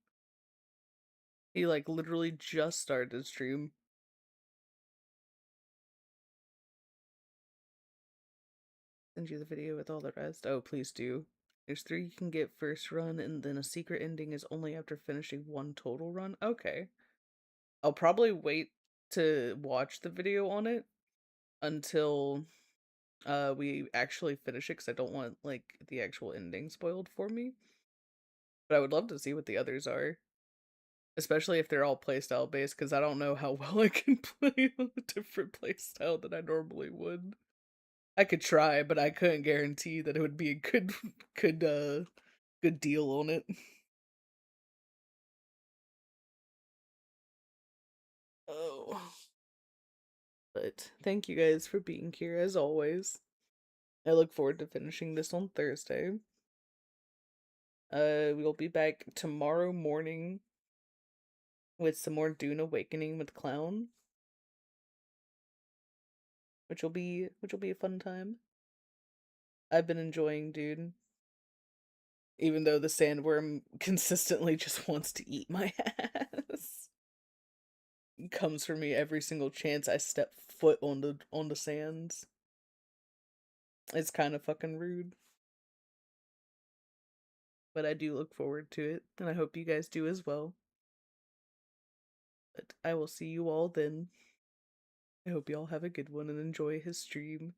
He like literally just started his stream. Send you the video with all the rest. Oh, please do. There's 3 you can get first run, and then a secret ending is only after finishing 1 total run. Okay. I'll probably wait to watch the video on it until we actually finish it because I don't want like the actual ending spoiled for me. But I would love to see what the others are. Especially if they're all playstyle based, because I don't know how well I can play on a different playstyle than I normally would. I could try, but I couldn't guarantee that it would be a good deal on it. Oh. But thank you guys for being here as always. I look forward to finishing this on Thursday. We'll be back tomorrow morning with some more Dune Awakening with Clown. Which will be a fun time. I've been enjoying Dune. Even though the sandworm consistently just wants to eat my ass. It comes for me every single chance I step foot on the sands. It's kind of fucking rude. but I do look forward to it, and I hope you guys do as well. But I will see you all then. I hope you all have a good one and enjoy his stream.